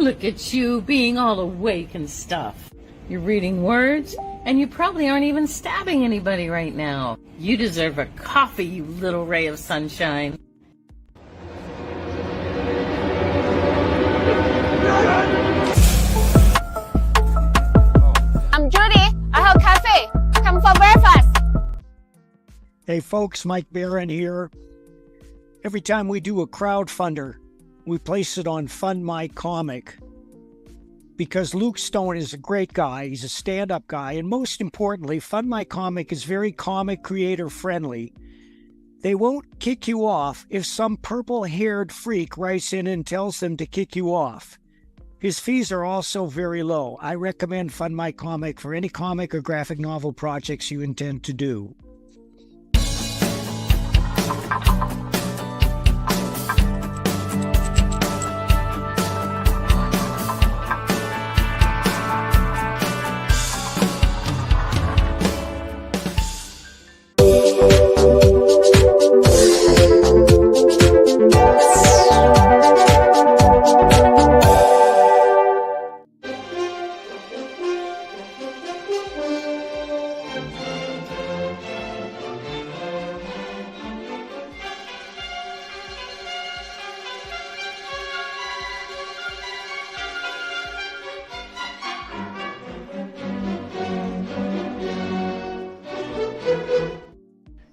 Look at you being all awake and stuff. You're reading words, and you probably aren't even stabbing anybody right now. You deserve a coffee, you little ray of sunshine. I'm Judy. I have cafe. Come for breakfast. Hey folks, Mike Barron here. Every time we do a crowdfunder, we place it on Fund My Comic. Because Luke Stone is a great guy, he's a stand-up guy, and most importantly, Fund My Comic is very comic creator friendly. They won't kick you off if some purple-haired freak writes in and tells them to kick you off. His fees are also very low. I recommend Fund My Comic for any comic or graphic novel projects you intend to do.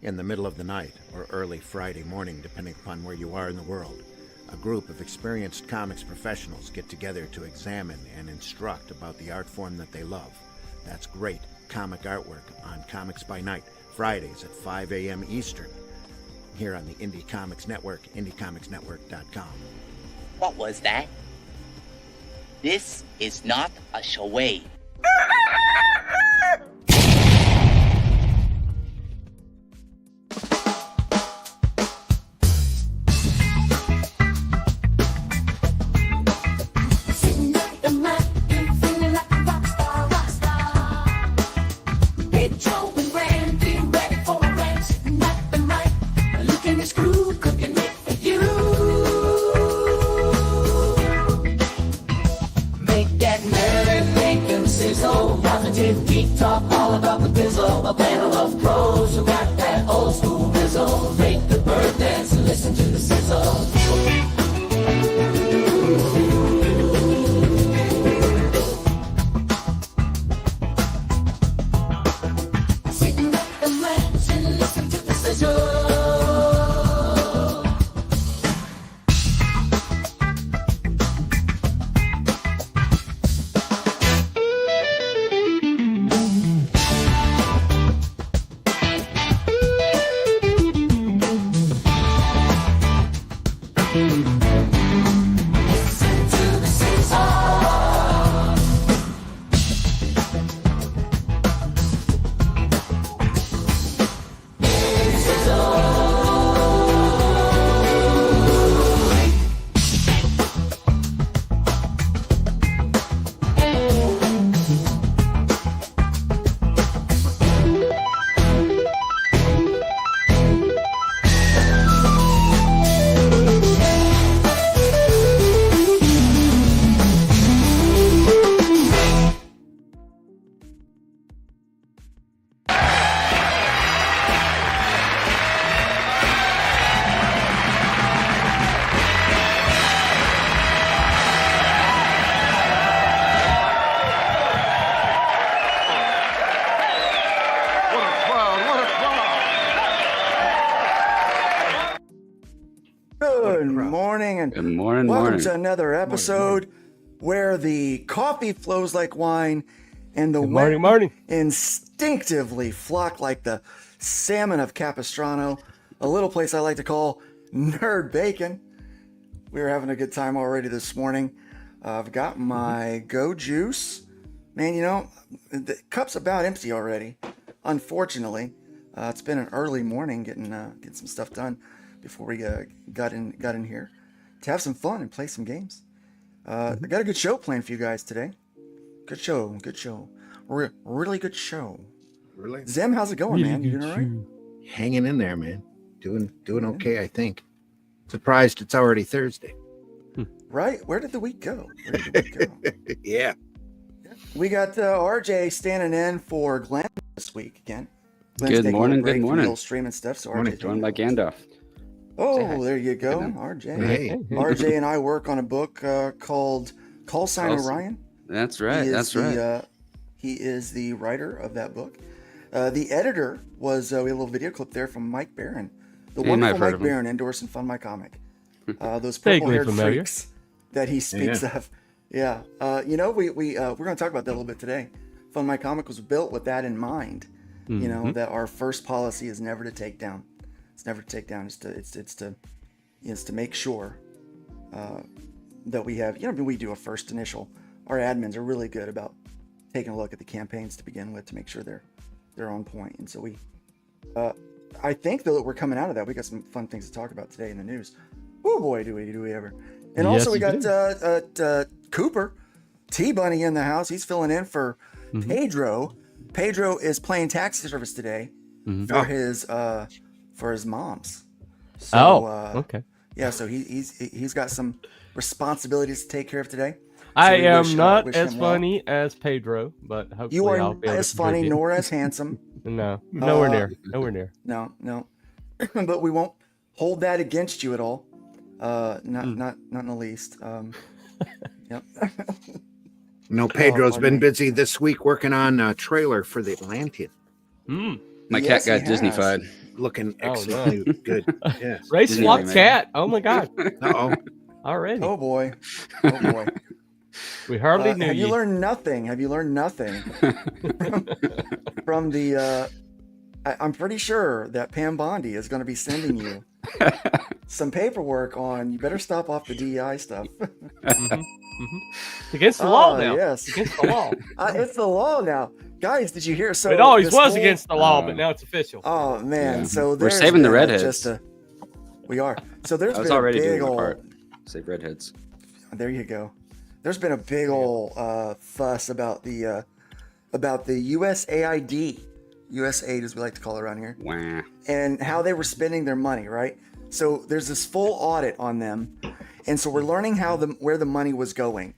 In the middle of the night or early Friday morning, depending upon where you are in the world, a group of experienced comics professionals get together to examine and instruct about the art form that they love. That's great comic artwork on Comics by Night, Fridays at 5 a.m. Eastern, here on the Indie Comics Network, indiecomicsnetwork.com. What was that? This is not a charade. Welcome to another episode where the coffee flows like wine and the women instinctively flock like the salmon of Capistrano, a little place I like to call Nerd Bacon. We were having a good time already this morning. I've got my Go Juice. Man, you know, the cup's about empty already, unfortunately. It's been an early morning getting some stuff done before we got in here to have some fun and play some games. I got a good show planned for you guys today. Good show. Really good show. Really? Zem, how's it going, man? You doing all right? Hanging in there, man. Doing okay, I think. Surprised it's already Thursday. Right? Where did the week go? Yeah. We got RJ standing in for Glenn this week again. Glenn's Good taking a morning, break good from morning. the old stream and stuff. So Morning. RJ, Joined by Gandalf. oh, there you go, Good RJ. Hey. RJ and I work on a book called Call Sign Orion. That's right. That's right. He is the writer of that book. The editor was we had a little video clip there from Mike Barron, the Name I've wonderful heard Mike of him. Barron, endorsing Fund My Comic. Those Vaguely purple-haired familiar. freaks that he speaks of. Yeah, you know, we're going to talk about that a little bit today. Fund My Comic was built with that in mind. You know, that our first policy is never to take down. It's never to take down. It's to make sure that we have. You know, we do a first initial. Our admins are really good about taking a look at the campaigns to begin with to make sure they're on point. And so we, I think though that we're coming out of that. We got some fun things to talk about today in the news. Oh boy, do we ever! And Yes, also we you got Cooper, T-Bunny in the house. He's filling in for Pedro. Pedro is playing taxi service today for his mom's. So, okay. Yeah, so he's got some responsibilities to take care of today. I we am wish not him as well. funny as Pedro, but hopefully You I'll are be able as to funny contribute. nor as handsome. No, nowhere near. Nowhere near. No. But we won't hold that against you at all. Not in the least. Yep. No, Pedro's pardon been me. busy this week working on a trailer for the Atlantean. My Yes, cat he got has. Disney-fied. Looking Oh, excellently good. Yeah. Race Disney Swap remake. Cat. Oh my God. Uh-oh. Already. Oh boy. We hardly knew Have you you. learned nothing? From the? I'm pretty sure that Pam Bondi is going to be sending you some paperwork on. You better stop off the DEI stuff. It's against the law now. Yes, It's against the law. it's the law now, guys. Did you hear? So it always this was whole- against the law, but now it's official. Oh man, Yeah. so We're there's saving the been redheads. We are. So there's I was been already a big doing my old. part. Save redheads. There you go. There's been a big old fuss about the USAID, USAID as we like to call it around here, Wah. and how they were spending their money, right? So there's this full audit on them, and so we're learning where the money was going,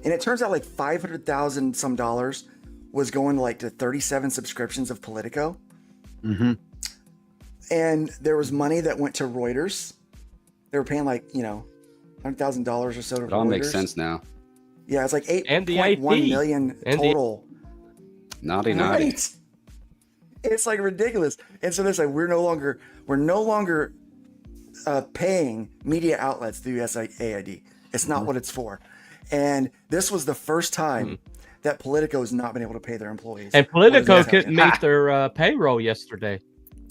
and it turns out like $500,000 some dollars was going to 37 subscriptions of Politico, and there was money that went to Reuters. They were paying $100,000 or so to Reuters. It all makes sense now. Yeah, it's like And the 8.1 IP. million And the- total. Naughty. Right? It's like ridiculous. And so there's we're no longer paying media outlets through USAID. It's not what it's for. And this was the first time that Politico has not been able to pay their employees. And Politico What does that couldn't tell meet their payroll yesterday.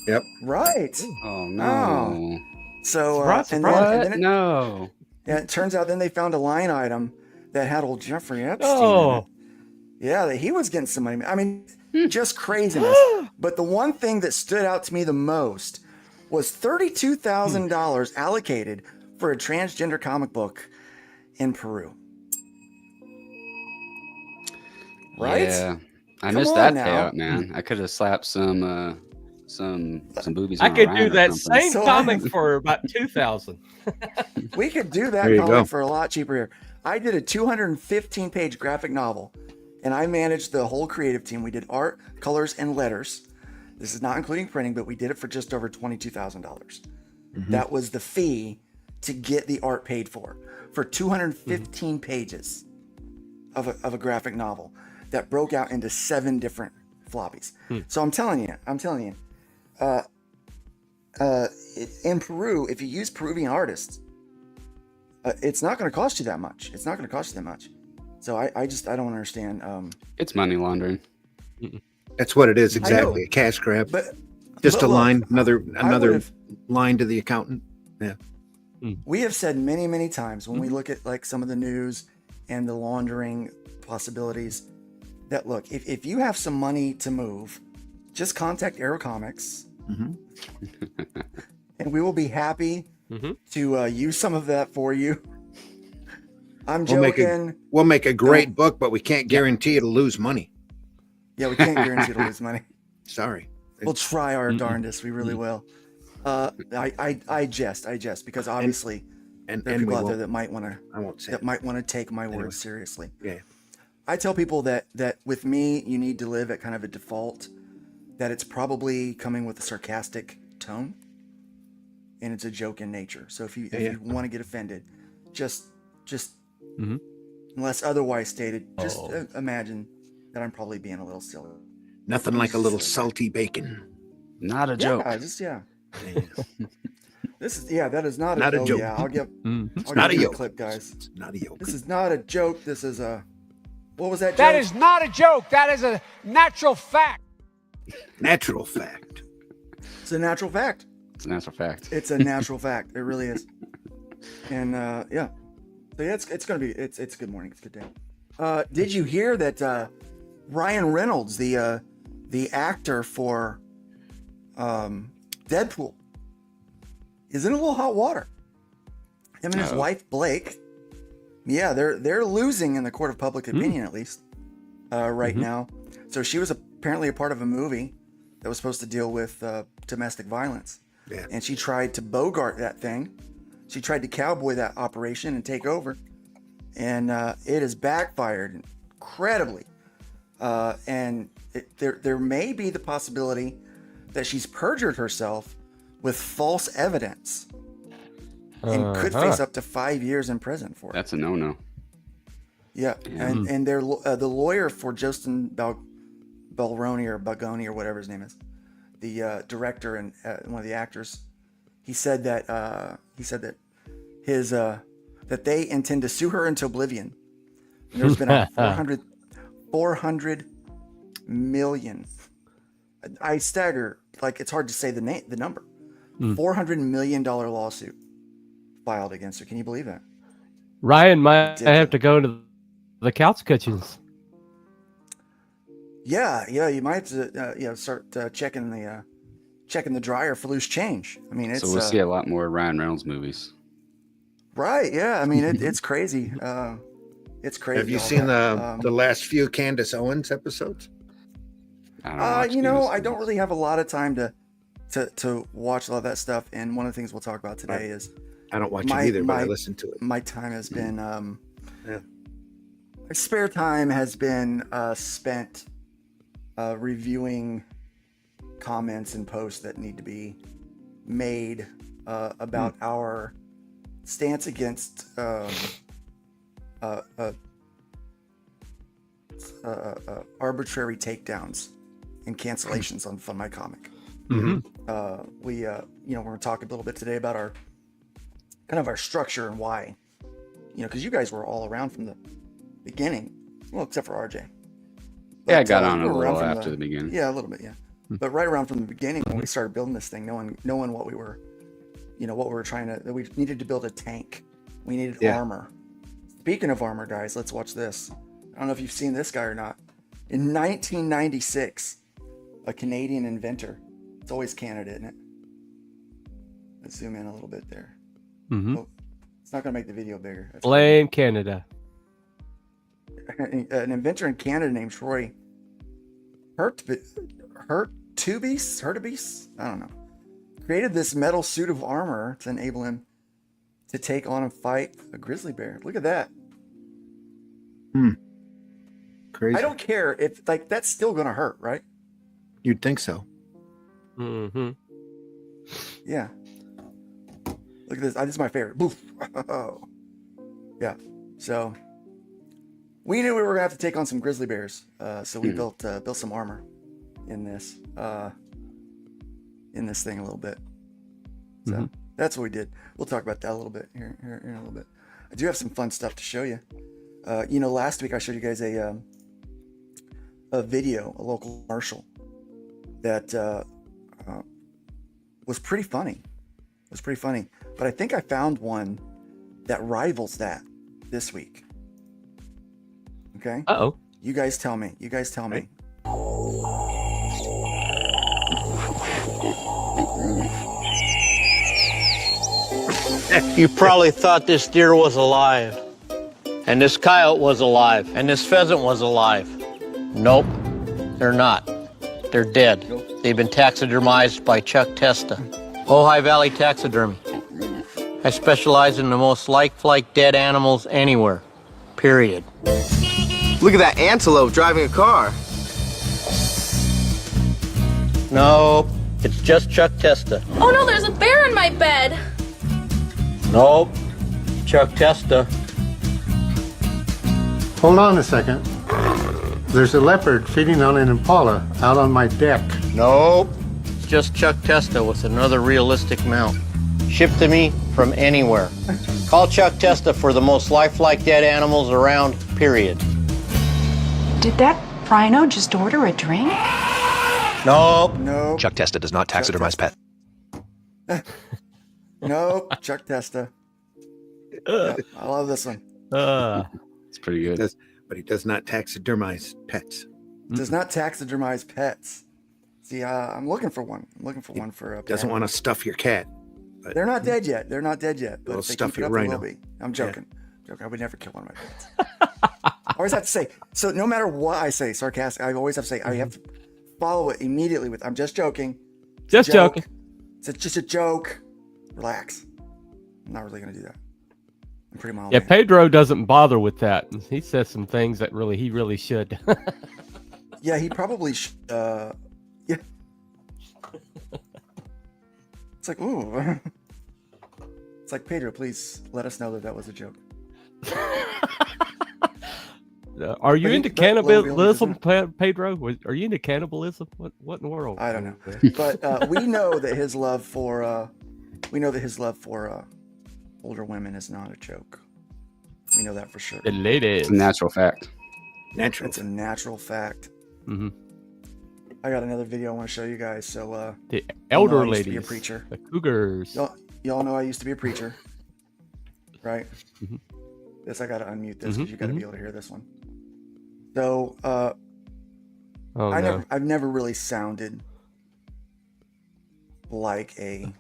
Yep. you? Right. Oh no. So Surprise, and surprise. then, What? and then No. it turns out then they found a line item that had old Jeffrey Epstein in it. Oh, Yeah, that he was getting some money. I mean, just craziness. But the one thing that stood out to me the most was $32,000 allocated for a transgender comic book in Peru. Right? Yeah. I Come missed on that now. payout, man. I could have slapped some boobies. I on could Orion do or that something. same So comic for about 2,000. We could do that There you comic go. for a lot cheaper here. I did a 215-page graphic novel, and I managed the whole creative team. We did art, colors, and letters. This is not including printing, but we did it for just over $22,000. That was the fee to get the art paid for 215 pages of a graphic novel that broke out into 7 different floppies. So I'm telling you, in Peru, if you use Peruvian artists, it's not going to cost you that much. So I don't understand. It's money laundering. That's what it is exactly. A cash grab. But Just a look, line, another would've- line to the accountant. Yeah. we have said many, many times when we look at some of the news and the laundering possibilities that look, if you have some money to move, just contact Arrow Comics, and we will be happy to use some of that for you. I'm joking. We'll make a great book, but we can't guarantee it'll lose money. Yeah, we can't guarantee to lose money. Sorry. We'll try our darndest. We really will. I jest because obviously And there are we people out there won't- that might want to. I won't say That it. might want to take my Anyway. words seriously. Yeah. I tell people that with me, you need to live at kind of a default, that it's probably coming with a sarcastic tone, and it's a joke in nature. So if you want to get offended, just unless otherwise stated, just imagine that I'm probably being a little silly. Nothing like a little salty bacon. Not a joke. Yeah. That is not Not a joke. joke. Yeah, I'll give not a you yoke. the clip, guys. It's not a yoke. This is not a joke. This is a. What was that joke? That is not a joke. That is a natural fact. Natural fact. It's a natural fact. It's a natural fact. It's a natural fact. It really is. And yeah. So yeah, it's gonna be it's a good morning. It's a good day. Did you hear that Ryan Reynolds, the actor for Deadpool, is in a little hot water? Him and his wife Blake. Yeah, they're losing in the court of public opinion, at least right now. So she was apparently a part of a movie that was supposed to deal with domestic violence. Yeah. And she tried to bogart that thing. She tried to cowboy that operation and take over. And it has backfired incredibly. And there may be the possibility that she's perjured herself with false evidence and could face up to 5 years in prison for it. That's a no-no. Yeah, and they're the lawyer for Justin Balroni or Bagoni or whatever his name is, the director and one of the actors. He said that that they intend to sue her into oblivion. And there's been a 400 million. I stagger, like it's hard to say the number. $400 million lawsuit filed against her. Can you believe that? Ryan might have to go to the couch kitchens. Yeah, you might have to start checking the dryer for loose change. I mean, it's So we'll see a lot more Ryan Reynolds movies. right. Yeah, I mean, it's crazy. It's crazy. Have you all seen that. the last few Candace Owens episodes? I don't watch I don't really have a lot of time to watch a lot of that stuff. And one of the things we'll talk about today is I don't watch it either, but I listen to it. my time has been my spare time has been spent reviewing comments and posts that need to be made about our stance against arbitrary takedowns and cancellations on Fund My Comic. We're going to talk a little bit today about our structure and why, because you guys were all around from the beginning, well, except for RJ. Yeah, I got on we a were around little from after the beginning. Yeah, a little bit, yeah. But right around from the beginning when we started building this thing, knowing what we were, what we were trying to, we needed to build a tank. We needed armor. Speaking of armor, guys, let's watch this. I don't know if you've seen this guy or not. In 1996, a Canadian inventor. It's always Canada, isn't it? Let's zoom in a little bit there. Oh, it's not going to make the video bigger. That's Blame Canada. an inventor in Canada named Troy Hurtubise, I don't know, created this metal suit of armor to enable him to take on and fight a grizzly bear. Look at that. Crazy. I don't care if that's still gonna hurt, right? You'd think so. Yeah. Look at this. This is my favorite. Boof. Yeah. So we knew we were gonna have to take on some grizzly bears. So we built some armor in this thing a little bit. So that's what we did. We'll talk about that a little bit here in a little bit. I do have some fun stuff to show you. Last week I showed you guys a video, a local commercial that was pretty funny. It was pretty funny. But I think I found one that rivals that this week. Okay? Uh-oh. You guys tell me. You probably thought this deer was alive, and this coyote was alive, and this pheasant was alive. Nope, they're not. They're dead. They've been taxidermized by Chuck Testa, Ojai Valley Taxidermy. I specialize in the most lifelike dead animals anywhere. Period. Look at that antelope driving a car. Nope, it's just Chuck Testa. Oh no, there's a bear in my bed. Nope, Chuck Testa. Hold on a second. There's a leopard feeding on an impala out on my deck. Nope, it's just Chuck Testa with another realistic mount. Shipped to me from anywhere. Call Chuck Testa for the most lifelike dead animals around, period. Did that rhino just order a drink? Nope. Nope. Chuck Testa does not taxidermize pets. Nope. Chuck Testa. Yeah, I love this one. It's pretty good. But he does not taxidermize pets. Does not taxidermize pets. See, I'm looking for one. I'm looking for one for. Doesn't want to stuff your cat. They're not dead yet. They're not dead yet. But They'll if they stuff keep it your up, they rhino. will be. I'm joking. I would never kill one of my pets. I always have to say. So no matter what I say, sarcastic, I always have to say. I have to follow it immediately with. I'm just joking. Just joking. It's just a joke. Relax. I'm not really gonna do that. I'm pretty mild. Yeah, Pedro doesn't bother with that. He says some things that he really should. Yeah, he probably should. Yeah. It's like, ooh. It's like, Pedro, please let us know that was a joke. Are you But into but cannibalism, Pedro? Are you into cannibalism? What in the world? I don't know. But we know that his love for older women is not a joke. We know that for sure. The ladies. It's a natural fact. It's a natural fact. Mm-hmm. I got another video I want to show you guys. So The y'all know elder I used to ladies, be a preacher. the cougars. Y'all know I used to be a preacher, right? Mhm. This I got to unmute this because Mhm, you got to mhm. be able to hear this one. So Oh no. I've never really sounded like a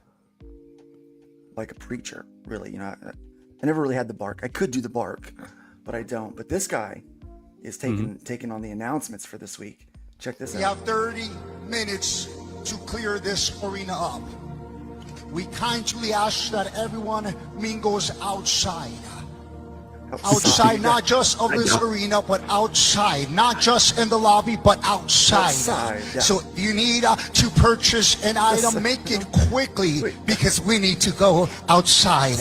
preacher, really. You know, I never really had the bark. I could do the bark, but I don't. But this guy is taking on the announcements for this week. Check this We out. have 30 minutes to clear this arena up. We kindly ask that everyone mingles outside. Outside, not just of this arena, but outside. Not just in the lobby, but outside. Outside, yeah. So if you need to purchase an item, make it quickly because we need to go outside.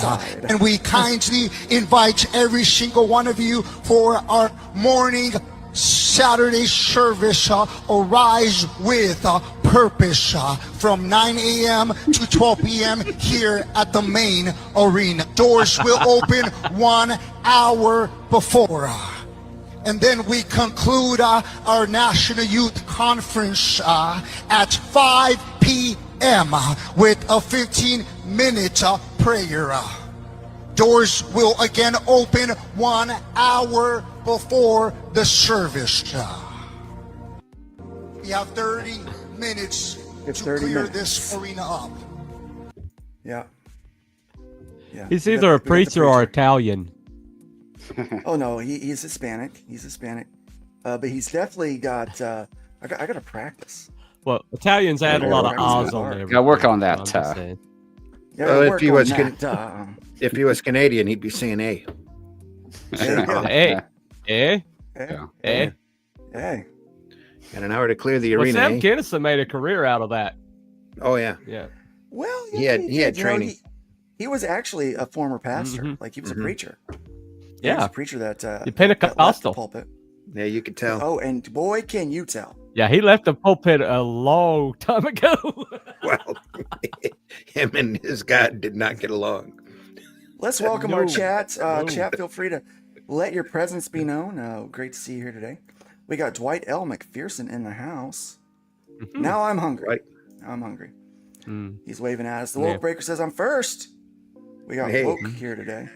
And we kindly invite every single one of you for our morning Saturday service, Arise with Purpose, from 9 a.m. to 12 p.m. here at the main arena. Doors will open 1 hour before. And then we conclude our National Youth Conference at 5 p.m. with a 15-minute prayer. Doors will again open 1 hour before the service. We have 30 minutes to 30 clear minutes. this arena up. Yeah. Yeah. He's We got- either a we got the preacher or Italian. Oh no, he's Hispanic. He's Hispanic, but he's definitely got. I got to practice. Well, Italians add a lot of O's on there. Gotta work on that. I'm just saying. Yeah, Well, work if he on was that, if he was Canadian, he'd be saying A. there you go. Hey, Hey, hey. hey. Got an hour to clear the Well, arena. Sam eh? Kinison made a career out of that. Oh yeah. Yeah. Well, He had did, he you know, training. he was actually a former pastor. Mhm. Like he was a Mhm. preacher. He was Yeah. a preacher that The that left Pentecostal. the pulpit. Yeah, you could tell. Oh, and boy, can you tell? Yeah, he left the pulpit a long time ago. Well, him and his God did not get along. Let's welcome our No. chat. No. Chat, feel free to let your presence be known. Great to see you here today. We got Dwight L. McPherson in the house. Now I'm hungry. Right. Now I'm hungry. Mm. He's waving at us. The Yeah. Woke Breaker says I'm first. We got Hey. Woke here today.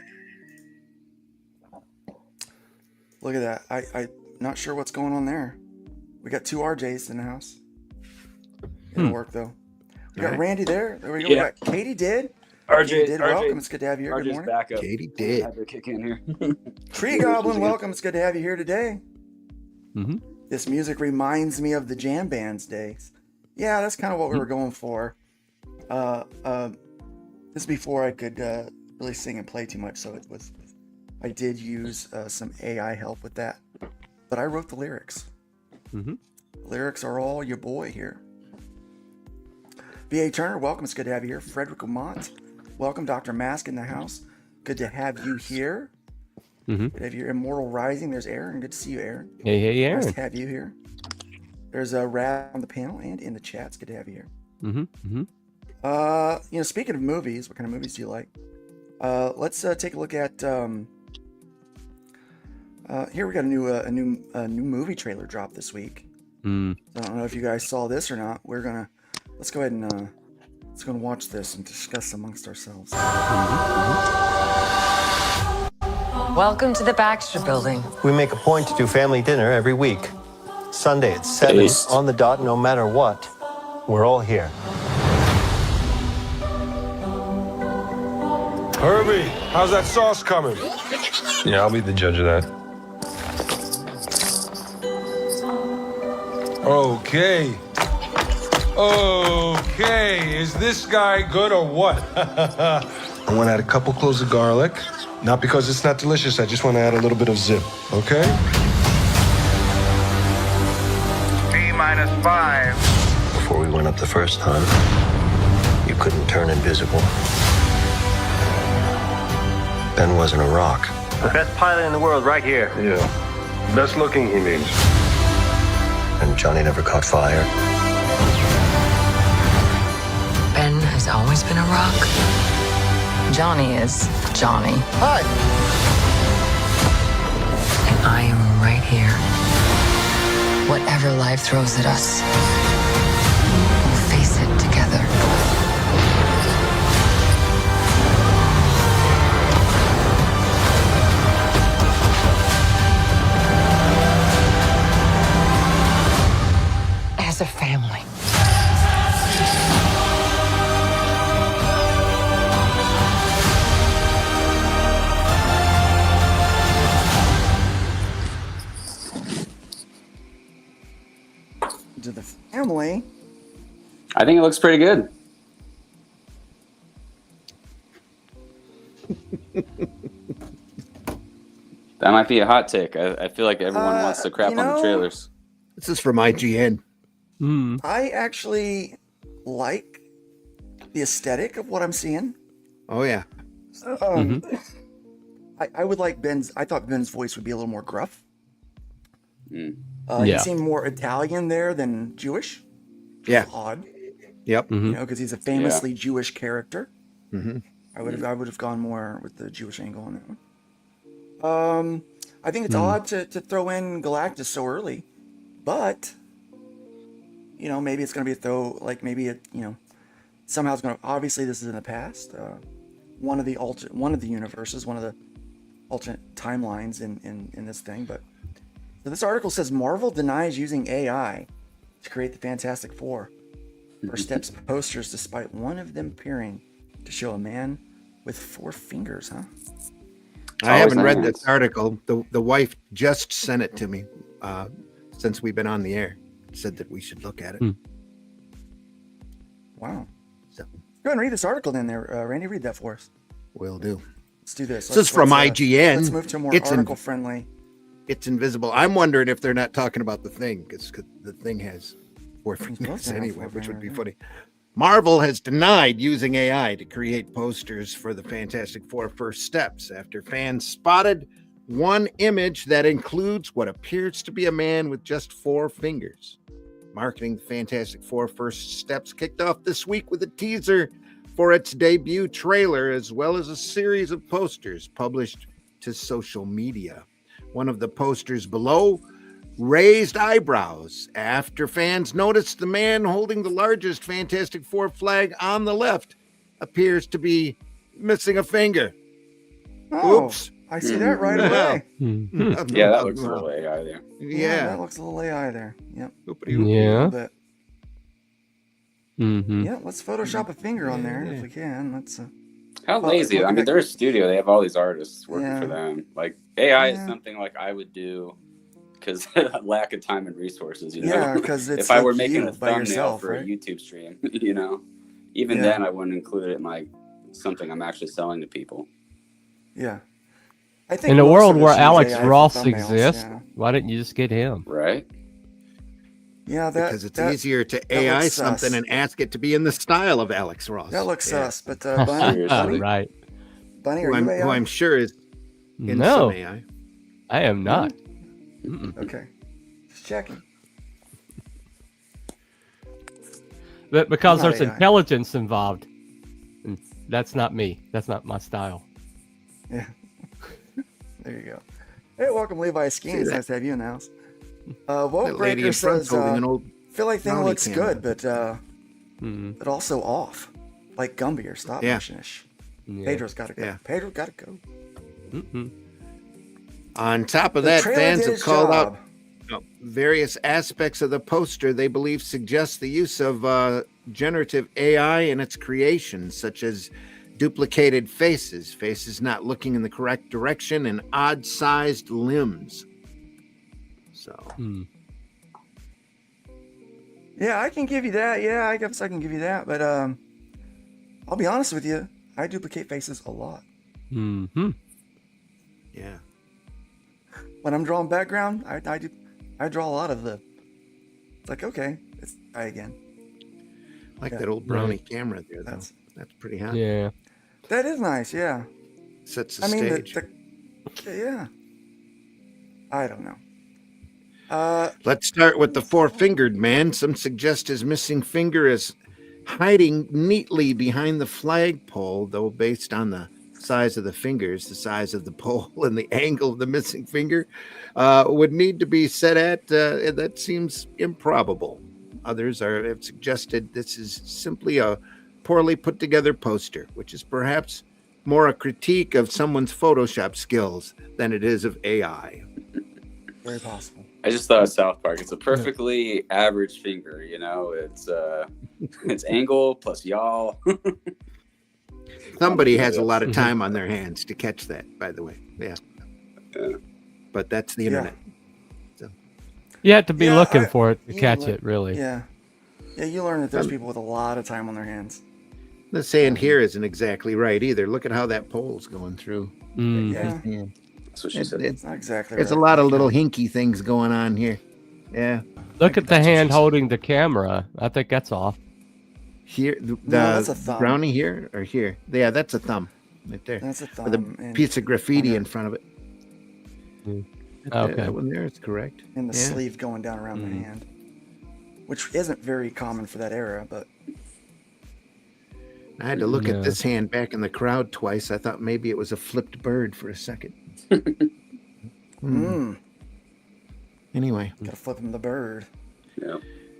Look at that. I not sure what's going on there. We got two RJs in the house. It'll work though. We got Alright. Randy there. There we go. Yeah. We got Katie did. RJ, Katie did. RJ, Welcome. It's good to have you here. Good RJ's morning. back up. Katie did. Had to kick in here. Tree Goblin, welcome. It's good to have you here today. Mhm. This music reminds me of the jam bands days. Yeah, that's kind of what we were going for. This is before I could really sing and play too much, so I did use some AI help with that, but I wrote the lyrics. Mm-hmm. Lyrics are all your boy here. B.A. Turner, welcome. It's good to have you here. Frederick Lamont, welcome. Dr. Mask in the house. Good to have you here. Mm-hmm. Good to have you. Immortal Rising. There's Aaron. Good to see you, Aaron. Hey, Aaron. Nice to have you here. There's a Rad on the panel and in the chat. It's good to have you here. Mm-hmm. Mm-hmm. Speaking of movies, what kind of movies do you like? Let's take a look at. Here we got a new movie trailer drop this week. Mm. I don't know if you guys saw this or not. Let's go ahead and let's go and watch this and discuss amongst ourselves. Welcome to the Baxter Building. We make a point to do family dinner every week. Sunday at 7 on the dot, no matter what. We're all here. Herbie, how's that sauce coming? Yeah, I'll be the judge of that. Okay, is this guy good or what? I want to add a couple cloves of garlic. Not because it's not delicious, I just want to add a little bit of zip, okay? T-5. Before we went up the first time, you couldn't turn invisible. Ben wasn't a rock. The best pilot in the world right here. Yeah. Best looking, he means. And Johnny never caught fire. Ben has always been a rock. Johnny is Johnny. Hi. And I am right here. Whatever life throws at us, we'll face it together. As a family. To the family. I think it looks pretty good. That might be a hot take. I feel like everyone wants to crap on the trailers. This is from IGN. I actually like the aesthetic of what I'm seeing. Oh yeah. I would like Ben's. I thought Ben's voice would be a little more gruff. He seemed more Italian there than Jewish. Yeah. Odd. Yep. You know, because he's a famously Jewish character. Mm-hmm. I would have gone more with the Jewish angle on that one. I think it's odd to throw in Galactus so early, but maybe it's going to be a throw. Like maybe it, somehow it's going to. Obviously, this is in the past. One of the universes, one of the alternate timelines in this thing. But so this article says Marvel denies using AI to create the Fantastic Four. First Steps posters, despite one of them appearing to show a man with 4 fingers, huh? I haven't read this article. The wife just sent it to me since we've been on the air. Said that we should look at it. Wow. So go ahead and read this article then there. Randy, read that for us. Will do. Let's do this. This is from IGN. Let's move to a more article-friendly. It's invisible. I'm wondering if they're not talking about the Thing, because the Thing has 4 fingers anyway, which would be funny. Marvel has denied using AI to create posters for the Fantastic Four First Steps after fans spotted one image that includes what appears to be a man with just 4 fingers. Marketing the Fantastic Four First Steps kicked off this week with a teaser for its debut trailer, as well as a series of posters published to social media. One of the posters below raised eyebrows after fans noticed the man holding the largest Fantastic Four flag on the left appears to be missing a finger. Oh, Oops. I see that right away. Yeah, that looks a little AI there. Yeah, that looks a little AI there. Yep. Yeah. Yeah, let's Photoshop a finger on there if we can. Let's. How lazy. I mean, they're a studio. They have all these artists working for them. Like, AI is something like I would do because lack of time and resources, Yeah, because it's if I were like making you a by thumbnail yourself, for right? a YouTube stream, even then I wouldn't include it in my something I'm actually selling to people. Yeah. I think In a most world of where us use Alex AI for Ross thumbnails, exists, yeah. why didn't you just get him? Right. Yeah, because it's easier to AI looks something sus. and ask it to be in the style of Alex Ross. That looks Yeah. sus, but Bunny, Right. Bunny, who are you AI? I'm sure is in No, some AI. I am not. Okay, just checking. But because I'm not there's AI. intelligence involved, and that's not me. That's not my style. Yeah. There you go. Hey, welcome, Levi Skeen. It's that? nice to have you in the house. That Woke lady Breaker in front's says, holding an old feel like thing brownie looks camera. good, but also off. Like Gumby or stop Yeah. motion-ish. Yeah. Pedro's got to go. Yeah. Pedro got to go. On top of The that, trailer fans did have its called job. out various aspects of the poster they believe suggest the use of generative AI in its creation, such as duplicated faces not looking in the correct direction, and odd-sized limbs. So, Yeah, I can give you that. Yeah, I guess I can give you that. But I'll be honest with you. I duplicate faces a lot. Mm-hmm. yeah. When I'm drawing background, I draw a lot of the. It's like, okay, it's I again. Like Yeah. that old brownie camera there, though. That's pretty hot. Yeah. That is nice. Yeah. Sets the I mean, stage. yeah. I don't know. Let's start with the four-fingered man. Some suggest his missing finger is hiding neatly behind the flagpole, though based on the size of the fingers, the size of the pole, and the angle of the missing finger would need to be set at. That seems improbable. Others have suggested this is simply a poorly put together poster, which is perhaps more a critique of someone's Photoshop skills than it is of AI. Very possible. I just thought of South Park. It's a perfectly average finger, you know. It's angle plus y'all. Somebody has a lot of time on their hands to catch that, by the way. Yeah. But that's the internet. You have to be Yeah, looking for it to you catch learn- it, really. Yeah. Yeah, you learn that there's people with a lot of time on their hands. The sand here isn't exactly right either. Look at how that pole's going through. Yeah. That's what she said. It's not exactly There's right. a lot of little hinky things going on here. Yeah. Look at the hand holding the camera. I think that's off. Here, that's a thumb. brownie here or here? Yeah, that's a thumb right there. That's a With a thumb, and- piece of graffiti in front of it. Okay. That one there is correct. And the Yeah. sleeve going down around the hand. Which isn't very common for that era, but I had to look Yeah. at this hand back in the crowd twice. I thought maybe it was a flipped bird for a second. Anyway. gotta flip him the bird. Yeah.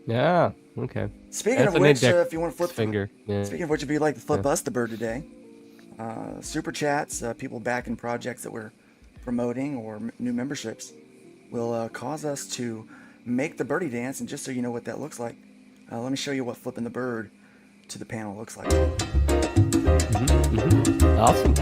Yeah. Okay. Speaking That's of an which, index if you want to flip finger. Yeah. Speaking of which, if you'd like to flip us the bird today, super chats, people backing projects that we're promoting or new memberships will cause us to make the birdie dance. And just so you know what that looks like, let me show you what flipping the bird to the panel looks like. Awesome.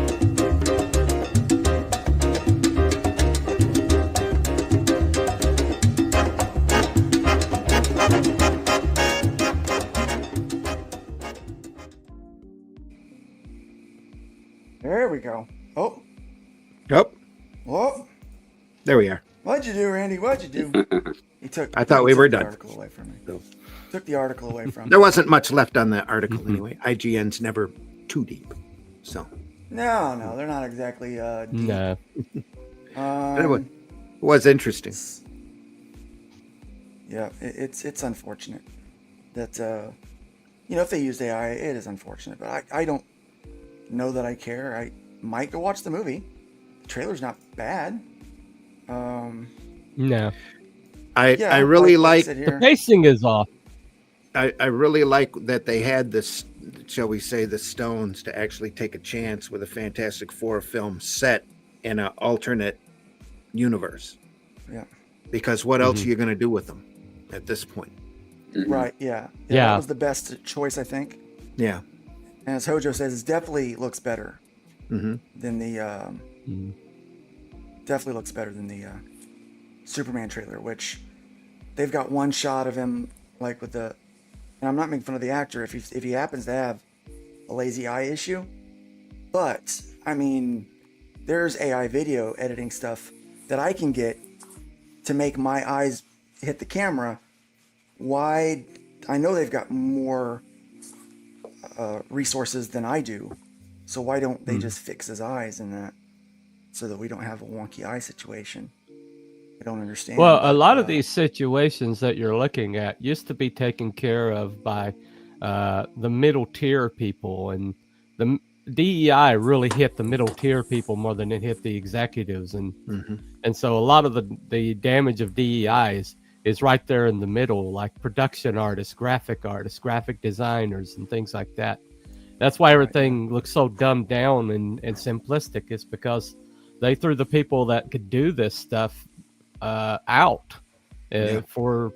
There we go. Oh, Oh, whoa. there we are. What'd you do, Randy? What'd you do? He took. I thought he we took were the done. Article away from me. Took the article away from There me. wasn't much left on the article anyway. IGN's never too deep. So, No, they're not exactly deep. No. anyway, it was interesting. Yeah, it's unfortunate that if they used AI, it is unfortunate. But I don't know that I care. I might go watch the movie. The trailer's not bad. No. I really like The pacing is off. I really like that they had this, shall we say, the stones to actually take a chance with a Fantastic Four film set in an alternate universe. Yeah. Because what else are you going to do with them at this point? Right. Yeah. Yeah. That was the best choice, I think. Yeah. And as Hojo says, it definitely looks better Mhm. than the. Definitely looks better than the Superman trailer, which they've got one shot of him like with the. And I'm not making fun of the actor. If he happens to have a lazy eye issue, But I mean, there's AI video editing stuff that I can get to make my eyes hit the camera. Why? I know they've got more resources than I do. So why don't they just fix his eyes in that so that we don't have a wonky eye situation? I don't understand. Well, a lot of these situations that you're looking at used to be taken care of by the middle tier people, and the DEI really hit the middle tier people more than it hit the executives, and so a lot of the damage of DEI is right there in the middle, like production artists, graphic designers, and things like that. That's why everything looks so dumbed down and simplistic. It's because they threw the people that could do this stuff out for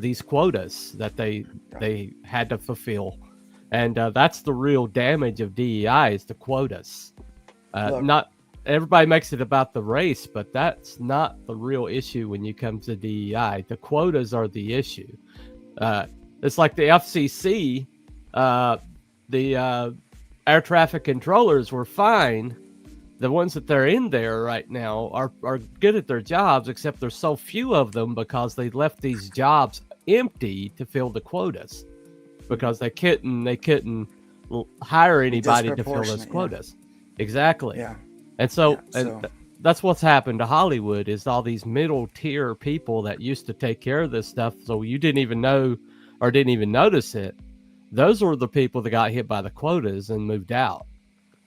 these quotas that they had to fulfill, and that's the real damage of DEI is the quotas. Not everybody makes it about the race, but that's not the real issue when you come to DEI. The quotas are the issue. It's like the FCC. The air traffic controllers were fine. The ones that they're in there right now are good at their jobs, except there's so few of them because they left these jobs empty to fill the quotas because they couldn't hire anybody to fill those quotas. Yeah. Exactly. Yeah. And so, that's what's happened to Hollywood is all these middle tier people that used to take care of this stuff. So you didn't even know or didn't even notice it. Those were the people that got hit by the quotas and moved out.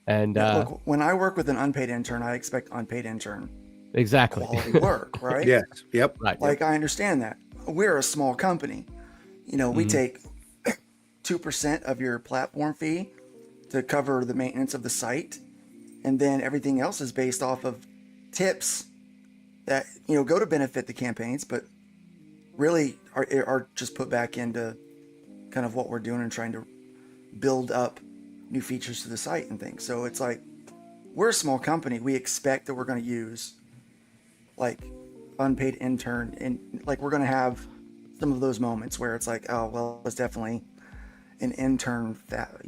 And look, when I work with an unpaid intern, I expect unpaid intern quality work, right? Yes. Yep. Right. Like I understand that. We're a small company. You know, we take 2% of your platform fee to cover the maintenance of the site, and then everything else is based off of tips that go to benefit the campaigns, but really are just put back into kind of what we're doing and trying to build up new features to the site and things. So it's like, we're a small company. We expect that we're going to use like unpaid intern, and like we're going to have some of those moments where it's like, oh, well, it's definitely an intern that,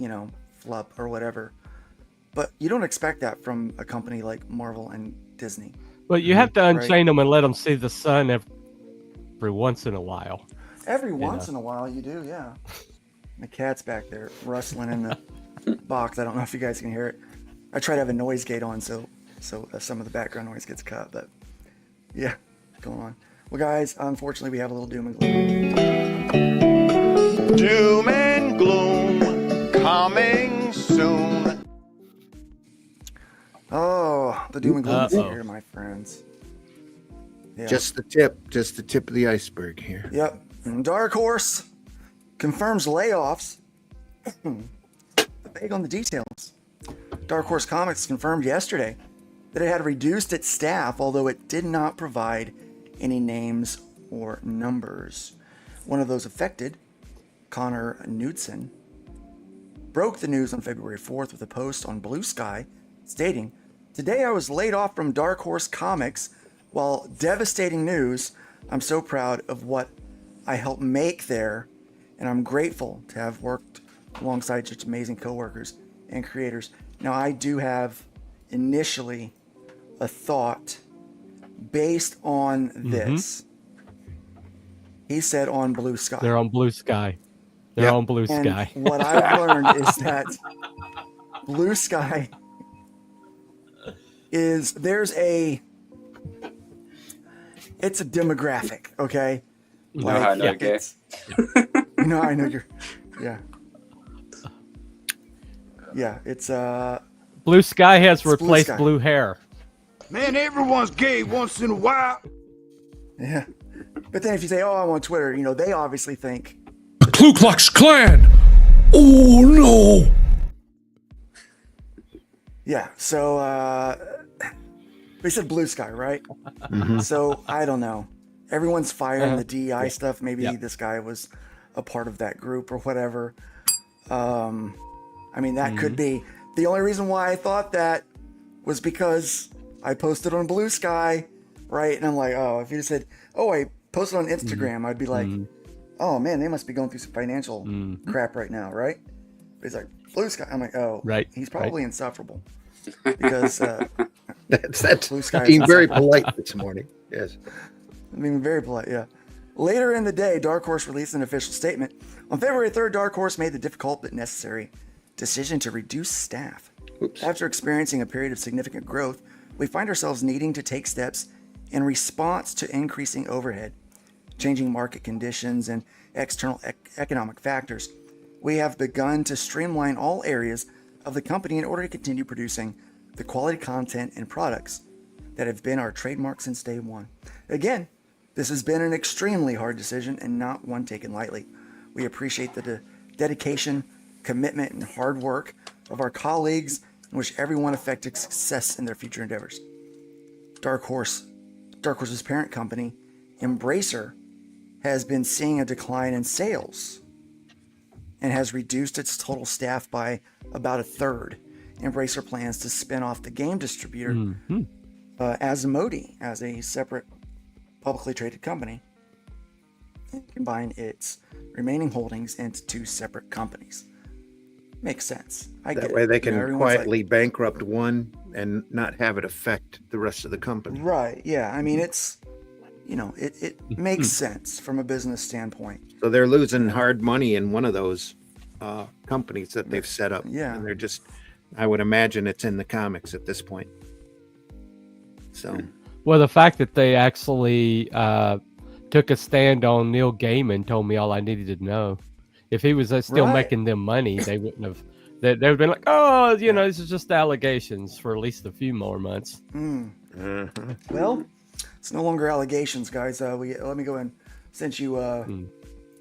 flub or whatever. But you don't expect that from a company like Marvel and Disney. Well, you have to unchain them and let them see the sun every once in a while. Every once in a while you do, yeah. The cat's back there rustling in the box. I don't know if you guys can hear it. I try to have a noise gate on so some of the background noise gets cut, but yeah, go on. Well, guys, unfortunately we have a little doom and gloom. Doom and gloom coming soon. Oh, the doom and gloom is here, my friends. Yeah. Just the tip of the iceberg here. Yep. And Dark Horse confirms layoffs. Vague on the details. Dark Horse Comics confirmed yesterday that it had reduced its staff, although it did not provide any names or numbers. One of those affected, Connor Knudsen, broke the news on February 4th with a post on Blue Sky stating, "Today I was laid off from Dark Horse Comics. While devastating news, I'm so proud of what I helped make there, and I'm grateful to have worked alongside such amazing coworkers and creators." Now, I do have initially a thought based on this. He said on Blue Sky. They're on Blue Sky. They're on Blue Sky. What I've learned is that Blue Sky is it's a demographic, okay? I know gay. I know you're, yeah, it's Blue Sky has replaced Blue Hair. Man, everyone's gay once in a while. Yeah. But then if you say, oh, I'm on Twitter, they obviously think the Ku Klux Klan. Oh no. Yeah, so they said Blue Sky, right? So I don't know. Everyone's firing the DEI stuff. Maybe this guy was a part of that group or whatever. I mean, that could be. The only reason why I thought that was because I posted on Blue Sky, right? And I'm like, oh, if you just said, oh, I posted on Instagram, I'd be like, oh man, they must be going through some financial crap right now, right? He's like, Blue Sky. I'm like, oh, right. He's probably insufferable because that's Blue Sky being is very insufferable. polite this morning. Yes. I mean, very polite, yeah. Later in the day, Dark Horse released an official statement. On February 3rd, Dark Horse made the difficult but necessary decision to reduce staff. Oops. After experiencing a period of significant growth, we find ourselves needing to take steps in response to increasing overhead, changing market conditions, and external economic factors. We have begun to streamline all areas of the company in order to continue producing the quality content and products that have been our trademark since day one. Again, this has been an extremely hard decision and not one taken lightly. We appreciate the dedication, commitment, and hard work of our colleagues and wish everyone affected success in their future endeavors. Dark Horse's parent company, Embracer, has been seeing a decline in sales and has reduced its total staff by about a third. Embracer plans to spin off the game distributor Asmodee as a separate publicly traded company and combine its remaining holdings into two separate companies. Makes sense. I get That way it. they You can know, everyone's quietly bankrupt one and not have it affect the rest of the company. Right. Yeah. I mean, it's, it makes sense from a business standpoint. So they're losing hard money in one of those companies that they've set up. Yeah. And they're just, I would imagine it's in the comics at this point. So. Well, the fact that they actually took a stand on Neil Gaiman told me all I needed to know. If he was still Right. making them money, they wouldn't have. They would have been like, oh, this is just allegations for at least a few more months. Well, it's no longer allegations, guys. Let me go in. Since you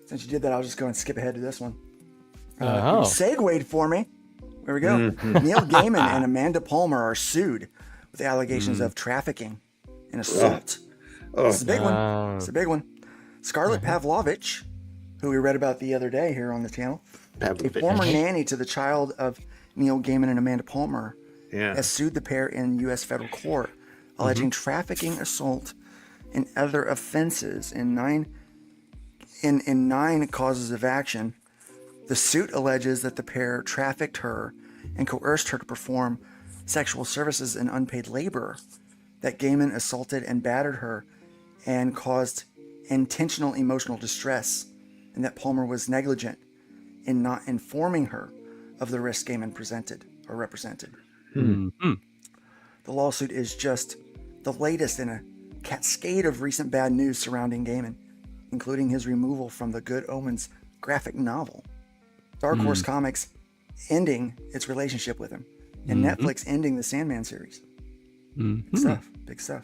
did that, I'll just go and skip ahead to this one. You segued for me. There we go. Neil Gaiman and Amanda Palmer are sued with allegations of trafficking and assault. This is a big one. It's a big one. Scarlett Pavlovich, who we read about the other day here on the channel, a former nanny to the child of Neil Gaiman and Amanda Palmer, has sued the pair in U.S. federal court, alleging trafficking, assault, and other offenses in nine causes of action. The suit alleges that the pair trafficked her and coerced her to perform sexual services and unpaid labor, that Gaiman assaulted and battered her and caused intentional emotional distress, and that Palmer was negligent in not informing her of the risk Gaiman presented or represented. The lawsuit is just the latest in a cascade of recent bad news surrounding Gaiman, including his removal from the Good Omens graphic novel, Dark Horse Comics ending its relationship with him, and Netflix ending the Sandman series. Big stuff.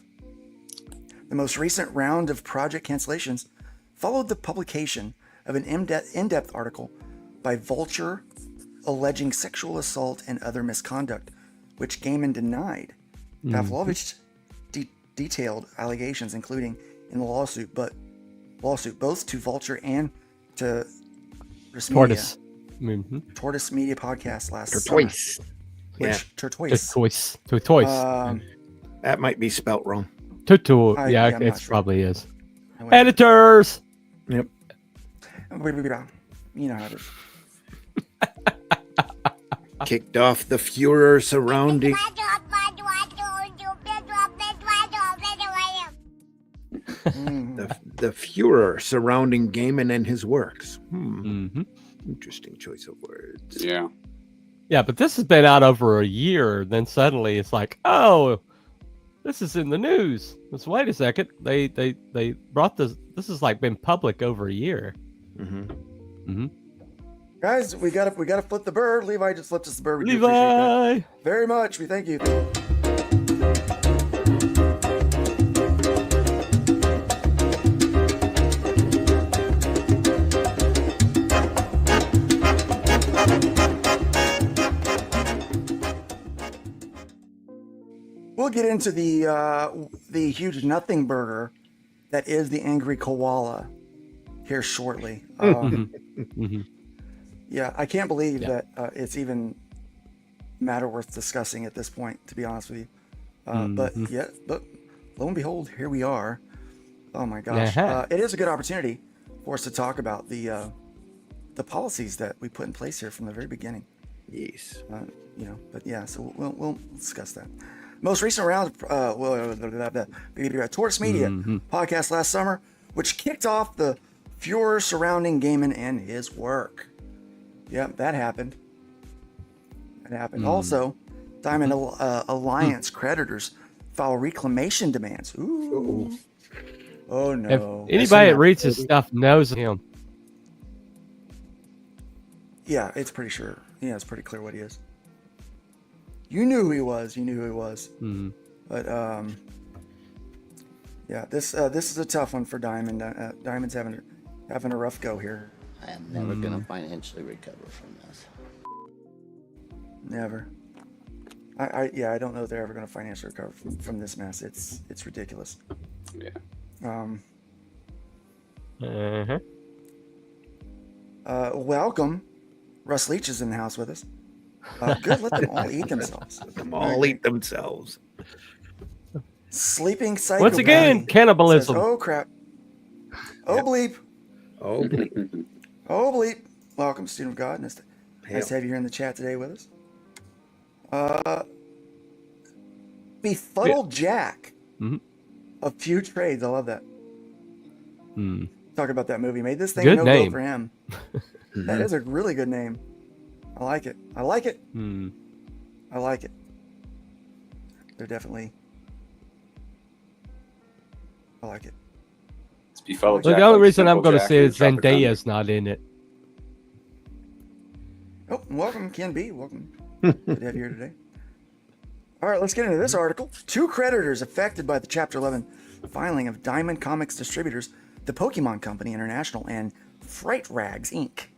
The most recent round of project cancellations followed the publication of an in-depth article by Vulture alleging sexual assault and other misconduct, which Gaiman denied. Pavlovich detailed allegations, including in the lawsuit both to Vulture and to Tortoise. Tortoise Media podcast last Tortoise. summer. Yeah. Tortoise. Tortoise. That might be spelt wrong. Tutu. I'm Yeah, not it sure. probably is. Editors. Yep. You know how it is. Kicked off the furor surrounding. The furor surrounding Gaiman and his works. Interesting choice of words. Yeah. Yeah, but this has been out over a year. Then suddenly it's like, oh, this is in the news. Let's wait a second. They brought this. This has like been public over a year. Guys, we gotta flip the bird. Levi just flipped us the bird. We do Levi, appreciate that very much. We thank you. We'll get into the huge nothing burger that is the Angry Koala here shortly. Yeah, I can't believe that it's even matter worth discussing at this point, to be honest with you. But lo and behold, here we are. Oh my gosh. It is a good opportunity for us to talk about the the policies that we put in place here from the very beginning. Yes. But yeah, so we'll discuss that. Most recent round, Tortoise Media podcast last summer, which kicked off the furor surrounding Gaiman and his work. Yep, that happened. Also, Diamond Alliance creditors file reclamation demands. Ooh. Oh no. If anybody that reads his stuff knows him. Yeah, it's pretty sure. Yeah, it's pretty clear what he is. You knew who he was. Mm-hmm. But yeah, this is a tough one for Diamond. Diamond's having a rough go here. I am never gonna financially recover from this. Never. I don't know if they're ever gonna financially recover from this mess. It's ridiculous. Yeah. Welcome. Russ Leach is in the house with us. Good, let them all eat themselves. Sleeping Psycho. Once again, cannibalism. Says, oh crap. Oh bleep. Oh bleep. Oh bleep. Welcome, student of God. Nice to have you here in the chat today with us. Befuddled Jack. A few trades. I love that. Talking about that movie. Made this thing good no name. go for him. That is a really good name. I like it. I like it. They're definitely. I like it. It's Befuddled Look, Jack, the only like reason I'm Simple going to Jack say and is Tropic Thunder. Zendaya's not in it. Oh, welcome, Ken B. Welcome. Good to have you here today. All right, let's get into this article. 2 creditors affected by the Chapter 11 filing of Diamond Comics distributors, the Pokemon Company International, and Fright Rags Inc.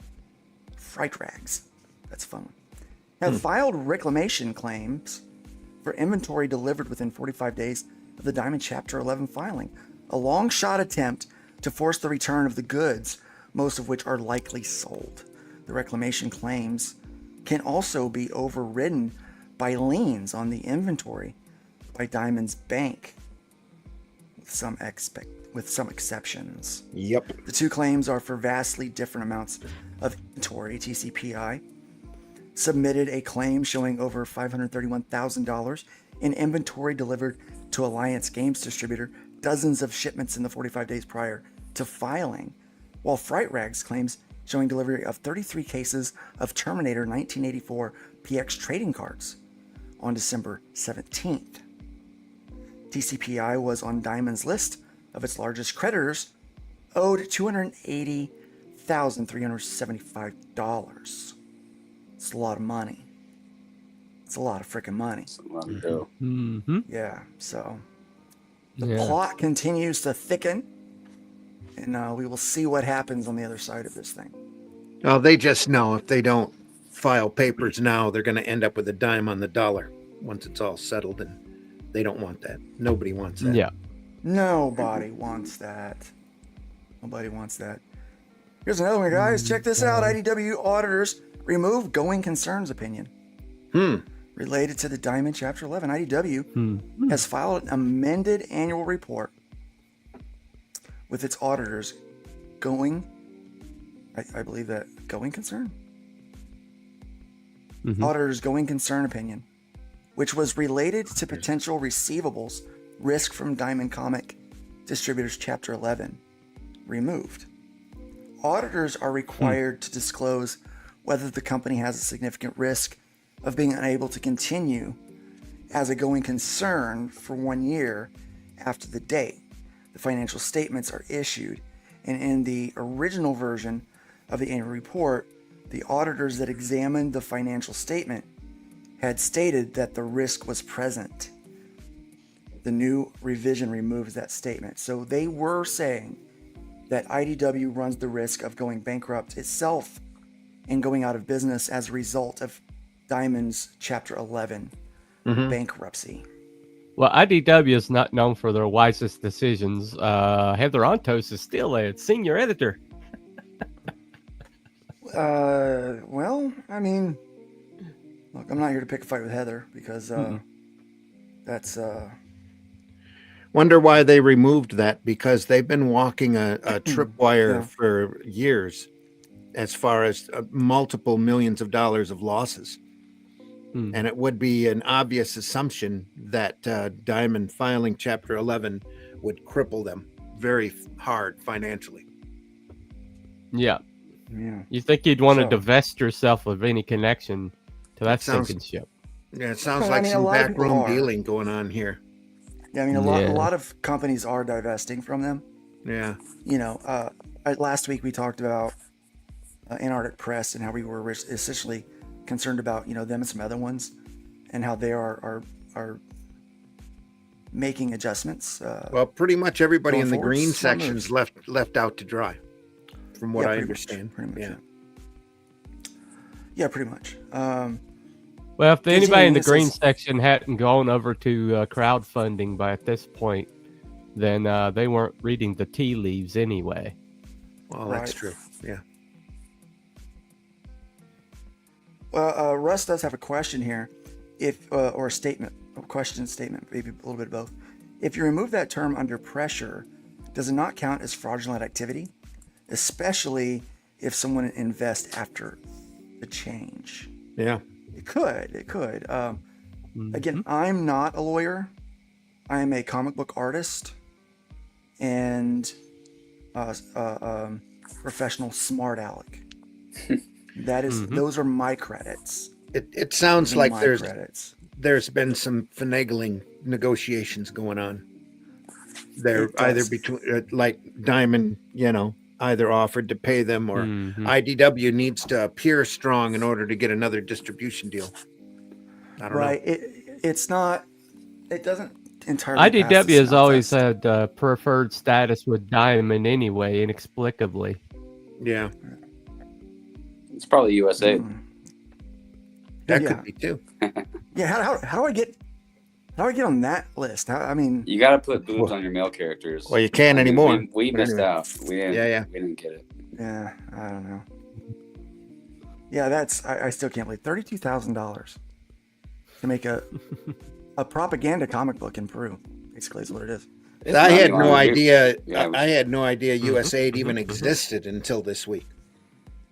Fright Rags. That's a fun one. Have filed reclamation claims for inventory delivered within 45 days of the Diamond Chapter 11 filing. A long-shot attempt to force the return of the goods, most of which are likely sold. The reclamation claims can also be overridden by liens on the inventory by Diamond's bank, with some exceptions. Yep. The 2 claims are for vastly different amounts of inventory. TCPI submitted a claim showing over $531,000 in inventory delivered to Alliance Games distributor, dozens of shipments in the 45 days prior to filing, while Fright Rags claims showing delivery of 33 cases of Terminator 1984 PX trading cards on December 17th. TCPI was on Diamond's list of its largest creditors, owed $280,375. It's a lot of money. It's a lot of freaking money. It's a lot of dough. Yeah, so the plot continues to thicken, and we will see what happens on the other side of this thing. Oh, they just know if they don't file papers now, they're going to end up with a dime on the dollar once it's all settled, and they don't want that. Nobody wants that. Yeah. Nobody wants that. Nobody wants that. Here's another one, guys. Check this out. IDW auditors remove going concerns opinion. Related to the Diamond Chapter 11. IDW has filed an amended annual report with its auditors going, I believe that, going concern? Auditors going concern opinion, which was related to potential receivables risk from Diamond Comic Distributors Chapter 11 removed. Auditors are required to disclose whether the company has a significant risk of being unable to continue as a going concern for 1 year after the date the financial statements are issued. And in the original version of the annual report, the auditors that examined the financial statement had stated that the risk was present. The new revision removes that statement. So they were saying that IDW runs the risk of going bankrupt itself and going out of business as a result of Diamond's Chapter 11 bankruptcy. Well, IDW is not known for their wisest decisions. Heather Ontos is still a senior editor. Well, I mean, look, I'm not here to pick a fight with Heather because that's Wonder why they removed that, because they've been walking a tripwire for years. as far as multiple millions of dollars of losses. And it would be an obvious assumption that Diamond filing Chapter 11 would cripple them very hard financially. Yeah. Yeah. You think you'd want to divest yourself of any connection to that sinking ship? Yeah, it sounds like some backroom dealing going on here. Yeah, I mean, a lot of companies are divesting from them. Yeah. You know, last week we talked about Antarctic Press and how we were essentially concerned about, you know, them and some other ones, and how they are making adjustments. Well, pretty much everybody in the forward. green Some section's left out to dry, from what I understand. Pretty much. Yeah. Yeah, pretty much. Well, if anybody in the green section hadn't gone over to crowdfunding by at this point, then they weren't reading the tea leaves anyway. Well, that's true. Yeah. Well, Russ does have a question here, or a statement, a question statement, maybe a little bit of both. If you remove that term under pressure, does it not count as fraudulent activity, especially if someone invests after the change? Yeah. It could. Again, I'm not a lawyer. I am a comic book artist and professional smart aleck. That is, those are my credits. It sounds like credits. There's been some finagling negotiations going on. They're either between, like Diamond, you know, either offered to pay them, or IDW needs to appear strong in order to get another distribution deal. I don't know. It's not. It doesn't entirely. IDW has always had preferred status with Diamond anyway, inexplicably. Yeah. It's probably USA. That could be too. Yeah. How do I get on that list? I mean, You got to put boobs on your male characters. Well, you can't anymore. We missed out. We didn't. We didn't get it. Yeah, I don't know. Yeah, that's I still can't believe $32,000 to make a propaganda comic book in Peru. Basically, is what it is. I had no idea. I had no idea USAID even existed until this week.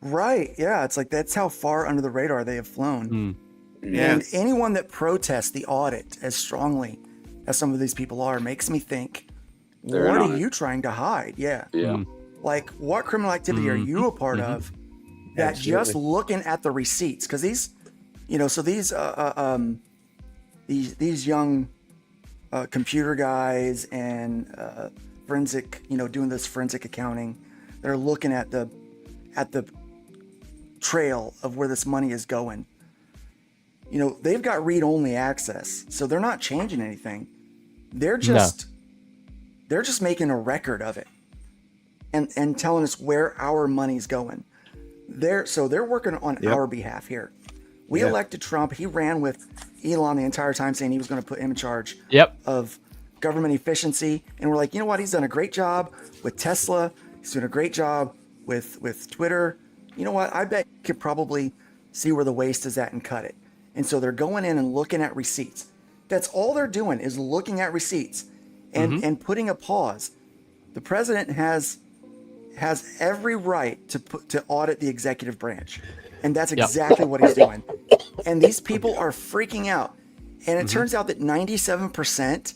Right. Yeah. It's like that's how far under the radar they have flown. Yeah. And anyone that protests the audit as strongly as some of these people are makes me think, what are you trying to hide? Yeah. Yeah. Like, what criminal activity are you a part of that just looking at the receipts? Because these, you know, so these young computer guys and forensic, you know, doing this forensic accounting, they're looking at the trail of where this money is going. You know, they've got read-only access, so they're not changing anything. They're just making a record of it and telling us where our money's going. They're working on our behalf here. We elected Trump. He ran with Elon the entire time, saying he was going to put him in charge of government efficiency. And we're like, you know what? He's done a great job with Tesla. He's doing a great job with Twitter. You know what? I bet you could probably see where the waste is at and cut it. And so they're going in and looking at receipts. That's all they're doing is looking at receipts and putting a pause. The president has every right to audit the executive branch. And that's exactly what he's doing. And these people are freaking out. And it turns out that 97%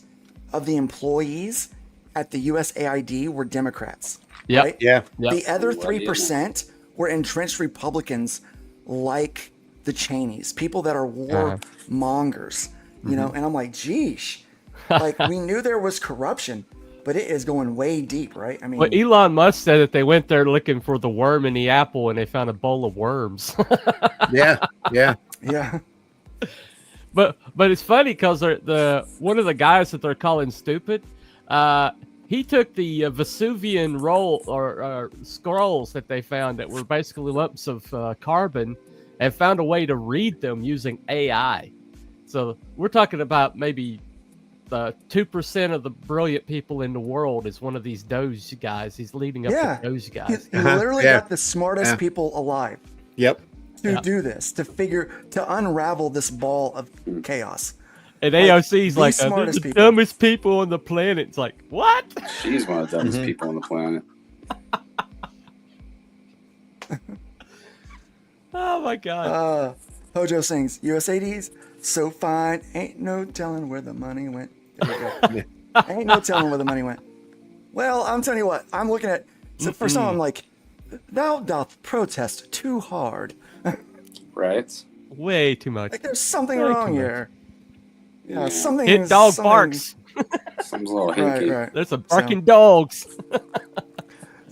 of the employees at the USAID were Democrats. Yep. Right? Yeah. The other 3% were entrenched Republicans like the Cheneys, people that are war mongers, you know? And I'm like, geesh, like we knew there was corruption, but it is going way deep, right? I mean, well, Elon Musk said that they went there looking for the worm in the apple and they found a bowl of worms. Yeah. But it's funny because one of the guys that they're calling stupid, he took the Vesuvian roll or scrolls that they found that were basically lumps of carbon and found a way to read them using AI. So we're talking about maybe 2% of the brilliant people in the world is one of these Doge guys. He's leading up to Doge guys. He literally got the smartest people alive. Yep. To do this, to unravel this ball of chaos. And AOC's like, they're the dumbest people on the planet. It's like, what? She's one of the dumbest people on the planet. Oh my God. Hojo sings, USAIDs, so fine, ain't no telling where the money went. There we go. Ain't no telling where the money went. Well, I'm telling you what, I'm looking at, so for some, I'm like, thou doth protest too hard. Right? Way too much. Like there's something Way wrong too much. here. Yeah, something. Hit dog barks. Sounds a little hinky. Right. There's some barking dogs.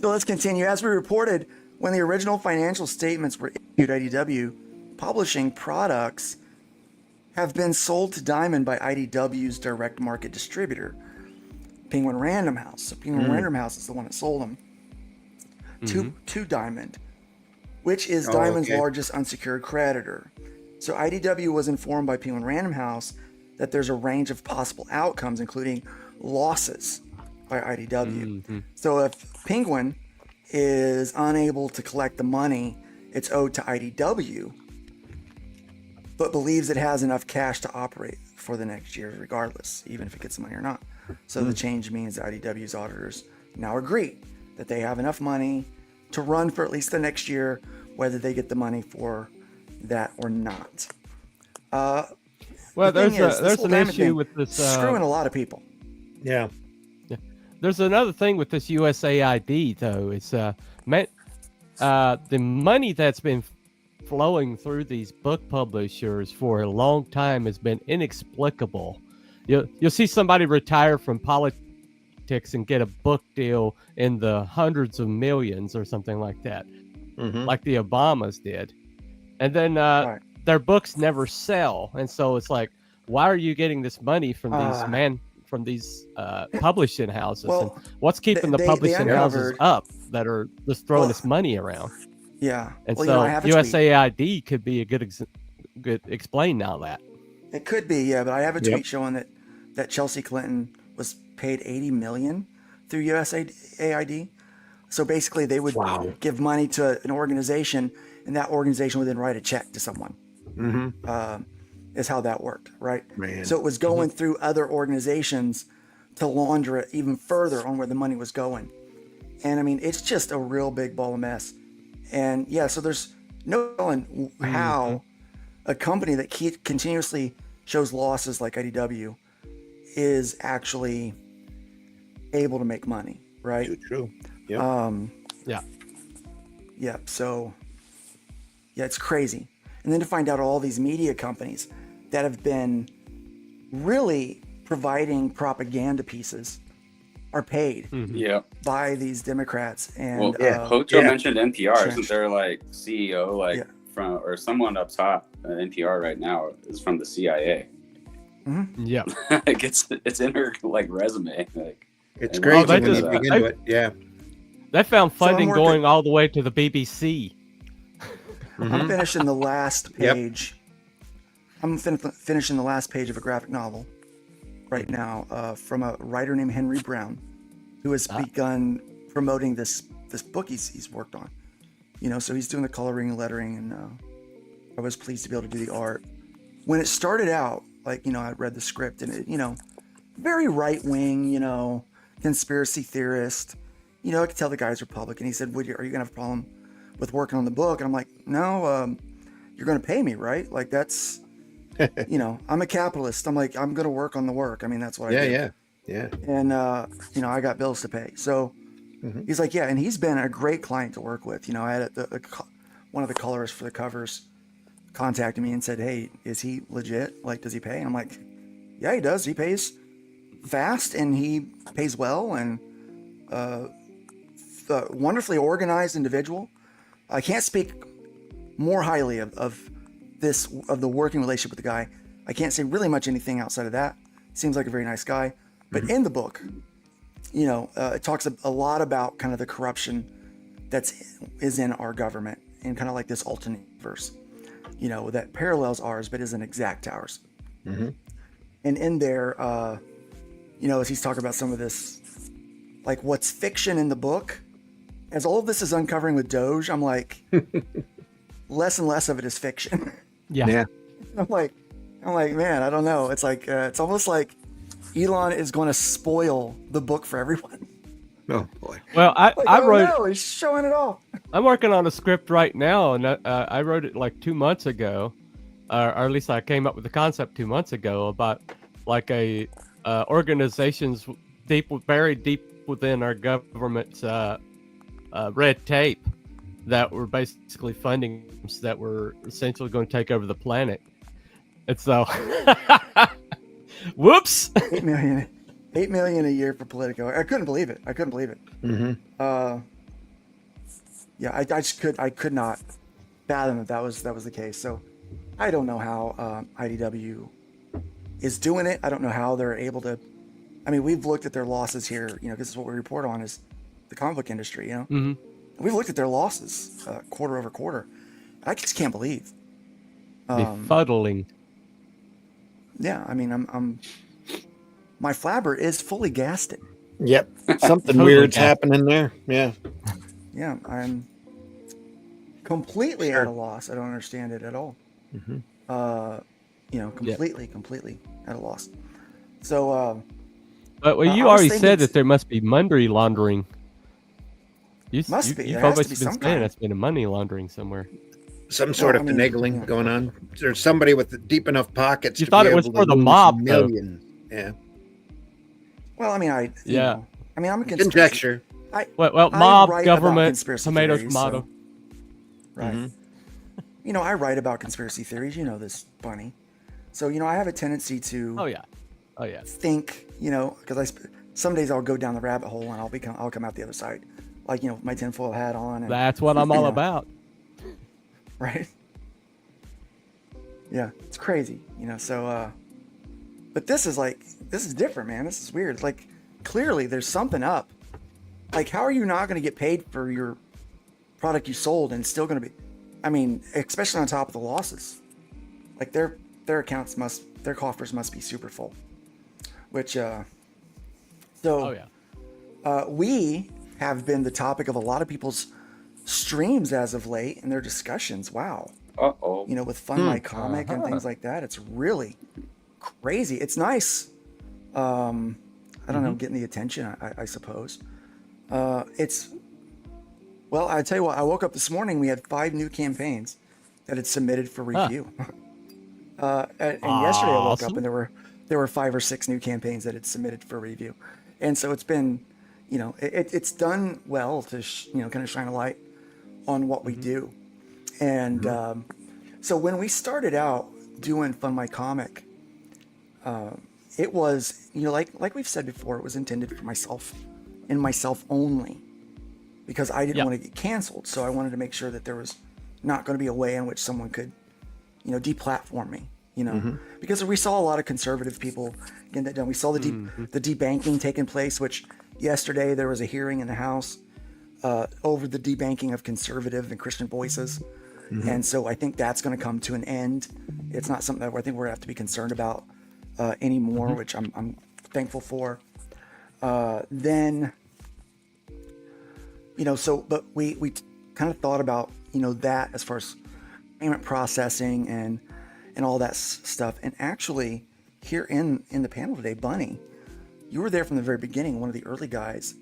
So let's continue. As we reported, when the original financial statements were issued, IDW publishing products have been sold to Diamond by IDW's direct market distributor, Penguin Random House. So Penguin Random House is the one that sold them to Diamond, which is Diamond's largest unsecured creditor. So IDW was informed by Penguin Random House that there's a range of possible outcomes, including losses by IDW. So if Penguin is unable to collect the money it's owed to IDW, but believes it has enough cash to operate for the next year regardless, even if it gets the money or not. So the change means that IDW's auditors now agree that they have enough money to run for at least the next year, whether they get the money for that or not. Well, there's an issue with this screwing a lot of people. Yeah. There's another thing with this USAID though. It's the money that's been flowing through these book publishers for a long time has been inexplicable. You'll see somebody retire from politics and get a book deal in the hundreds of millions or something like that, like the Obamas did, and then their books never sell, and so it's like, why are you getting this money from these publishing houses? Well, and what's keeping the publishing houses up that are just throwing this money around? Yeah, and well, so I have a tweet. USAID could be a good explain now that. It could be, yeah, but I have a tweet showing that Chelsea Clinton was paid $80 million through USAID. So basically, they would give money to an organization, and that organization would then write a check to someone. Is how that worked, right? Man. So it was going through other organizations to launder it even further on where the money was going. And I mean, it's just a real big ball of mess. And yeah, so there's no telling how a company that continuously shows losses like IDW is actually able to make money, right? True. Yeah. Yeah. So yeah, it's crazy. And then to find out all these media companies that have been really providing propaganda pieces are paid by these Democrats. And Hojo mentioned NPR. Isn't there like CEO from or someone up top at NPR right now is from the CIA? Yeah, like it's in her like resume. Like it's great when you dig into it. Yeah, they found funding going all the way to the BBC. I'm finishing the last page. I'm finishing the last page of a graphic novel right now from a writer named Henry Brown, who has begun promoting this book he's worked on. You know, so he's doing the coloring and lettering, and I was pleased to be able to do the art. When it started out, like, you know, I read the script and it, you know, very right wing, you know, conspiracy theorist. You know, I could tell the guy's Republican. He said, are you gonna have a problem with working on the book? And I'm like, no, you're gonna pay me, right? Like that's, you know, I'm a capitalist. I'm like, I'm gonna work on the work. I mean, that's what I do. Yeah. And you know, I got bills to pay. So he's like, yeah, and he's been a great client to work with. You know, I had one of the colorists for the covers contacted me and said, hey, is he legit? Like, does he pay? And I'm like, yeah, he does. He pays fast and he pays well, and wonderfully organized individual. I can't speak more highly of the working relationship with the guy. I can't say really much anything outside of that. Seems like a very nice guy. But in the book, you know, it talks a lot about kind of the corruption is in our government, and kind of like this alternate verse, you know, that parallels ours but isn't exact ours. And in there, you know, as he's talking about some of this, like what's fiction in the book, as all of this is uncovering with Doge, I'm like, less and less of it is fiction. Yeah. I'm like, man, I don't know. It's like, it's almost like Elon is going to spoil the book for everyone. Oh boy. Well, I wrote. No, he's showing it off. I'm working on a script right now, and I wrote it like 2 months ago, or at least I came up with the concept 2 months ago about like a organizations buried deep within our government's red tape that were basically funding that were essentially going to take over the planet. And so, whoops. 8 million a year for Politico. I couldn't believe it. Mm-hmm. Yeah, I could not fathom that was the case. So I don't know how IDW is doing it. I don't know how they're able to. I mean, we've looked at their losses here. Because this is what we report on is the comic book industry. Mm-hmm. We've looked at their losses quarter over quarter. I just can't believe. Befuddling. Yeah, I mean, I'm my flabber is fully gasted. Yep. Something Totally weird's gas- happening there. Yeah. Yeah, I'm completely at a loss. I don't understand it at all. Mm-hmm. Completely at a loss. So, But you I was already thinking said that there must be money laundering. Must be. You've There has to always be been some saying kind. that's been a money laundering somewhere. Some sort Well, of I mean, finagling yeah. going on. There's somebody with deep enough pockets. You to thought be it was able for to the lose mob, though. millions. Yeah. well, I mean, I'm a conspiracy. Conjecture. Well, I mob, write about government, conspiracy tomato, theories, tomato. so- right. I write about conspiracy theories. You know this, Bunny. So I have a tendency to. Oh yeah. Think, because some days I'll go down the rabbit hole and I'll come out the other side, like my tinfoil hat on. And, That's what I'm all about. Right. Yeah, it's crazy, So, but this is different, man. This is weird. Like, clearly there's something up. Like, how are you not going to get paid for your product you sold and still going to be? I mean, especially on top of the losses. Like their accounts their coffers must be super full. Which, we have been the topic of a lot of people's streams as of late and their discussions. Wow. Uh-oh. With Fund My Comic and things like that. It's really crazy. It's nice. I don't know, getting the attention, I suppose. Well, I tell you what, I woke up this morning, we had 5 new campaigns that had submitted for review. And yesterday I woke up and there were 5 or 6 new campaigns that had submitted for review. And so it's been, it's done well to, kind of shine a light on what we do. And so when we started out doing Fund My Comic, it was, like we've said before, it was intended for myself and myself only, because I didn't want to get canceled. So I wanted to make sure that there was not going to be a way in which someone could, deplatform me. Because we saw a lot of conservative people getting that done. We saw the debanking taking place, which yesterday there was a hearing in the House over the debanking of conservative and Christian voices. And so I think that's going to come to an end. It's not something that I think we're going to have to be concerned about anymore, which I'm thankful for. Then, but we kind of thought about, that as far as payment processing and all that stuff. And actually, here in the panel today, Bunny, you were there from the very beginning, one of the early guys.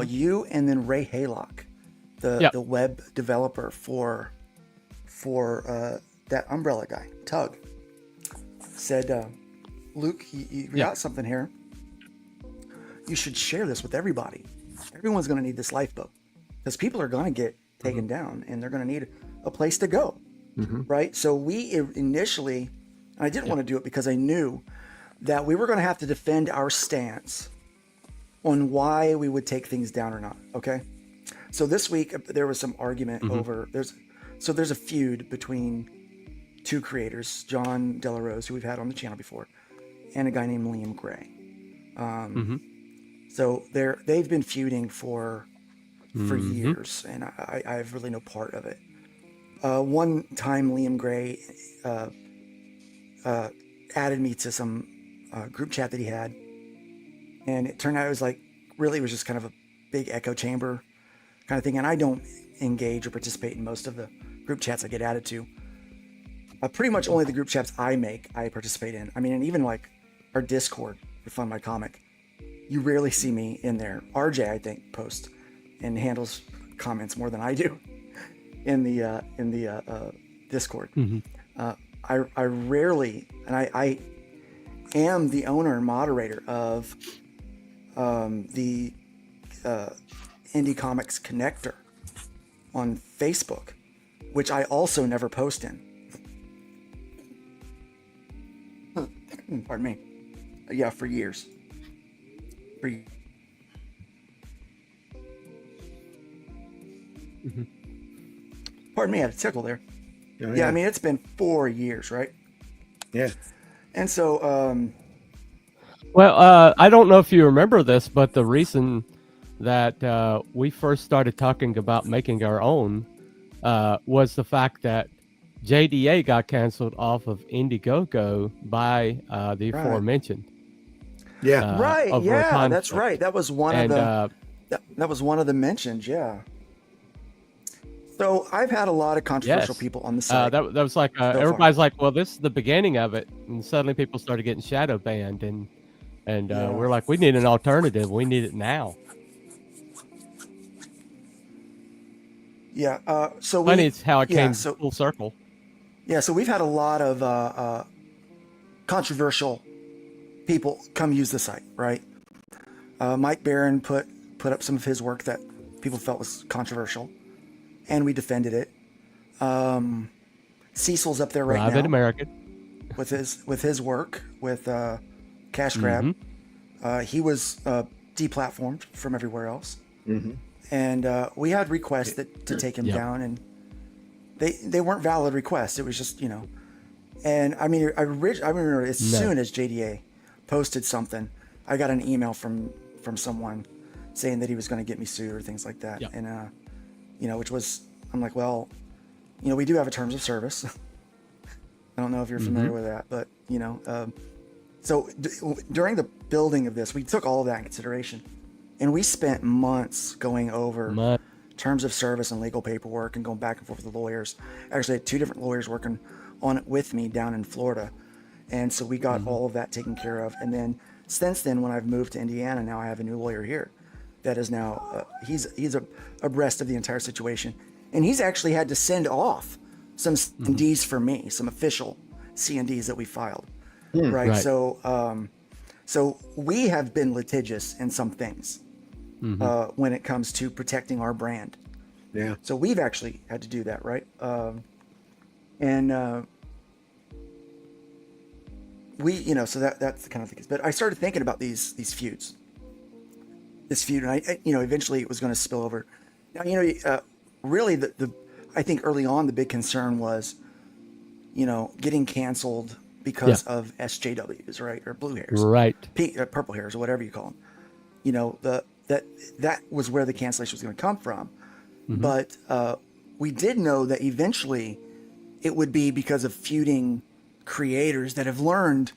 You and then Ray Haylock, the web developer for that Umbrella guy, Tug, said, Luke, you got something here. You should share this with everybody. Everyone's going to need this lifeboat because people are going to get taken down and they're going to need a place to go. Right. So we initially, and I didn't want to do it because I knew that we were going to have to defend our stance on why we would take things down or not. Okay. So this week there was some argument over there's a feud between 2 creators, John Delarose, who we've had on the channel before, and a guy named Liam Gray. So they've been feuding for years, and I have really no part of it. One time Liam Gray added me to some group chat that he had, and it turned out it was just kind of a big echo chamber kind of thing, and I don't engage or participate in most of the group chats I get added to. Pretty much only the group chats I participate in. I mean, and even like our Discord for Fund My Comic, you rarely see me in there. RJ, I think, posts and handles comments more than I do in the Discord. I rarely, and I am the owner and moderator of the Indie Comics Connector on Facebook, which I also never post in. Pardon me. Yeah, for years. Pardon me, I had a tickle there. Oh, yeah, I mean, it's been 4 years, right? Yeah. And so, Well, I don't know if you remember this, but the reason that we first started talking about making our own was the fact that JDA got canceled off of Indiegogo by the aforementioned. Yeah. right. over a Yeah, conflict. that's right. That was one And, of the that was one of the mentions. Yeah. So I've had a lot of controversial Yes. people on the site. That was like so far. everybody's like, well, this is the beginning of it, and suddenly people started getting shadow banned, and Yeah. we're like, we need an alternative. We need it now. Yeah. So Funny, it's how it yeah, came so- full circle. Yeah, so we've had a lot of controversial people come use the site, right? Mike Barron put up some of his work that people felt was controversial, and we defended it. Cecil's up there right Private now American. with his work with Cash Grab. He was deplatformed from everywhere else, and we had requests to take him Yep. down, and they weren't valid requests. It was just, and I mean, I remember as No. soon as JDA posted something, I got an email from someone saying that he was going to get me sued or things like that. Yep. And, which was, I'm like, well, we do have a terms of service. I don't know if you're familiar with that, but, so during the building of this, we took all of that in consideration, and we spent months going over terms of service and legal paperwork and going back and forth with the lawyers. Actually, I had 2 different lawyers working on it with me down in Florida. And so we got all of that taken care of. And then since then, when I've moved to Indiana, now I have a new lawyer here that is now, he's abreast of the entire situation. And he's actually had to send off some C&Ds for me, some official C&Ds that we filed. Right. Right. So we have been litigious in some things when it comes to protecting our brand. Yeah. So we've actually had to do that, right? We, so that's the kind of thing. But I started thinking about these feuds. This feud, and I eventually it was going to spill over. Now, really, I think early on the big concern was, getting canceled because of SJWs, right, or blue hairs, Right. purple hairs, or whatever you call them. That was where the cancellation was going to come from. But we did know that eventually it would be because of feuding creators that have learned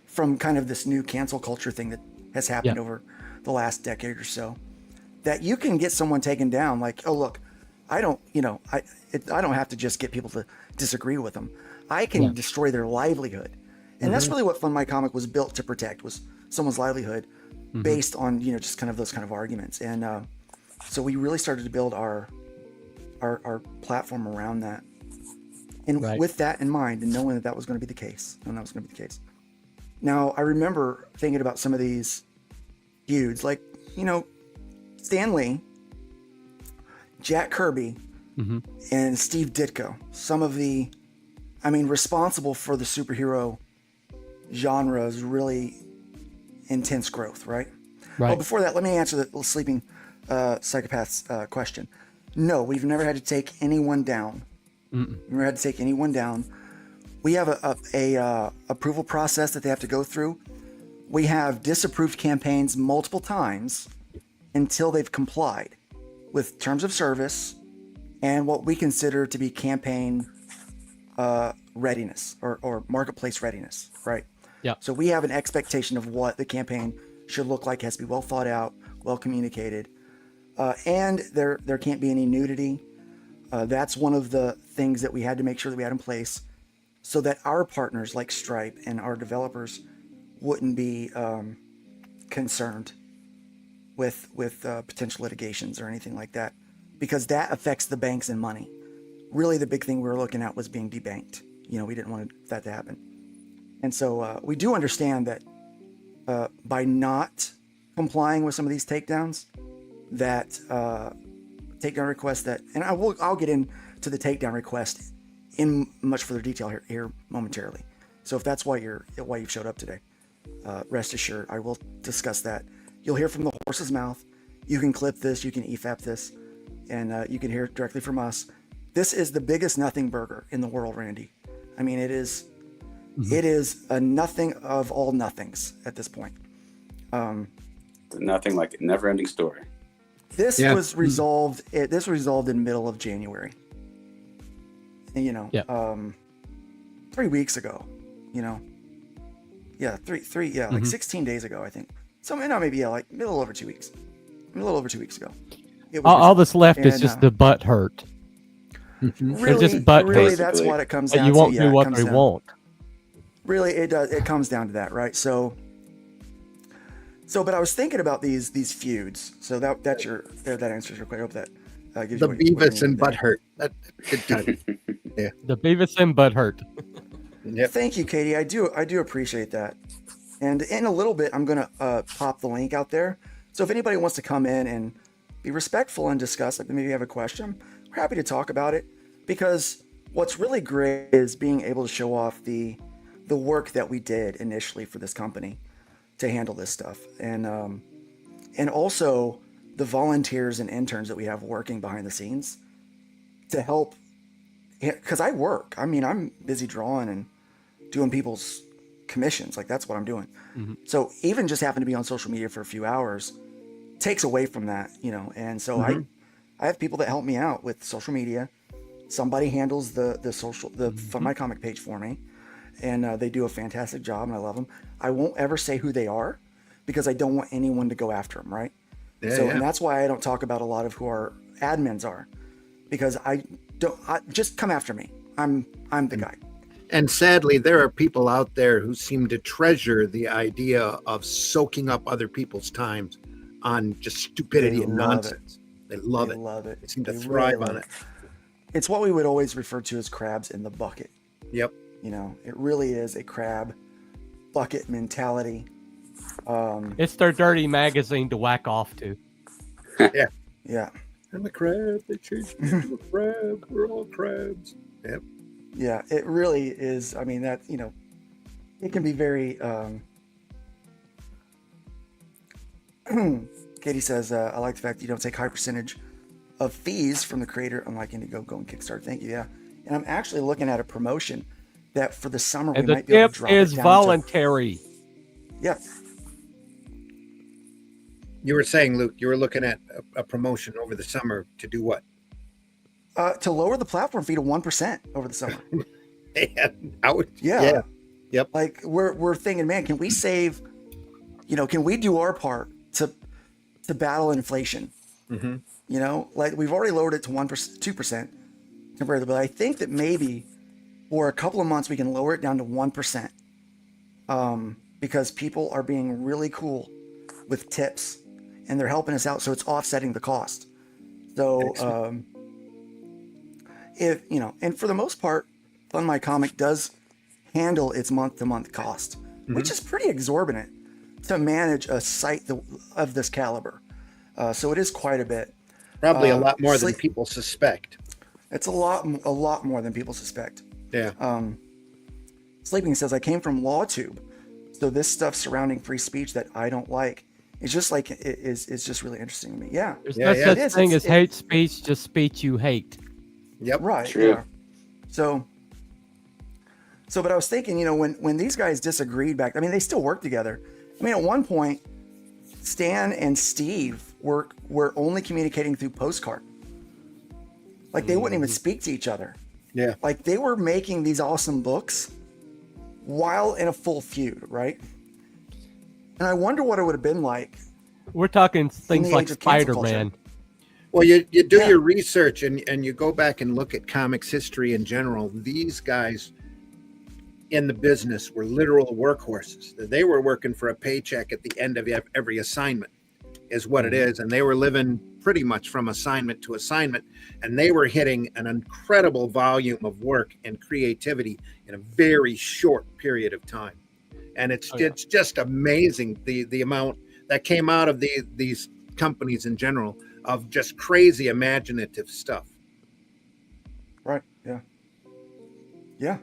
from kind of this new cancel culture thing that has happened over the last decade or so, that you can get someone taken down. Like, oh, look, I don't have to just get people to disagree with them. I can destroy their livelihood. And that's really what Fund My Comic was built to protect, was someone's livelihood based on, just kind of those kind of arguments. And so we really started to build our platform around that. And with that in mind, and knowing that was going to be the case, Now, I remember thinking about some of these feuds, like, Stan Lee, Jack Kirby, and Steve Ditko. Some of the, responsible for the superhero genre's really intense growth, right? Well, before that, let me answer the Sleeping Psychopath's question. No, we've never had to take anyone down. We've never had to take anyone down. We have a approval process that they have to go through. We have disapproved campaigns multiple times until they've complied with terms of service and what we consider to be campaign readiness or marketplace readiness, right? Yeah. So we have an expectation of what the campaign should look like. It has to be well thought out, well communicated, and there can't be any nudity. That's one of the things that we had to make sure that we had in place, so that our partners like Stripe and our developers wouldn't be concerned with potential litigations or anything like that, because that affects the banks and money. Really, the big thing we were looking at was being debanked. You know, we didn't want that to happen. And so we do understand that by not complying with some of these takedowns, that takedown requests that, and I'll get into the takedown request in much further detail here momentarily. So if that's why you've showed up today, rest assured, I will discuss that. You'll hear from the horse's mouth. You can clip this, you can EFAP this, and you can hear it directly from us. This is the biggest nothing burger in the world, Randy. I mean, it is a nothing of all nothings at this point. Nothing like a never-ending story. This was resolved. This was resolved in middle of January. And, you know, 3 weeks ago. You know, like 16 days ago, I think. Maybe like a little over 2 weeks. A little over 2 weeks ago. All that's left is just the butt hurt. Really, just butt really, that's what it comes down to. You won't do what they want. Really, it does. It comes down to that, right? So, but I was thinking about these feuds. So that answers your question. I hope that gives the you Beavis and Butthurt. It does. Yeah. The Beavis and Butthurt. Yep. Thank you, Katie. I do appreciate that. And in a little bit, I'm gonna pop the link out there. So if anybody wants to come in and be respectful and discuss, like maybe you have a question, we're happy to talk about it. Because what's really great is being able to show off the work that we did initially for this company to handle this stuff, and also the volunteers and interns that we have working behind the scenes to help. Because I work. I mean, I'm busy drawing and doing people's commissions. Like that's what I'm doing. So even just having to be on social media for a few hours takes away from that, you know. And so I have people that help me out with social media. Somebody handles the Fund My Comic page for me, and they do a fantastic job, and I love them. I won't ever say who they are because I don't want anyone to go after them, right? And that's why I don't talk about a lot of who our admins are, because I just come after me. I'm the guy. And sadly, there are people out there who seem to treasure the idea of soaking up other people's times on just stupidity and nonsense. They love it. They seem to thrive on it. It's what we would always refer to as crabs in the bucket. Yep. You know, it really is a crab bucket mentality. It's their dirty magazine to whack off to. Yeah. I'm a crab. They changed me to a crab. We're all crabs. Yep. Yeah, it really is. I mean, that, you know, it can be very. Katie says, I like the fact that you don't take high percentage of fees from the creator, unlike Indiegogo and Kickstarter. Thank you. Yeah. And I'm actually looking at a promotion that for the summer we might be able to drop it down. Is voluntary. Yeah. You were saying, Luke, you were looking at a promotion over the summer to do what? To lower the platform fee to 1% over the summer. Yeah. Yep. Like we're thinking, man, can we save? You know, can we do our part to battle inflation? Mm-hmm. You know, like we've already lowered it to 1%, 2% compared to, but I think that maybe for a couple of months we can lower it down to 1%, because people are being really cool with tips and they're helping us out, so it's offsetting the cost. So, if you know, and for the most part, Fund My Comic does handle its month-to-month cost, which is pretty exorbitant to manage a site of this caliber. So it is quite a bit. Probably a lot more than people suspect. It's a lot more than people suspect. Yeah. Sleeping says, I came from LawTube, so this stuff surrounding free speech that I don't like, it's just like it's just really interesting to me. Yeah. There's no such thing as hate speech, just speech you hate. Yep. Right. True. Yeah. So, but I was thinking, you know, when these guys disagreed back, I mean, they still work together. I mean, at one point, Stan and Steve were only communicating through postcard. Like they wouldn't even speak to each other. Yeah. Like they were making these awesome books while in a full feud, right? And I wonder what it would have been like. We're talking things like Spider-Man. Well, you do your research and you go back and look at comics history in general. These guys in the business were literal workhorses. They were working for a paycheck at the end of every assignment. is what it is. And they were living pretty much from assignment to assignment, and they were hitting an incredible volume of work and creativity in a very short period of time. And it's just amazing the amount that came out of these companies in general of just crazy imaginative stuff. Right. Yeah.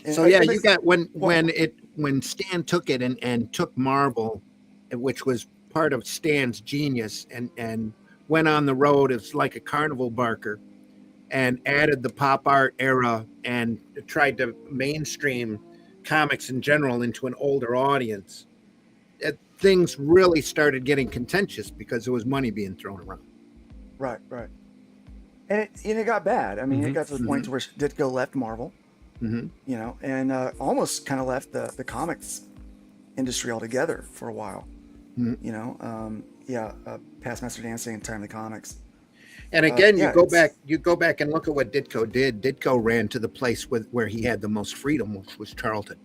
And So yeah, you got when Stan took it and took Marvel, which was part of Stan's genius, and went on the road as like a carnival barker, and added the pop art era and tried to mainstream comics in general into an older audience. Things really started getting contentious because there was money being thrown around. Right. And it got bad. I mean, it got to the point where Ditko left Marvel, you know, and almost kind of left the comics industry altogether for a while. You know, past Master Dancing and Time of the Comics. And again, you go back and look at what Ditko did. Ditko ran to the place where he had the most freedom, which was Charlton,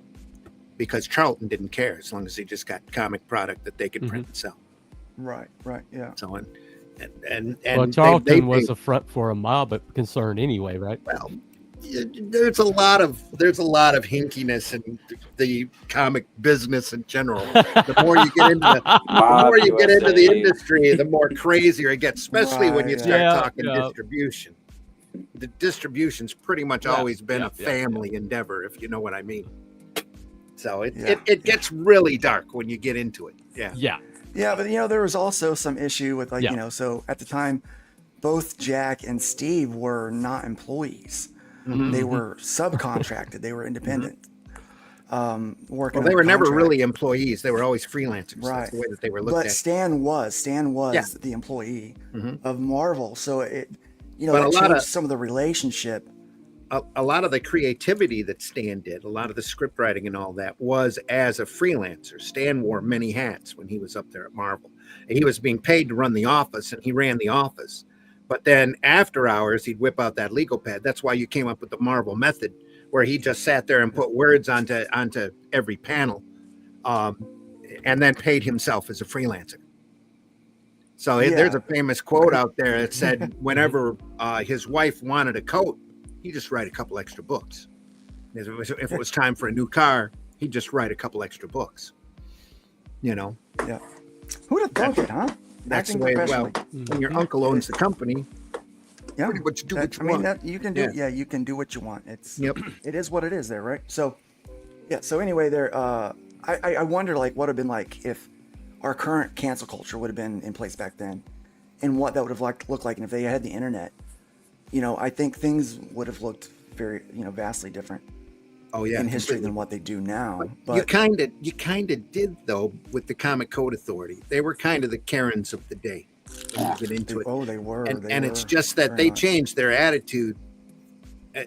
because Charlton didn't care as long as he just got comic product that they could print and sell. Right. Yeah. So and well, Charlton was a front for a mob concern anyway, right? Well, there's a lot of hinkiness in the comic business in general. The more you get into the industry, the more crazier it gets, especially when you start talking distribution. The distribution's pretty much always been a family endeavor, if you know what I mean. So it gets really dark when you get into it. Yeah, but you know, there was also some issue with you know, so at the time, both Jack and Steve were not employees. They were subcontracted. They were independent. Working. Well, they were never really employees. They were always freelancers. Right. That's the way that they were looked at. But Stan was the employee of Marvel. So it, you know, But that changed some of the relationship. A lot of the creativity that Stan did, a lot of the script writing and all that was as a freelancer. Stan wore many hats when he was up there at Marvel. He was being paid to run the office, and he ran the office. But then after hours, he'd whip out that legal pad. That's why you came up with the Marvel method, where he just sat there and put words onto every panel, and then paid himself as a freelancer. So there's a famous quote out there that said, whenever his wife wanted a coat, he'd just write a couple extra books. If it was time for a new car, he'd just write a couple extra books. You know? Yeah. Who'd have thunk it, huh? That's the way. Well, when your uncle owns the company, pretty much do what you want. That you can do. Yeah, you can do what you want. It is what it is there, right? So, So anyway, there. I wonder what would have been like if our current cancel culture would have been in place back then, and what that would have looked like, and if they had the internet. You know, I think things would have looked very, vastly different. In history than what they do now. But you kind of did though with the Comic Code Authority. They were kind of the Karens of the day. When you get into it. Oh, they were. And it's just that they changed their attitude.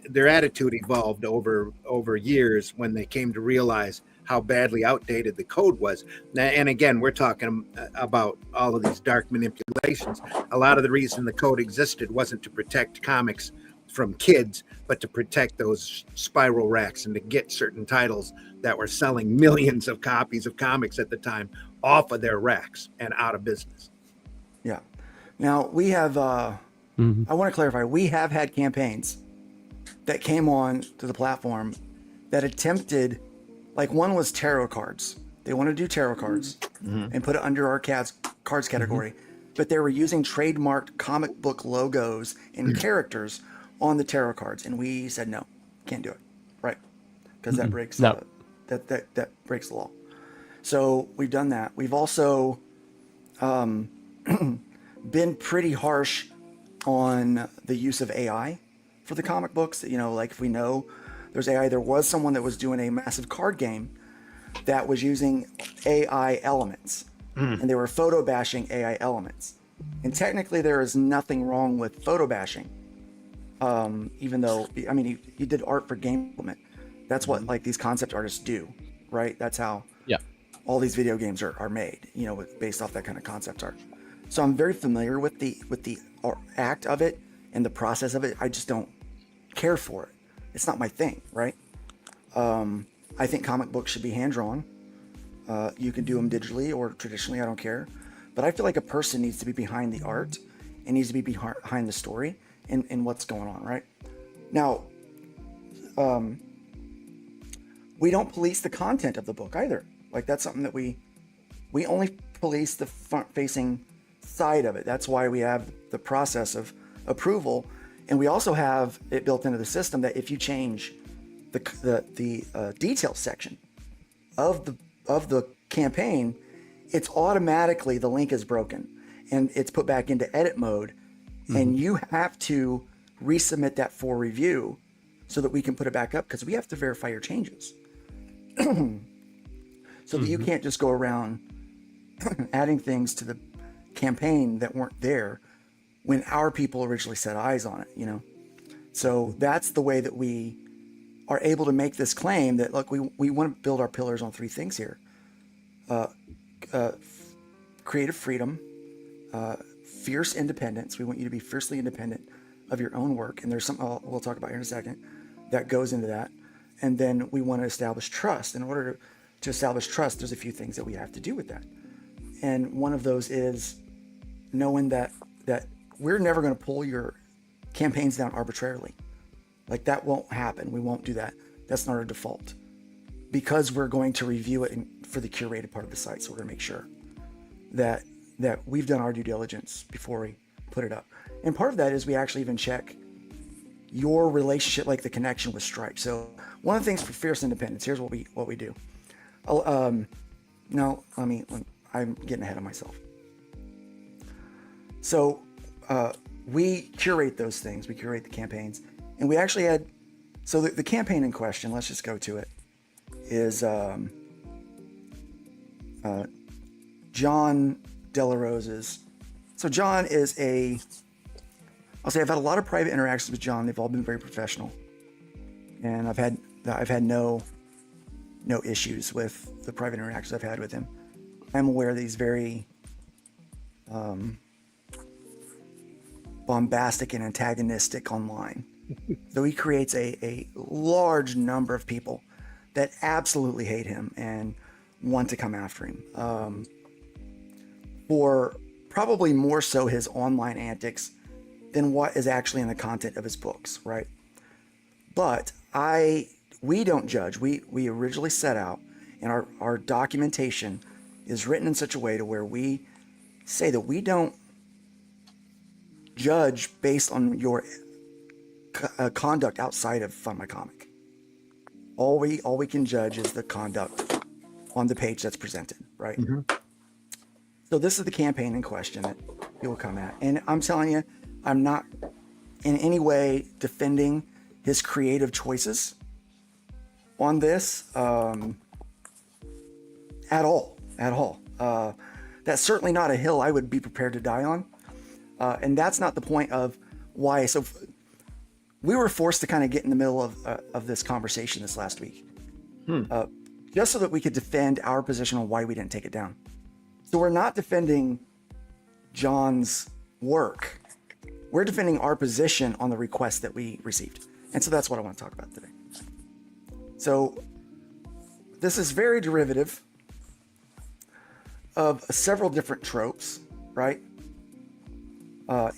Their attitude evolved over years when they came to realize how badly outdated the code was. And again, we're talking about all of these dark manipulations. A lot of the reason the code existed wasn't to protect comics from kids, but to protect those spiral racks and to get certain titles that were selling millions of copies of comics at the time off of their racks and out of business. Yeah. Now we have, I want to clarify, we have had campaigns that came on to the platform that attempted, one was tarot cards. They want to do tarot cards and put it under our cards category, but they were using trademarked comic book logos and characters on the tarot cards, and we said no, can't do it, right? Because that breaks that breaks the law. So we've done that. We've also been pretty harsh on the use of AI for the comic books. If we know there's AI, there was someone that was doing a massive card game that was using AI elements, and they were photo bashing AI elements. And technically, there is nothing wrong with photo bashing. Even though, he did art for game development. That's what these concept artists do, right? That's how all these video games are made, based off that kind of concept art. So I'm very familiar with the act of it and the process of it. I just don't care for it. It's not my thing, right? I think comic books should be hand drawn. You can do them digitally or traditionally, I don't care. but I feel like a person needs to be behind the art and needs to be behind the story and what's going on, right? Now, we don't police the content of the book either. Like, that's something that we only police the front-facing side of it. That's why we have the process of approval, and we also have it built into the system that if you change the details section of the campaign, it's automatically, the link is broken and it's put back into edit mode, and you have to resubmit that for review so that we can put it back up, because we have to verify your changes. So that you can't just go around adding things to the campaign that weren't there when our people originally set eyes on it, you know? So that's the way that we are able to make this claim that, look, we want to build our pillars on three things here. Creative freedom, fierce independence. We want you to be fiercely independent of your own work. And there's something we'll talk about here in a second that goes into that. And then we want to establish trust. In order to establish trust, there's a few things that we have to do with that. And one of those is knowing that we're never going to pull your campaigns down arbitrarily. Like, that won't happen. We won't do that. That's not our default, because we're going to review it for the curated part of the site. So we're going to make sure that we've done our due diligence before we put it up. And part of that is we actually even check your relationship, like the connection with Stripe. So one of the things for fierce independence, here's what we do. No, I'm getting ahead of myself. So we curate those things. We curate the campaigns, and we actually had, so the campaign in question, let's just go to it, is John Delarose's. So John is I'll say I've had a lot of private interactions with John. They've all been very professional, and I've had no issues with the private interactions I've had with him. I'm aware that he's very bombastic and antagonistic online. So he creates a large number of people that absolutely hate him and want to come after him for probably more so his online antics than what is actually in the content of his books, right? But we don't judge. We originally set out, and our documentation is written in such a way to where we say that we don't judge based on your conduct outside of Fund My Comic. All we can judge is the conduct on the page that's presented, right? So this is the campaign in question that he will come at. And I'm telling you, I'm not in any way defending his creative choices on this at all. That's certainly not a hill I would be prepared to die on. And that's not the point of why. So we were forced to kind of get in the middle of this conversation this last week, just so that we could defend our position on why we didn't take it down. So we're not defending John's work. We're defending our position on the request that we received. And so that's what I want to talk about today. So this is very derivative of several different tropes, right?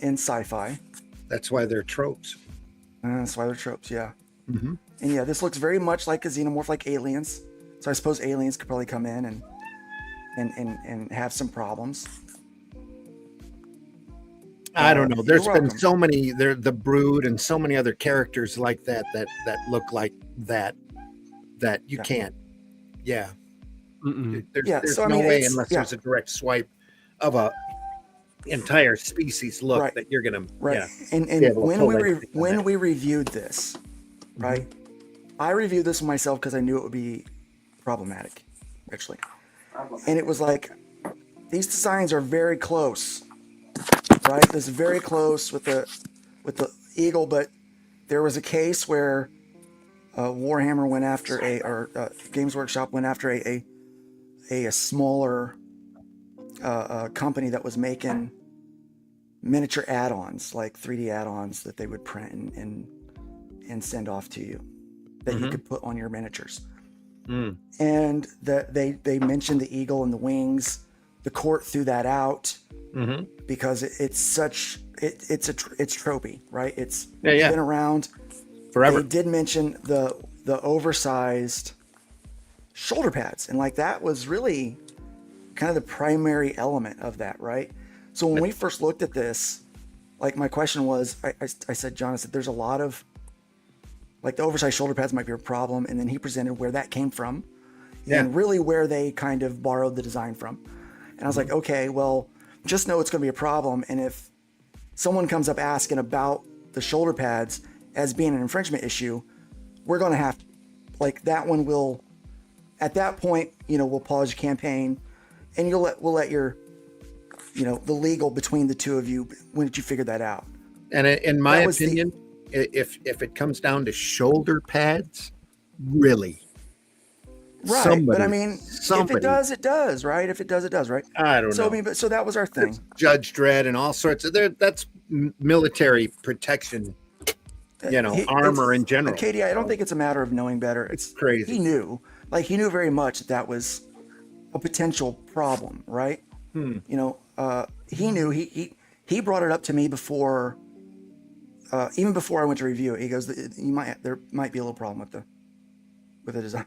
In sci-fi. That's why they're tropes. That's why they're tropes, yeah. And yeah, this looks very much like a xenomorph, like aliens. So I suppose aliens could probably come in and have some problems. I don't know. There's been so many, the Brood and so many other characters like that look like that you can't. Yeah. There's no way unless there's a direct swipe of a entire species look that you're gonna And when we reviewed this, right, I reviewed this myself because I knew it would be problematic, actually. And it was like, these designs are very close, right? This is very close with the eagle, but there was a case where Warhammer went after Games Workshop went after a smaller company that was making miniature add-ons, like 3D add-ons that they would print and send off to you that you could put on your miniatures. And that they mentioned the eagle and the wings the court threw that out Mm-hmm. because it's tropey, right? It's Yeah. been around Forever. They did mention the oversized shoulder pads, and like that was really kind of the primary element of that, right? So when we first looked at this, like my question was, I said, John, I said, there's a lot of, like the oversized shoulder pads might be a problem. And then he presented where that came from and really where they kind of borrowed the design from. And I was like, okay, well, just know it's going to be a problem. And if someone comes up asking about the shoulder pads as being an infringement issue, we're going to have, like that one will, at that point, we'll pause your campaign and we'll let your, the legal between the two of you. When did you figure that out? And in my opinion, if it comes down to shoulder pads, really, right? But I mean, if it does, it does, right? If it does, it does, right? I don't know. So I mean, so that was our thing. It's Judge Dredd and all sorts of that's military protection, armor in general. Katie, I don't think it's a matter of knowing better. It's crazy. He knew very much that was a potential problem, right? He knew he brought it up to me before, even before I went to review it. He goes, there might be a little problem with the design.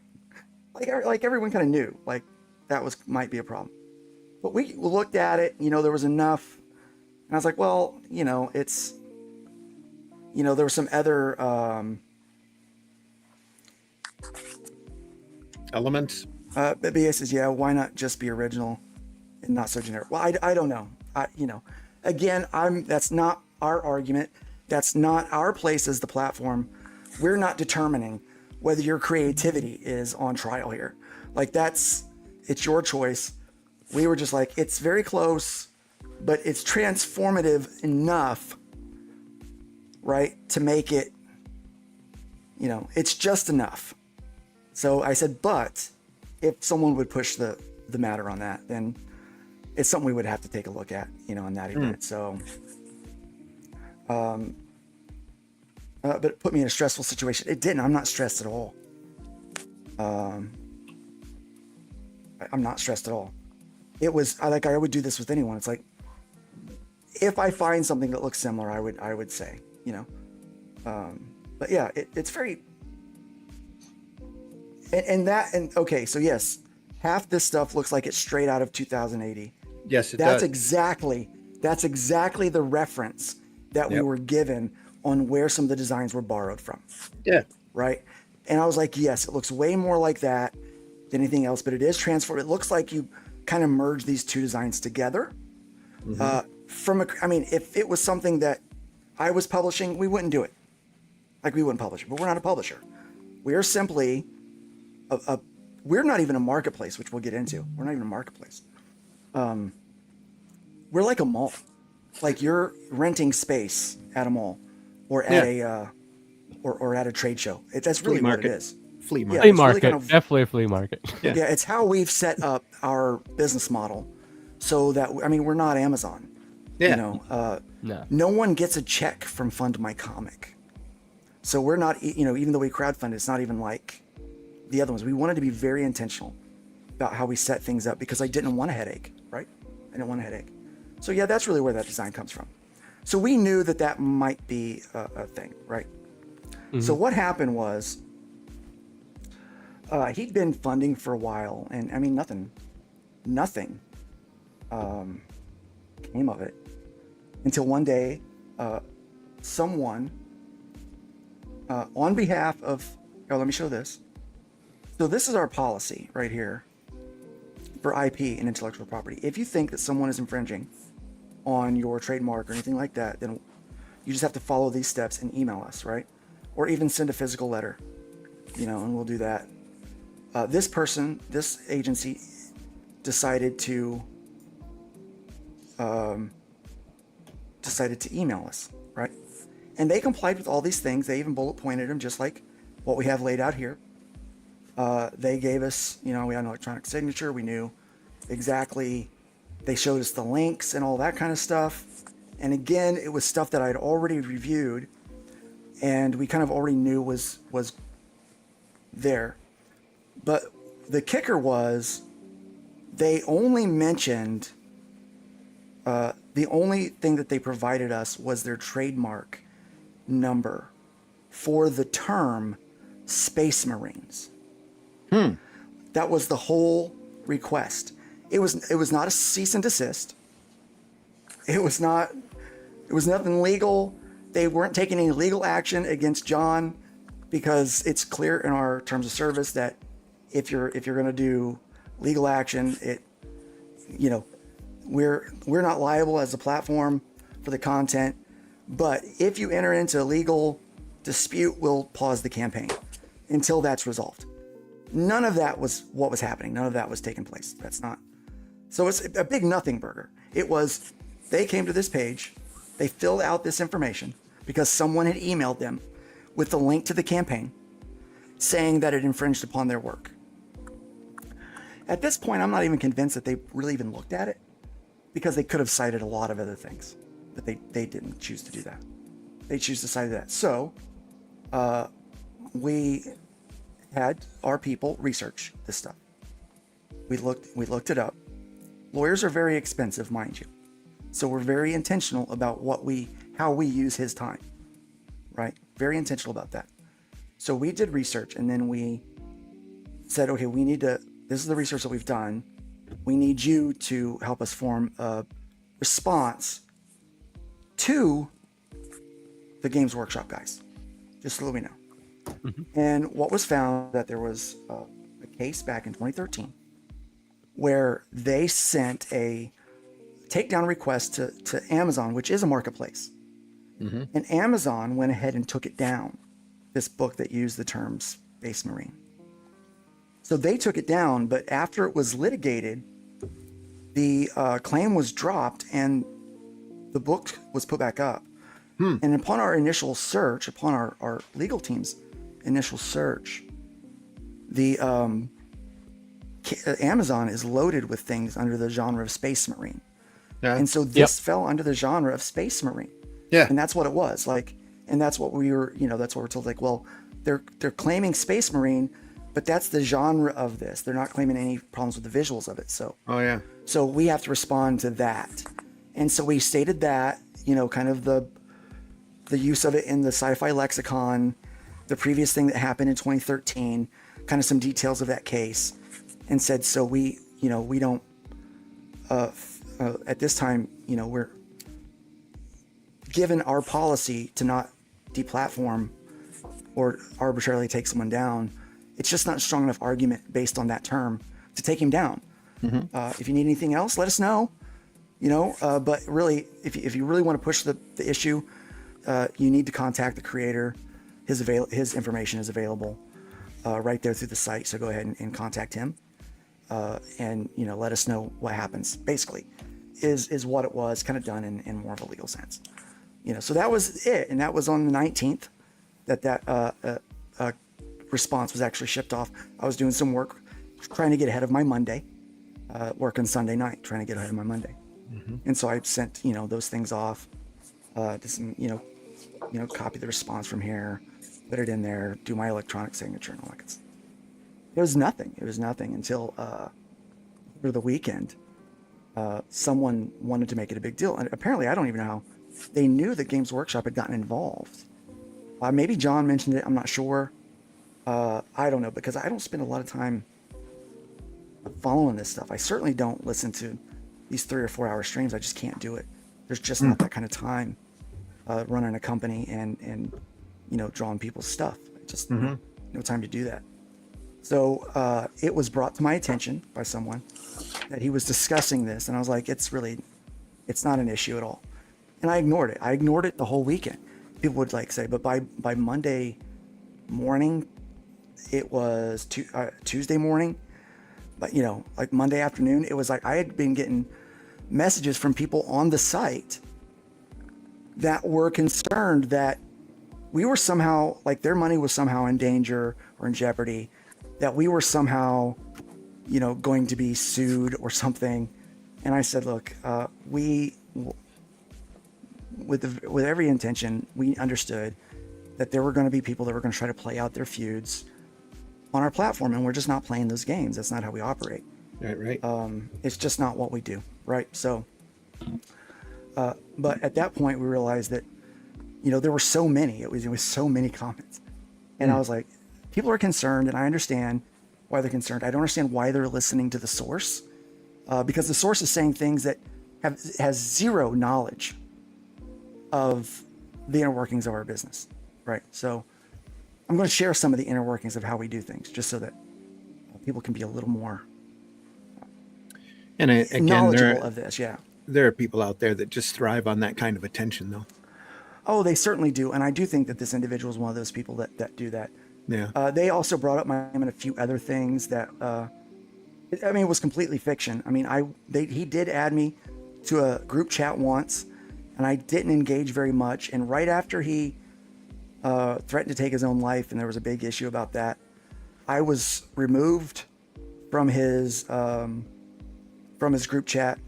Like everyone kind of knew, like that might be a problem. But we looked at it, there was enough, and I was like, well, it's, there were some other elements. But BA says, yeah, why not just be original and not so generic? Well, I don't know. Again, that's not our argument. That's not our place as the platform. We're not determining whether your creativity is on trial here. Like it's your choice. We were just like, it's very close, but it's transformative enough, right, to make it, it's just enough. So I said, but if someone would push the matter on that, then it's something we would have to take a look at, in that event. So, but it put me in a stressful situation. It didn't. I'm not stressed at all. I'm not stressed at all. It was I would do this with anyone. It's like, if I find something that looks similar, I would say, but yeah, it's very, and okay. So yes, half this stuff looks like it's straight out of 2080. Yes, That's does. That's exactly the reference that we were given on where some of the designs were borrowed from. Yeah. Right. And I was like, yes, it looks way more like that than anything else, but it is transformed. It looks like you kind of merge these two designs together. If it was something that I was publishing, we wouldn't do it. Like we wouldn't publish it, but we're not a publisher. We are simply we're not even a marketplace, which we'll get into. We're not even a marketplace. We're like a mall. Like you're renting space at a mall or at or at a trade show. That's really what it is. Flea market. Flea market. Really kind of, Definitely a flea market. Yeah, it's how we've set up our business model so that, we're not Amazon. Yeah. No one gets a check from Fund My Comic. So we're not, even though we crowdfund, it's not even like the other ones. We wanted to be very intentional about how we set things up because I didn't want a headache, right? I didn't want a headache. So yeah, that's really where that design comes from. So we knew that might be a thing, right? Mm-hmm. So what happened was, he'd been funding for a while, and nothing came of it until one day, someone, on behalf of, let me show this. So this is our policy right here for IP and intellectual property. If you think that someone is infringing on your trademark or anything like that, then you just have to follow these steps and email us, right? Or even send a physical letter, and we'll do that. This agency decided to email us, right? And they complied with all these things. They even bullet pointed them, just like what we have laid out here. They gave us, we had an electronic signature. We knew exactly. They showed us the links and all that kind of stuff. And again, it was stuff that I'd already reviewed, and we kind of already knew was there. But the kicker was, they only mentioned, the only thing that they provided us was their trademark number for the term Space Marines. That was the whole request. It was not a cease and desist. It was nothing legal. They weren't taking any legal action against John, because it's clear in our terms of service that if you're going to do legal action, we're not liable as a platform for the content. But if you enter into a legal dispute, we'll pause the campaign until that's resolved. None of that was what was happening. None of that was taking place. That's not. So it's a big nothing burger. It was, they came to this page, they filled out this information because someone had emailed them with the link to the campaign saying that it infringed upon their work. At this point, I'm not even convinced that they really even looked at it, because they could have cited a lot of other things, but they didn't choose to do that. They choose to cite that. So we had our people research this stuff. We looked it up. Lawyers are very expensive, mind you. So we're very intentional about how we use his time, right? Very intentional about that. So we did research, and then we said, okay, this is the research that we've done. We need you to help us form a response to the Games Workshop guys, just so that we know. And what was found, that there was a case back in 2013 where they sent a takedown request to Amazon, which is a marketplace. And Amazon went ahead and took it down, this book that used the term Space Marine. So they took it down, but after it was litigated, the claim was dropped and the book was put back up. And upon our initial search, upon our legal team's initial search, the Amazon is loaded with things under the genre of Space Marine. And so this fell under the genre of Space Marine. And that's what it was like. And that's what we were, that's what we're told. Like, well, they're claiming Space Marine, but that's the genre of this. They're not claiming any problems with the visuals of it. So, so we have to respond to that. And so we stated that, kind of the use of it in the sci-fi lexicon, the previous thing that happened in 2013, kind of some details of that case, and said, so we don't, at this time, we're given our policy to not deplatform or arbitrarily take someone down. It's just not a strong enough argument based on that term to take him down. If you need anything else, let us know. But really, if you really want to push the issue, you need to contact the creator. His information is available right there through the site. So go ahead and contact him, and let us know what happens. Basically, is what it was, kind of done in more of a legal sense. So that was it, and that was on the 19th that response was actually shipped off. I was doing some work, trying to get ahead of my Monday, working Sunday night, trying to get ahead of my Monday. And so I sent, those things off, copy the response from here, put it in there, do my electronic signature and all that good stuff. It was nothing until over the weekend, someone wanted to make it a big deal. And apparently, I don't even know how they knew that Games Workshop had gotten involved. Maybe John mentioned it, I'm not sure. I don't know, because I don't spend a lot of time following this stuff. I certainly don't listen to these 3 or 4 hour streams. I just can't do it. There's just not that kind of time running a company and drawing people's stuff. Just no time to do that. So it was brought to my attention by someone that he was discussing this, and I was like, it's not an issue at all. And I ignored it. I ignored it the whole weekend. People would say, but by Monday morning, it was Tuesday morning, but Monday afternoon, it was like I had been getting messages from people on the site that were concerned that we were somehow, their money was somehow in danger or in jeopardy, that we were somehow, going to be sued or something. And I said, look, with every intention, we understood that there were going to be people that were going to try to play out their feuds on our platform, and we're just not playing those games. That's not how we operate. Right. It's just not what we do, right? So, but at that point, we realized that, there were so many. It was so many comments, and I was like, people are concerned, and I understand why they're concerned. I don't understand why they're listening to the source, because the source is saying things that has zero knowledge of the inner workings of our business, right? So, I'm going to share some of the inner workings of how we do things, just so that people can be a little more knowledgeable of this. Yeah. There are people out there that just thrive on that kind of attention, though. Oh, they certainly do. And I do think that this individual is one of those people that do that. Yeah. They also brought up my name and a few other things that, it was completely fiction. I mean, he did add me to a group chat once, and I didn't engage very much. And right after he threatened to take his own life, and there was a big issue about that, I was removed from his group chat,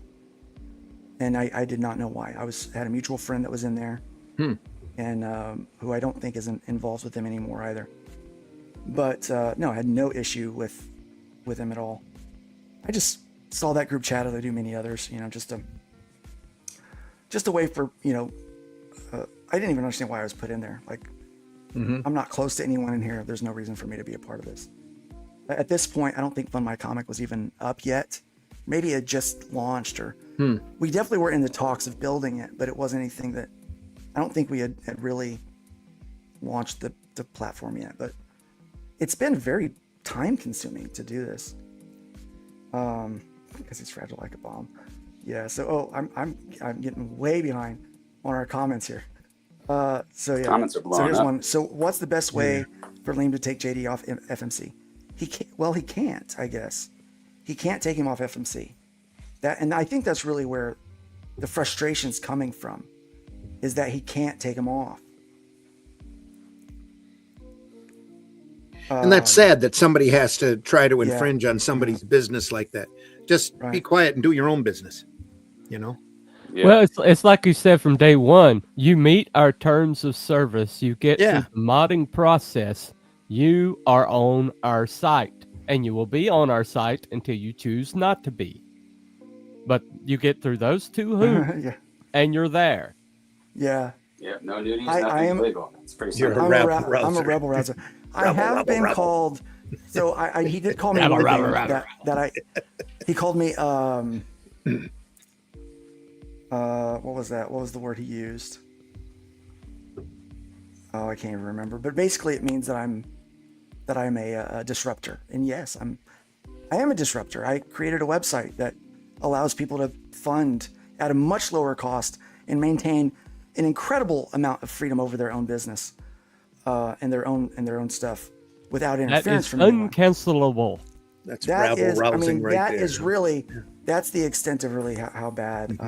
and I did not know why. I had a mutual friend that was in there, and who I don't think is involved with him anymore either. But no, I had no issue with him at all. I just saw that group chat as I do many others, just a way for, I didn't even understand why I was put in there. Like, I'm not close to anyone in here. There's no reason for me to be a part of this. At this point, I don't think Fund My Comic was even up yet. Maybe it just launched, or we definitely were in the talks of building it, but it wasn't anything that, I don't think we had really launched the platform yet. But it's been very time consuming to do this, because it's fragile like a bomb. Yeah. So, I'm getting way behind on our comments here. So yeah. Comments are blowing so here's up. one. So what's the best way for Liam to take JD off FMC? He can't, I guess. He can't take him off FMC. And I think that's really where the frustration's coming from, is that he can't take him off. And that's sad that somebody has to try to infringe on somebody's business like that. Just be quiet and do your own business, Yeah. Well, it's like you said from day one. You meet our terms of service. You get through the modding process. You are on our site, and you will be on our site until you choose not to be. But you get through those two hoops, and you're there. Yeah. Yeah. No nudies, nothing illegal. It's pretty simple. I'm a rebel rouser. I have been called. So he did call me Rebel, nickname rebel. he called me what was that? What was the word he used? Oh, I can't even remember. But basically, it means that I'm a disruptor. And yes, I am a disruptor. I created a website that allows people to fund at a much lower cost and maintain an incredible amount of freedom over their own business, and their own stuff without interference from anyone. Uncancelable. That's rabble rousing right there. That is really, that's the extent of really how bad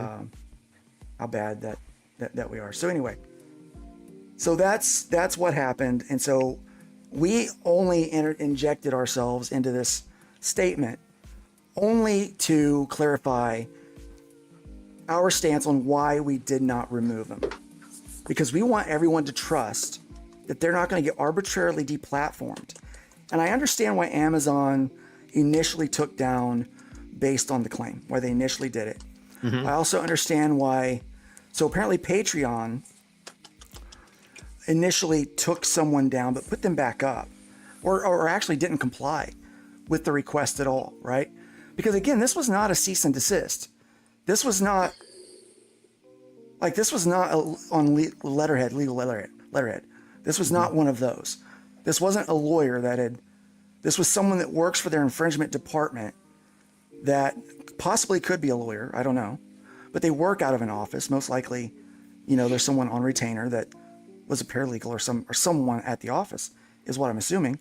that we are. So anyway, so that's what happened. And so we only injected ourselves into this statement only to clarify our stance on why we did not remove them. Because we want everyone to trust that they're not going to get arbitrarily deplatformed. And I understand why Amazon initially took down based on the claim, why they initially did it. I also understand why. So apparently Patreon initially took someone down, but put them back up, or actually didn't comply with the request at all, right? Because again, this was not a cease and desist. This was not on legal letterhead. This was not one of those. This wasn't a lawyer this was someone that works for their infringement department that possibly could be a lawyer. I don't know. But they work out of an office. Most likely, there's someone on retainer that was a paralegal or someone at the office is what I'm assuming.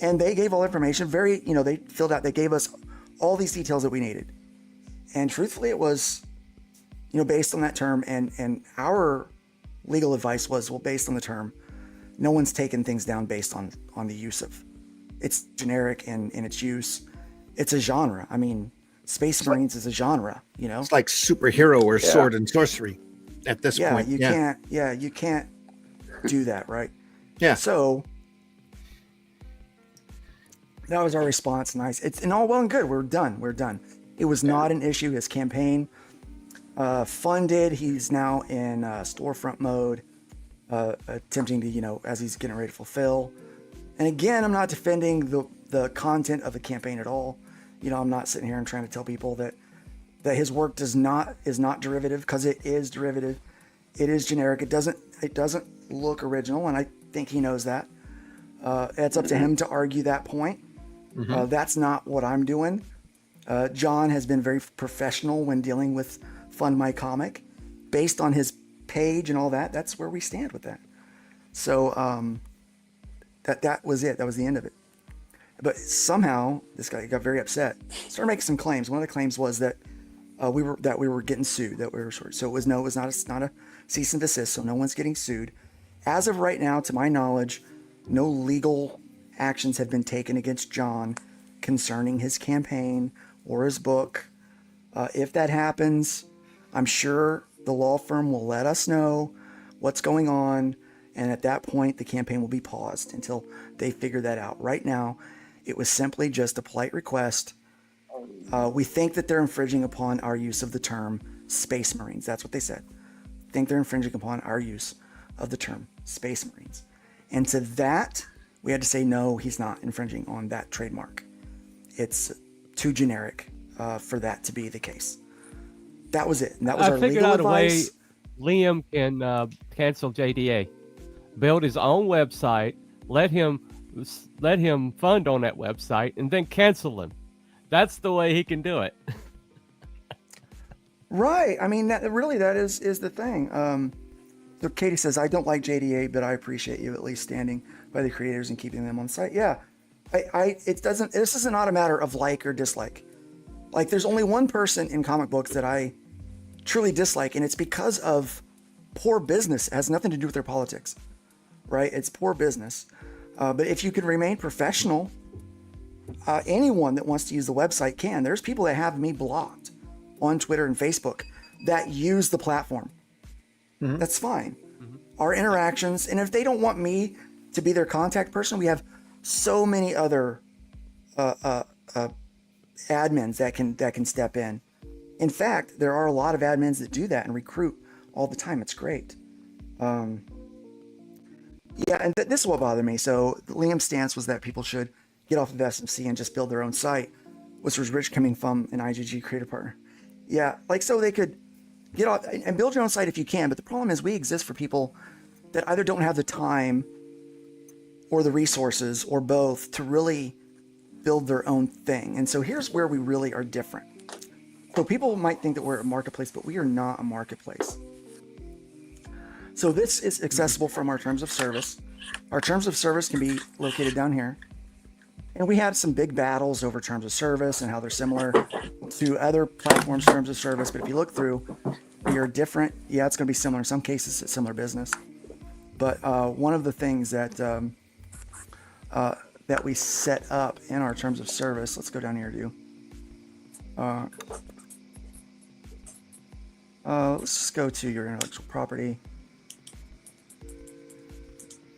And they gave all information they filled out, they gave us all these details that we needed. And truthfully, it was, based on that term, and our legal advice was, well, based on the term, no one's taken things down based on the use of. It's generic in its use. It's a genre. I mean, Space Marines is a genre, It's like superhero or sword and sorcery at this point. You can't do that, right? Yeah. So That was our response. Nice. It's and all well and good. We're done. It was not an issue. His campaign funded. He's now in storefront mode, attempting to, as he's getting ready to fulfill. And again, I'm not defending the content of the campaign at all. I'm not sitting here and trying to tell people that his work is not derivative, because it is derivative. It is generic. It doesn't look original, and I think he knows that. It's up to him to argue that point. That's not what I'm doing. John has been very professional when dealing with Fund My Comic. Based on his page and all that, that's where we stand with that. So that was it. That was the end of it. But somehow this guy got very upset. Started making some claims. One of the claims was that we were getting sued. That we were short. So it was not a cease and desist. So no one's getting sued. As of right now, to my knowledge, no legal actions have been taken against John concerning his campaign or his book. If that happens, I'm sure the law firm will let us know what's going on, and at that point, the campaign will be paused until they figure that out. Right now, it was simply just a polite request. We think that they're infringing upon our use of the term Space Marines. That's what they said. Think they're infringing upon our use of the term Space Marines. And to that, we had to say, no, he's not infringing on that trademark. It's too generic for that to be the case. That was it. And that was our legal advice. Liam can cancel JDA, build his own website, let him fund on that website, and then cancel him. That's the way he can do it. Right. I mean, that is the thing. So Katie says, I don't like JDA, but I appreciate you at least standing by the creators and keeping them on site. Yeah. This is not a matter of like or dislike. Like, there's only one person in comic books that I truly dislike, and it's because of poor business. It has nothing to do with their politics, right? It's poor business. But if you can remain professional, anyone that wants to use the website can. There's people that have me blocked on Twitter and Facebook that use the platform. That's fine. Our interactions, and if they don't want me to be their contact person, we have so many other admins that can step in. In fact, there are a lot of admins that do that and recruit all the time. It's great. Yeah, and this is what bothered me. So Liam's stance was that people should get off of SMC and just build their own site, which was Rich coming from an IGG creative partner. Yeah, so they could get off and build your own site if you can. But the problem is we exist for people that either don't have the time or the resources or both to really build their own thing. And so here's where we really are different. So people might think that we're a marketplace, but we are not a marketplace. So this is accessible from our terms of service. Our terms of service can be located down here. And we had some big battles over terms of service and how they're similar to other platforms' terms of service. But if you look through, we are different. Yeah, it's going to be similar. In some cases, it's similar business. But one of the things that that we set up in our terms of service, let's go down here to let's just go to your intellectual property.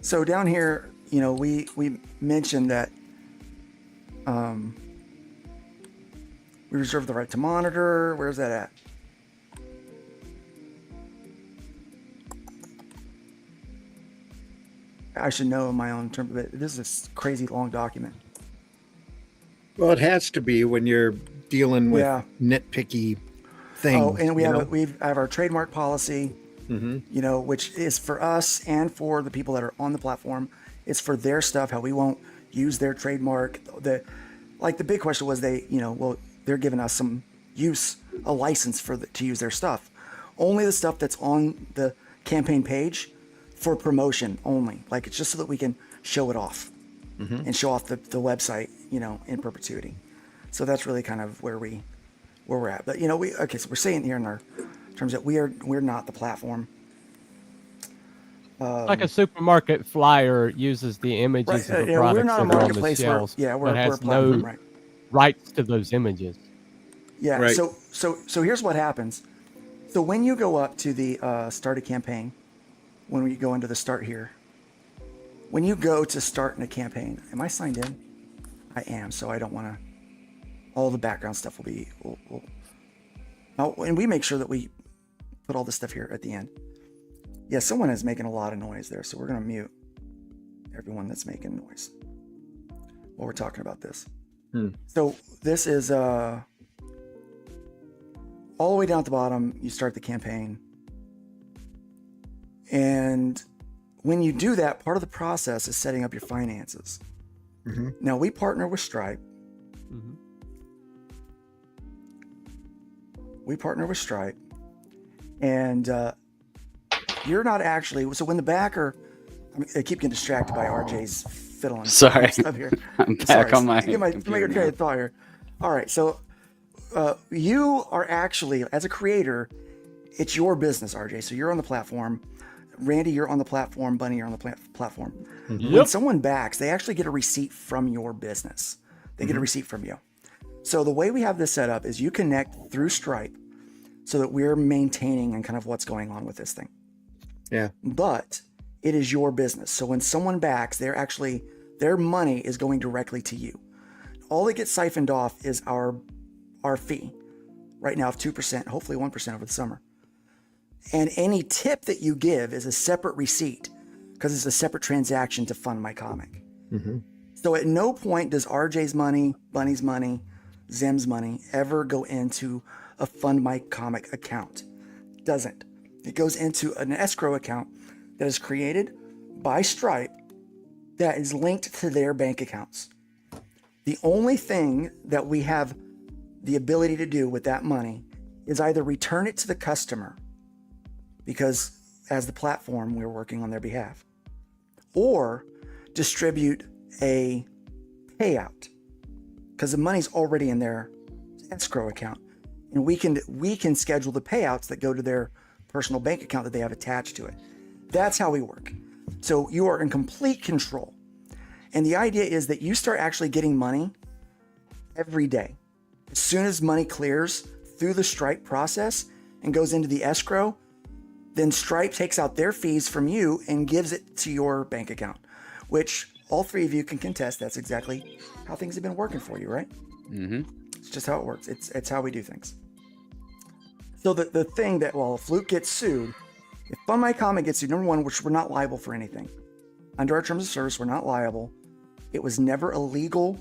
So down here, we mentioned that we reserve the right to monitor. Where's that at? I should know in my own term, but this is a crazy long document. Well, it has to be when you're dealing with nitpicky things. Oh, and we have our trademark policy, which is for us and for the people that are on the platform. It's for their stuff, how we won't use their trademark. The big question was they're giving us a license to use their stuff. Only the stuff that's on the campaign page for promotion only. It's just so that we can show it off and show off the website, in perpetuity. So that's really kind of where we're at. But so we're saying here in our terms that we're not the platform. Like a supermarket flyer uses the images of the products we're not a that are on the marketplace. shelves, We're but a has platform, no rights to those images. Yeah. Right. So here's what happens. So when you go up to the start a campaign, when we go into the start here, when you go to start in a campaign, am I signed in? I am, so I don't want to. All the background stuff will be. Oh, and we make sure that we put all this stuff here at the end. Yeah, someone is making a lot of noise there, so we're gonna mute everyone that's making noise while we're talking about this. So this is all the way down at the bottom. You start the campaign, and when you do that, part of the process is setting up your finances. Now we partner with Stripe. We partner with Stripe, and you're not actually. So when the backer, I keep getting distracted by RJ's fiddling. Sorry, stuff here. I'm back on my computer train of thought here. All right, so you are actually, as a creator, it's your business, RJ. So you're on the platform. Randy, you're on the platform. Bunny, you're on the platform. When someone backs, they actually get a receipt from your business. They get a receipt from you. So the way we have this set up is you connect through Stripe so that we're maintaining and kind of what's going on with this thing. Yeah. But it is your business. So when someone backs, their money is going directly to you. All that gets siphoned off is our fee right now of 2%, hopefully 1% over the summer. And any tip that you give is a separate receipt because it's a separate transaction to fund my comic. So at no point does RJ's money, Bunny's money, Zim's money ever go into a Fund My Comic account. It doesn't. It goes into an escrow account that is created by Stripe that is linked to their bank accounts. The only thing that we have the ability to do with that money is either return it to the customer, because as the platform, we're working on their behalf, or distribute a payout because the money's already in their escrow account, and we can schedule the payouts that go to their personal bank account that they have attached to it. That's how we work. So you are in complete control. And the idea is that you start actually getting money every day. As soon as money clears through the Stripe process and goes into the escrow, then Stripe takes out their fees from you and gives it to your bank account, which all three of you can contest. That's exactly how things have been working for you, right? It's just how it works. It's how we do things. So the thing that, well, if Luke gets sued, if Fund My Comic gets sued, number one, which we're not liable for anything. Under our terms of service, we're not liable. It was never a legal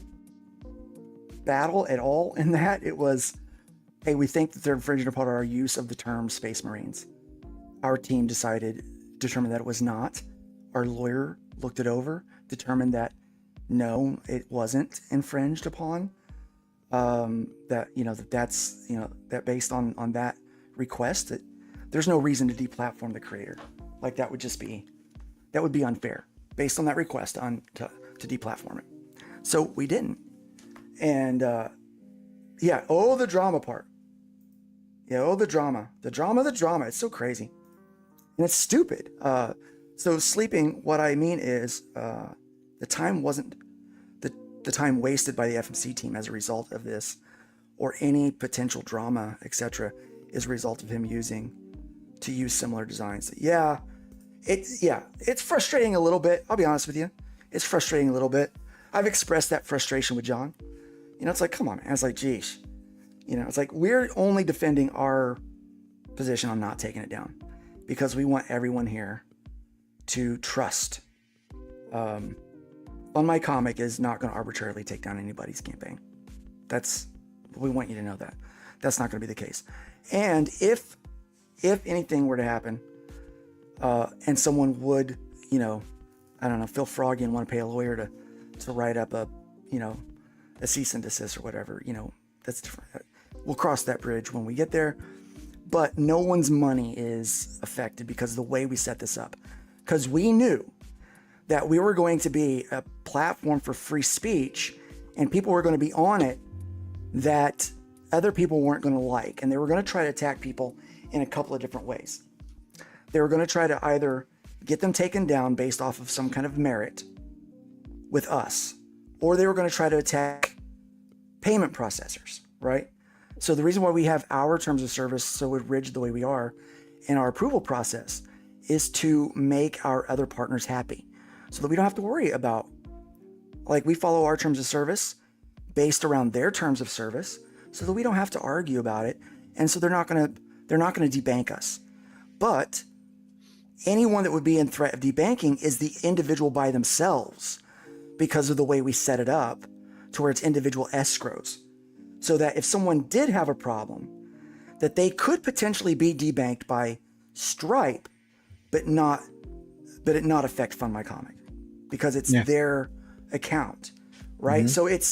battle at all in that. It was, hey, we think that they're infringing upon our use of the term Space Marines. Our team determined that it was not. Our lawyer looked it over, determined that no, it wasn't infringed upon. That based on that request, that there's no reason to deplatform the creator. Like that would be unfair based on that request to deplatform it. So we didn't. And the drama part. Yeah, the drama. It's so crazy. And it's stupid. So sleeping, what I mean is the time wasn't the time wasted by the FMC team as a result of this, or any potential drama, etc., is a result of him to use similar designs. It's frustrating a little bit. I'll be honest with you. It's frustrating a little bit. I've expressed that frustration with John. It's like, come on, man. It's like, geez. It's like we're only defending our position on not taking it down because we want everyone here to trust. Fund My Comic is not going to arbitrarily take down anybody's campaign. We want you to know that. That's not going to be the case. And if anything were to happen, and someone would, feel froggy and want to pay a lawyer to write up a cease and desist or whatever, that's different. We'll cross that bridge when we get there. But no one's money is affected because of the way we set this up. Because we knew that we were going to be a platform for free speech, and people were going to be on it that other people weren't going to like. And they were going to try to attack people in a couple of different ways. They were going to try to either get them taken down based off of some kind of merit with us, or they were going to try to attack payment processors, right? So the reason why we have our terms of service so rigid the way we are in our approval process is to make our other partners happy so that we don't have to worry about Like, we follow our terms of service based around their terms of service so that we don't have to argue about it. And so they're not going to debank us. But anyone that would be in threat of debanking is the individual by themselves because of the way we set it up to where it's individual escrows. So that if someone did have a problem, that they could potentially be debanked by Stripe, but it not affect Fund My Comic because it's their account, right? Mm-hmm.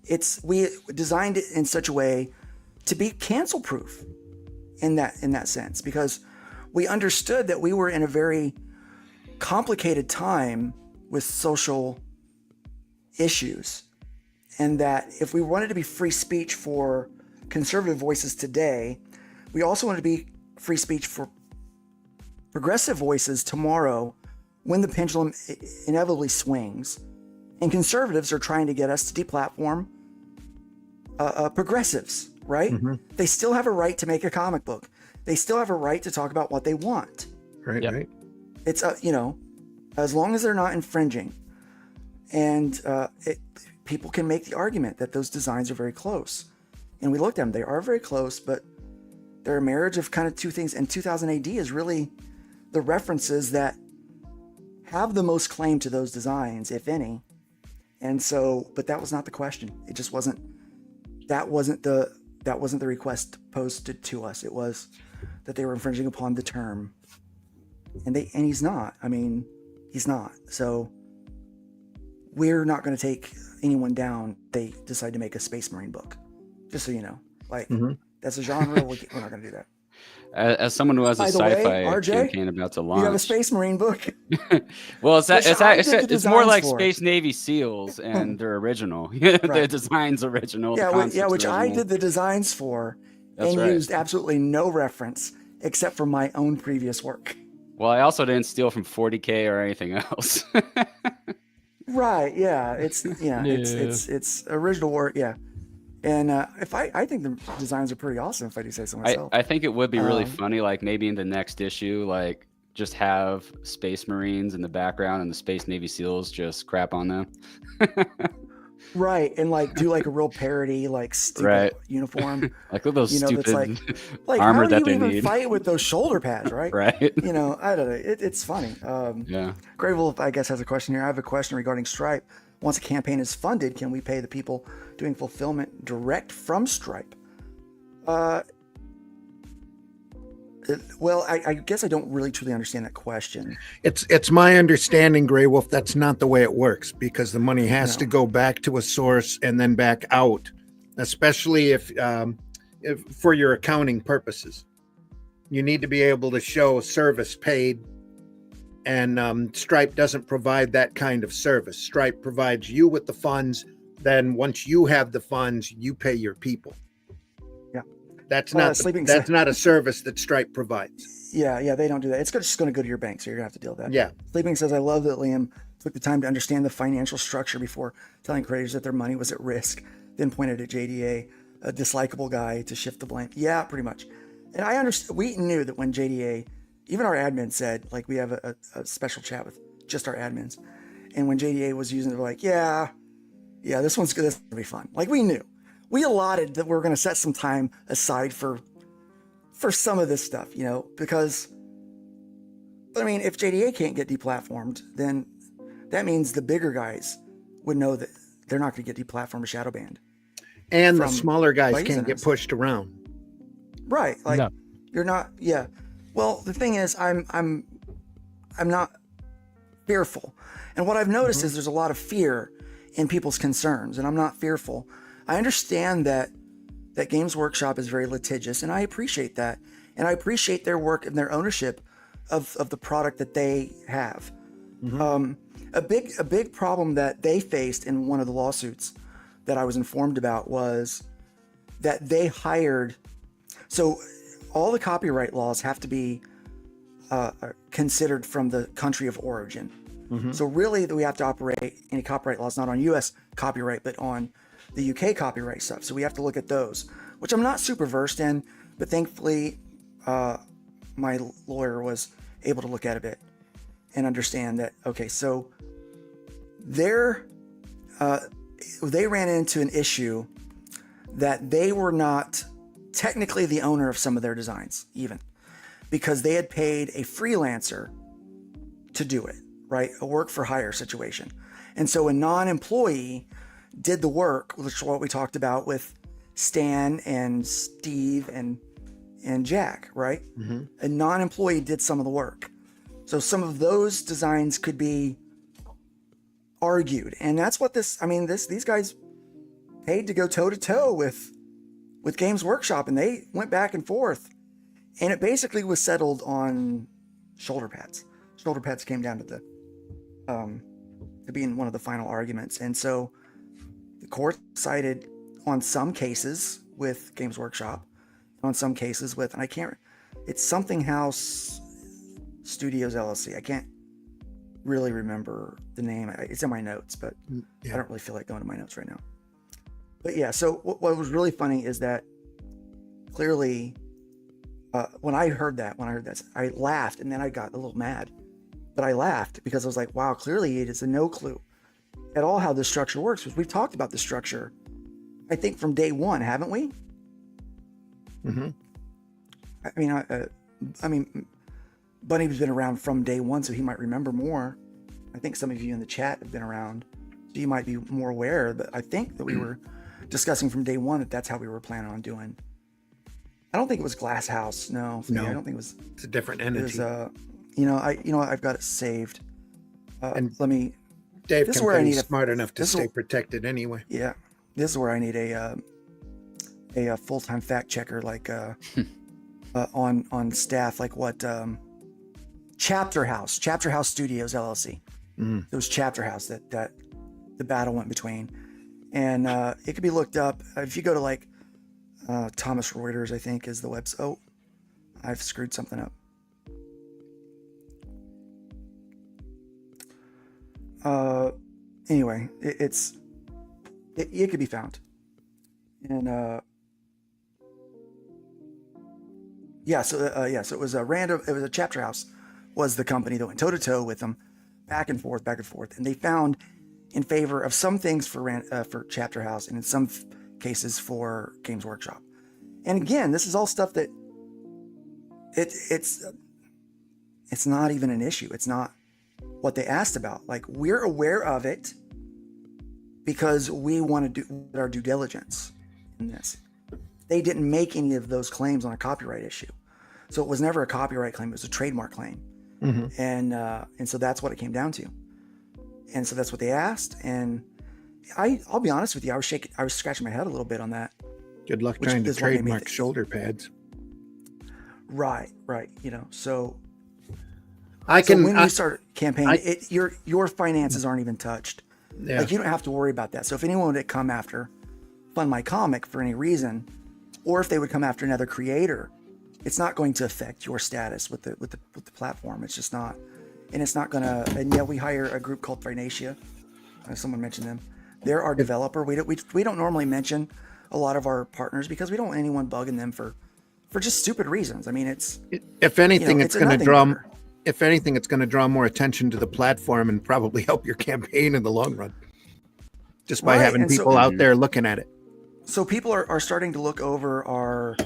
So we designed it in such a way to be cancel proof in that sense, because we understood that we were in a very complicated time with social issues, and that if we wanted to be free speech for conservative voices today, we also wanted to be free speech for progressive voices tomorrow when the pendulum inevitably swings and conservatives are trying to get us to deplatform progressives, right? Mm-hmm. They still have a right to make a comic book. They still have a right to talk about what they want. Right, right. It's, as long as they're not infringing. And people can make the argument that those designs are very close. And we looked at them, they are very close, but they're a marriage of kind of two things. And 2000 AD is really the references that have the most claim to those designs, if any. And so, but that was not the question. It just wasn't, that wasn't the request posted to us. It was that they were infringing upon the term. And he's not. I mean, he's not. So we're not going to take anyone down. They decide to make a Space Marine book. Just so you know, like that's a genre. We're not going to do that. As someone who has a By the way, sci-fi RJ, campaign about to launch, you have a Space Marine book. well, Which I did the it's more like designs for. Space Navy SEAls, and they're original. The design's original. the Yeah, concept's which I original. did the designs for, That's and right. used absolutely no reference except for my own previous work. Well, I also didn't steal from 40K or anything else. Right? Yeah, it's original work. Yeah, and I think the designs are pretty awesome. If I do say so myself. I think it would be really funny, like maybe in the next issue, like just have Space Marines in the background and the Space Navy SEALs just crap on them. Right, and like do like a real parody, like stupid uniform. Like with those that's stupid like armor how do that you they even need. fight with those shoulder pads, right? Right. I don't know. It's funny. Yeah. Grey Wolf, I guess, has a question here. I have a question regarding Stripe. Once a campaign is funded, can we pay the people doing fulfillment direct from Stripe? Well, I guess I don't really truly understand that question. It's my understanding, Grey Wolf, that's not the way it works, because the money has to go back to a source and then back out, especially if for your accounting purposes. You need to be able to show service paid, and Stripe doesn't provide that kind of service. Stripe provides you with the funds. Then once you have the funds, you pay your people. Yeah, that's not a service that Stripe provides. Yeah, they don't do that. It's just going to go to your bank, so you're going to have to deal with that. Yeah. Sleeping says, I love that Liam took the time to understand the financial structure before telling creators that their money was at risk, then pointed at JDA, a dislikable guy, to shift the blame. Yeah, pretty much. And I understand. We knew that when JDA, even our admin said, like, we have a special chat with just our admins. And when JDA was using it, they're like, yeah, this one's good. This is going to be fun. Like, we knew. We allotted that we were going to set some time aside for some of this stuff, because, I mean, if JDA can't get deplatformed, then that means the bigger guys would know that they're not going to get deplatformed or shadow banned. And the smaller guys can't get pushed around. Right. Like, you're not, yeah. Well, the thing is, I'm not fearful. And what I've noticed is there's a lot of fear in people's concerns, and I'm not fearful. I understand that Games Workshop is very litigious, and I appreciate that. And I appreciate their work and their ownership of the product that they have. A big problem that they faced in one of the lawsuits that I was informed about was that they hired, so all the copyright laws have to be considered from the country of origin. So really, we have to operate any copyright laws not on U.S. copyright, but on the UK copyright stuff. So we have to look at those, which I'm not super versed in, but thankfully my lawyer was able to look at a bit and understand that, okay, so their they ran into an issue that they were not technically the owner of some of their designs, even because they had paid a freelancer to do it, right? A work for hire situation. And so a non-employee did the work, which is what we talked about with Stan and Steve and Jack, right? Mm-hmm. A non-employee did some of the work. So some of those designs could be argued. And that's what these guys paid to go toe to toe with Games Workshop, and they went back and forth. And it basically was settled on shoulder pads. Shoulder pads came down to being one of the final arguments. And so the court sided on some cases with Games Workshop, on some cases with, and it's Something House Studios LLC. I can't really remember the name. It's in my notes, but I don't really feel like going to my notes right now. But yeah, so what was really funny is that clearly when I heard that, I laughed, and then I got a little mad. But I laughed because I was like, wow, clearly it is a no clue at all how this structure works. Because we've talked about the structure, I think, from day one, haven't we? Mm-hmm. I mean, Bunny's been around from day one, so he might remember more. I think some of you in the chat have been around, so you might be more aware. But I think that we were discussing from day one that that's how we were planning on doing. I don't think it was Glass House. No, I don't think it was. It's a different entity. It was, I've got it saved. And let me. Dave this is can where I be need smart enough to stay protected anyway. Yeah, this is where I need a full-time fact checker, like on staff, like what Chapter House Studios LLC. Mm. It was Chapter House that the battle went between, and it could be looked up if you go to like Thomas Reuters, I think is the website. Oh, I've screwed something up. Anyway, it could be found, and so it was a random. It was a Chapter House was the company that went toe to toe with them, back and forth, and they found in favor of some things for Chapter House, and in some cases for Games Workshop. And again, this is all stuff that it's not even an issue. It's not what they asked about. Like, we're aware of it because we want to do our due diligence in this. They didn't make any of those claims on a copyright issue. So it was never a copyright claim, it was a trademark claim. Mm-hmm. And so that's what it came down to. And so that's what they asked. And I'll be honest with you, I was scratching my head a little bit on that. Good luck trying to trademark shoulder pads. Right. So when we start campaigning, your finances aren't even touched. Yeah. Like, you don't have to worry about that. So if anyone would come after Fund My Comic for any reason, or if they would come after another creator, it's not going to affect your status with the platform. It's just not, and it's not gonna. And yeah, we hire a group called Finacia. Someone mentioned them. They're our developer. We don't normally mention a lot of our partners because we don't want anyone bugging them for just stupid reasons. I mean, if anything, it's going to draw. Burger. If anything, it's going to draw more attention to the platform and probably help your campaign in the long run, just by having people out there looking at it. So people are starting to look over our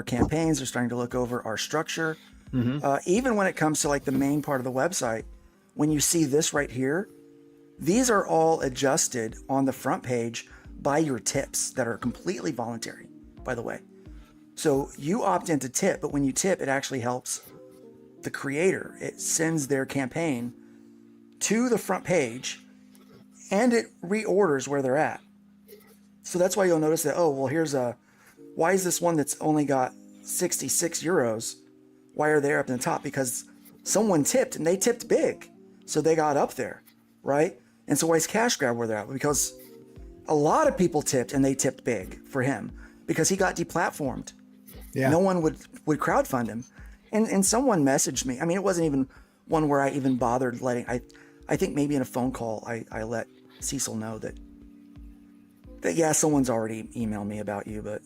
campaigns. They're starting to look over our structure. Mm-hmm. Even when it comes to like the main part of the website, when you see this right here, these are all adjusted on the front page by your tips that are completely voluntary, by the way. So you opt in to tip, but when you tip, it actually helps the creator. It sends their campaign to the front page and it reorders where they're at. So that's why you'll notice that, why is this one that's only got 66 euros? Why are they up in the top? Because someone tipped and they tipped big. So they got up there, right? And so why is Cash Grab where they're at? Because a lot of people tipped and they tipped big for him because he got deplatformed. Yeah. No one would crowdfund him. And someone messaged me. I mean, it wasn't even one where I even bothered letting, I think maybe in a phone call, I let Cecil know that yeah, someone's already emailed me about you, but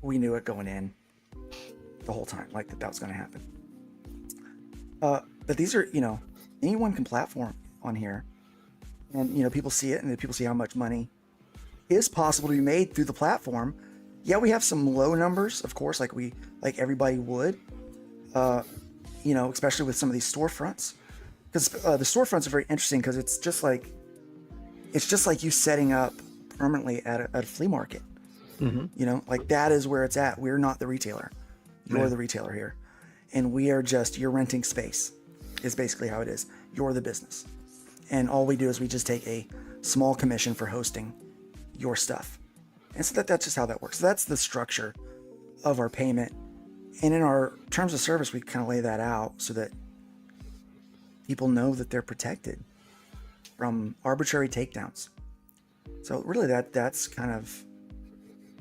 we knew it going in the whole time, like that was going to happen. But these are, anyone can platform on here. And, people see it, and people see how much money is possible to be made through the platform. Yeah, we have some low numbers, of course, like everybody would, especially with some of these storefronts. Because the storefronts are very interesting because it's just like you setting up permanently at a flea market. Like that is where it's at. We're not the retailer. You're the retailer here. And we are you're renting space is basically how it is. You're the business. And all we do is we just take a small commission for hosting your stuff. And so that's just how that works. So that's the structure of our payment. And in our terms of service, we kind of lay that out so that people know that they're protected from arbitrary takedowns. So really that's kind of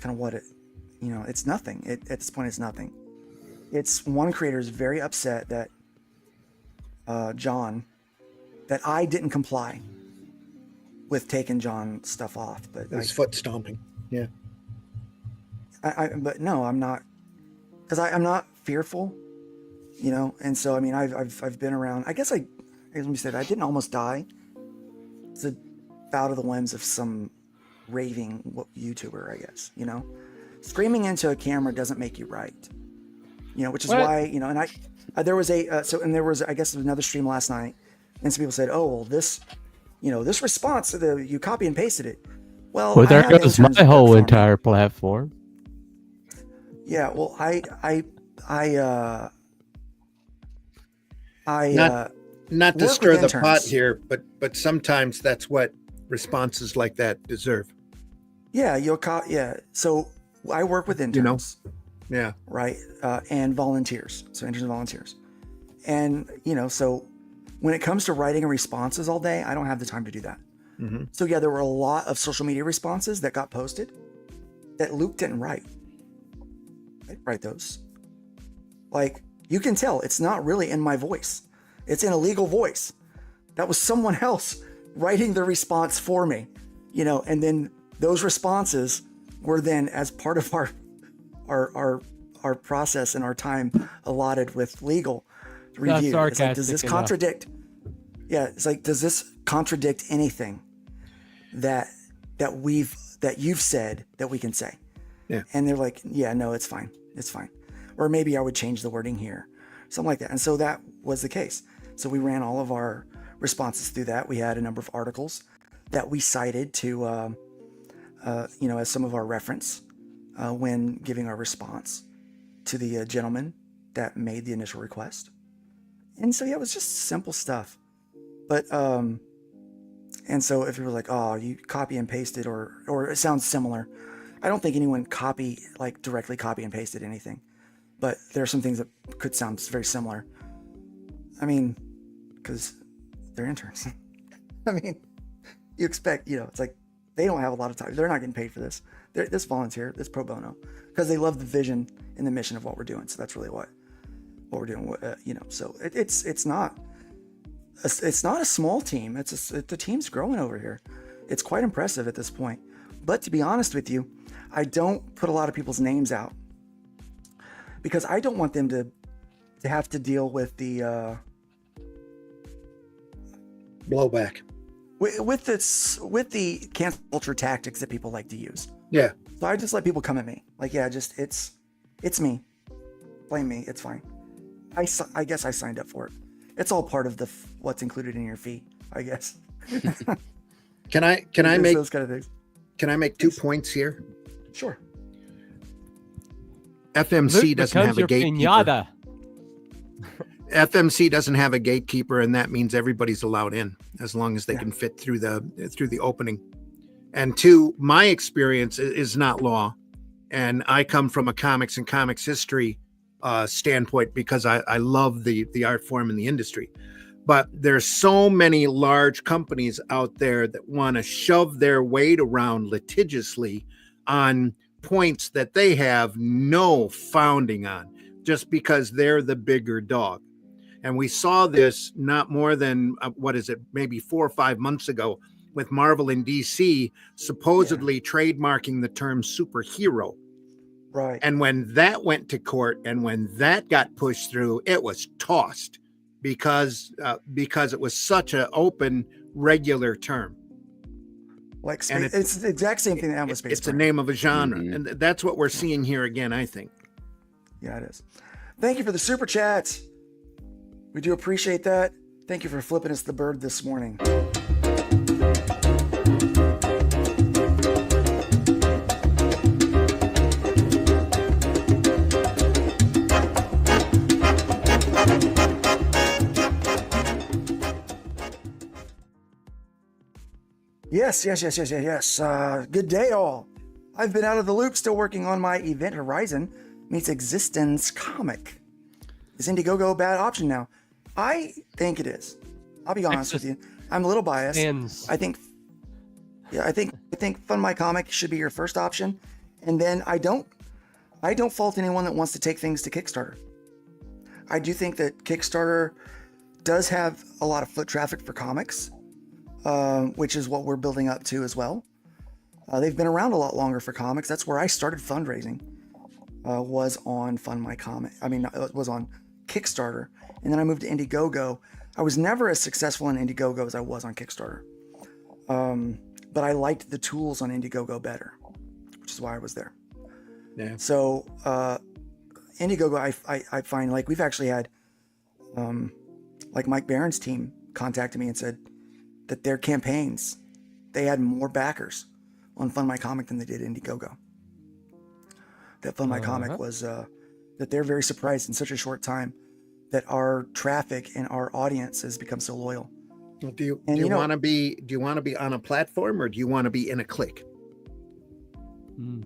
what it, it's nothing. At this point, it's nothing. It's one creator is very upset that John, that I didn't comply with taking John's stuff off. But it's foot stomping. Yeah. But no, I'm not, because I'm not fearful, and so I've been around. I guess let me say that I didn't almost die. It's a bout of the whims of some raving YouTuber, I guess. Screaming into a camera doesn't make you right. Which is why and there was I guess another stream last night, and some people said, oh well, this response you copy and pasted it. Well, there goes my whole entire platform. Yeah, well, not to stir the pot here, but sometimes that's what responses like that deserve. Yeah, so I work with interns. Yeah. Right, and volunteers. So interns and volunteers, and so when it comes to writing responses all day, I don't have the time to do that. Mm-hmm. So yeah, there were a lot of social media responses that got posted that Luke didn't write. I didn't write those. Like, you can tell it's not really in my voice. It's in a legal voice. That was someone else writing the response for me, and then those responses were then, as part of our process and our time allotted with legal review. It's like, does this contradict? Yeah, it's like, does this contradict anything that you've said that we can say? Yeah. And they're like, yeah, no, it's fine. It's fine. Or maybe I would change the wording here, something like that. And so that was the case. So we ran all of our responses through that. We had a number of articles that we cited to, as some of our reference when giving our response to the gentleman that made the initial request. And so, yeah, it was just simple stuff. But, and so if you were like, oh, you copy and pasted or it sounds similar, I don't think anyone directly copy and pasted anything, but there are some things that could sound very similar. Because they're interns. You expect, it's like, they don't have a lot of time. They're not getting paid for this. This volunteer, this pro bono, because they love the vision and the mission of what we're doing. So that's really what we're doing. So it's not a small team. The team's growing over here. It's quite impressive at this point. But to be honest with you, I don't put a lot of people's names out because I don't want them to have to deal with the blowback with the cancel culture tactics that people like to use. Yeah. So I just let people come at me. Like, yeah, just it's me. Blame me. It's fine. I guess I signed up for it. It's all part of what's included in your fee, I guess. Can I make those kind of things? Can I make 2 points here? Sure. FMC doesn't have a gatekeeper. FMC doesn't have a gatekeeper, and that means everybody's allowed in as long as they can fit through the opening. And 2, my experience is not law, and I come from a comics and comics history standpoint because I love the art form and the industry. But there's so many large companies out there that want to shove their weight around litigiously on points that they have no founding on, just because they're the bigger dog. And we saw this not more than, maybe 4 or 5 months ago with Marvel and DC supposedly trademarking the term superhero. Right. And when that went to court and when that got pushed through, it was tossed because it was such an open, regular term. Like And it's the exact same thing that happened with Space It's the Marine. name of a genre, and that's what we're seeing here again, I think. Yeah, it is. Thank you for the super chat. We do appreciate that. Thank you for flipping us the bird this morning. Yes. Good day, all. I've been out of the loop, still working on my Event Horizon meets Existence comic. Is Indiegogo a bad option now? I think it is. I'll be honest with you. I'm a little biased. I think Fund My Comic should be your first option, and then I don't fault anyone that wants to take things to Kickstarter. I do think that Kickstarter does have a lot of foot traffic for comics, which is what we're building up to as well. They've been around a lot longer for comics. That's where I started fundraising, was on Fund My Comic. It was on Kickstarter, and then I moved to Indiegogo. I was never as successful in Indiegogo as I was on Kickstarter, but I liked the tools on Indiegogo better, which is why I was there. Yeah. So Indiegogo, I find, like, we've actually had like Mike Barron's team contacted me and said that their campaigns, they had more backers on Fund My Comic than they did Indiegogo. That Fund My Comic was that they're very surprised in such a short time that our traffic and our audience has become so loyal. Do you want to be on a platform, or do you want to be in a clique?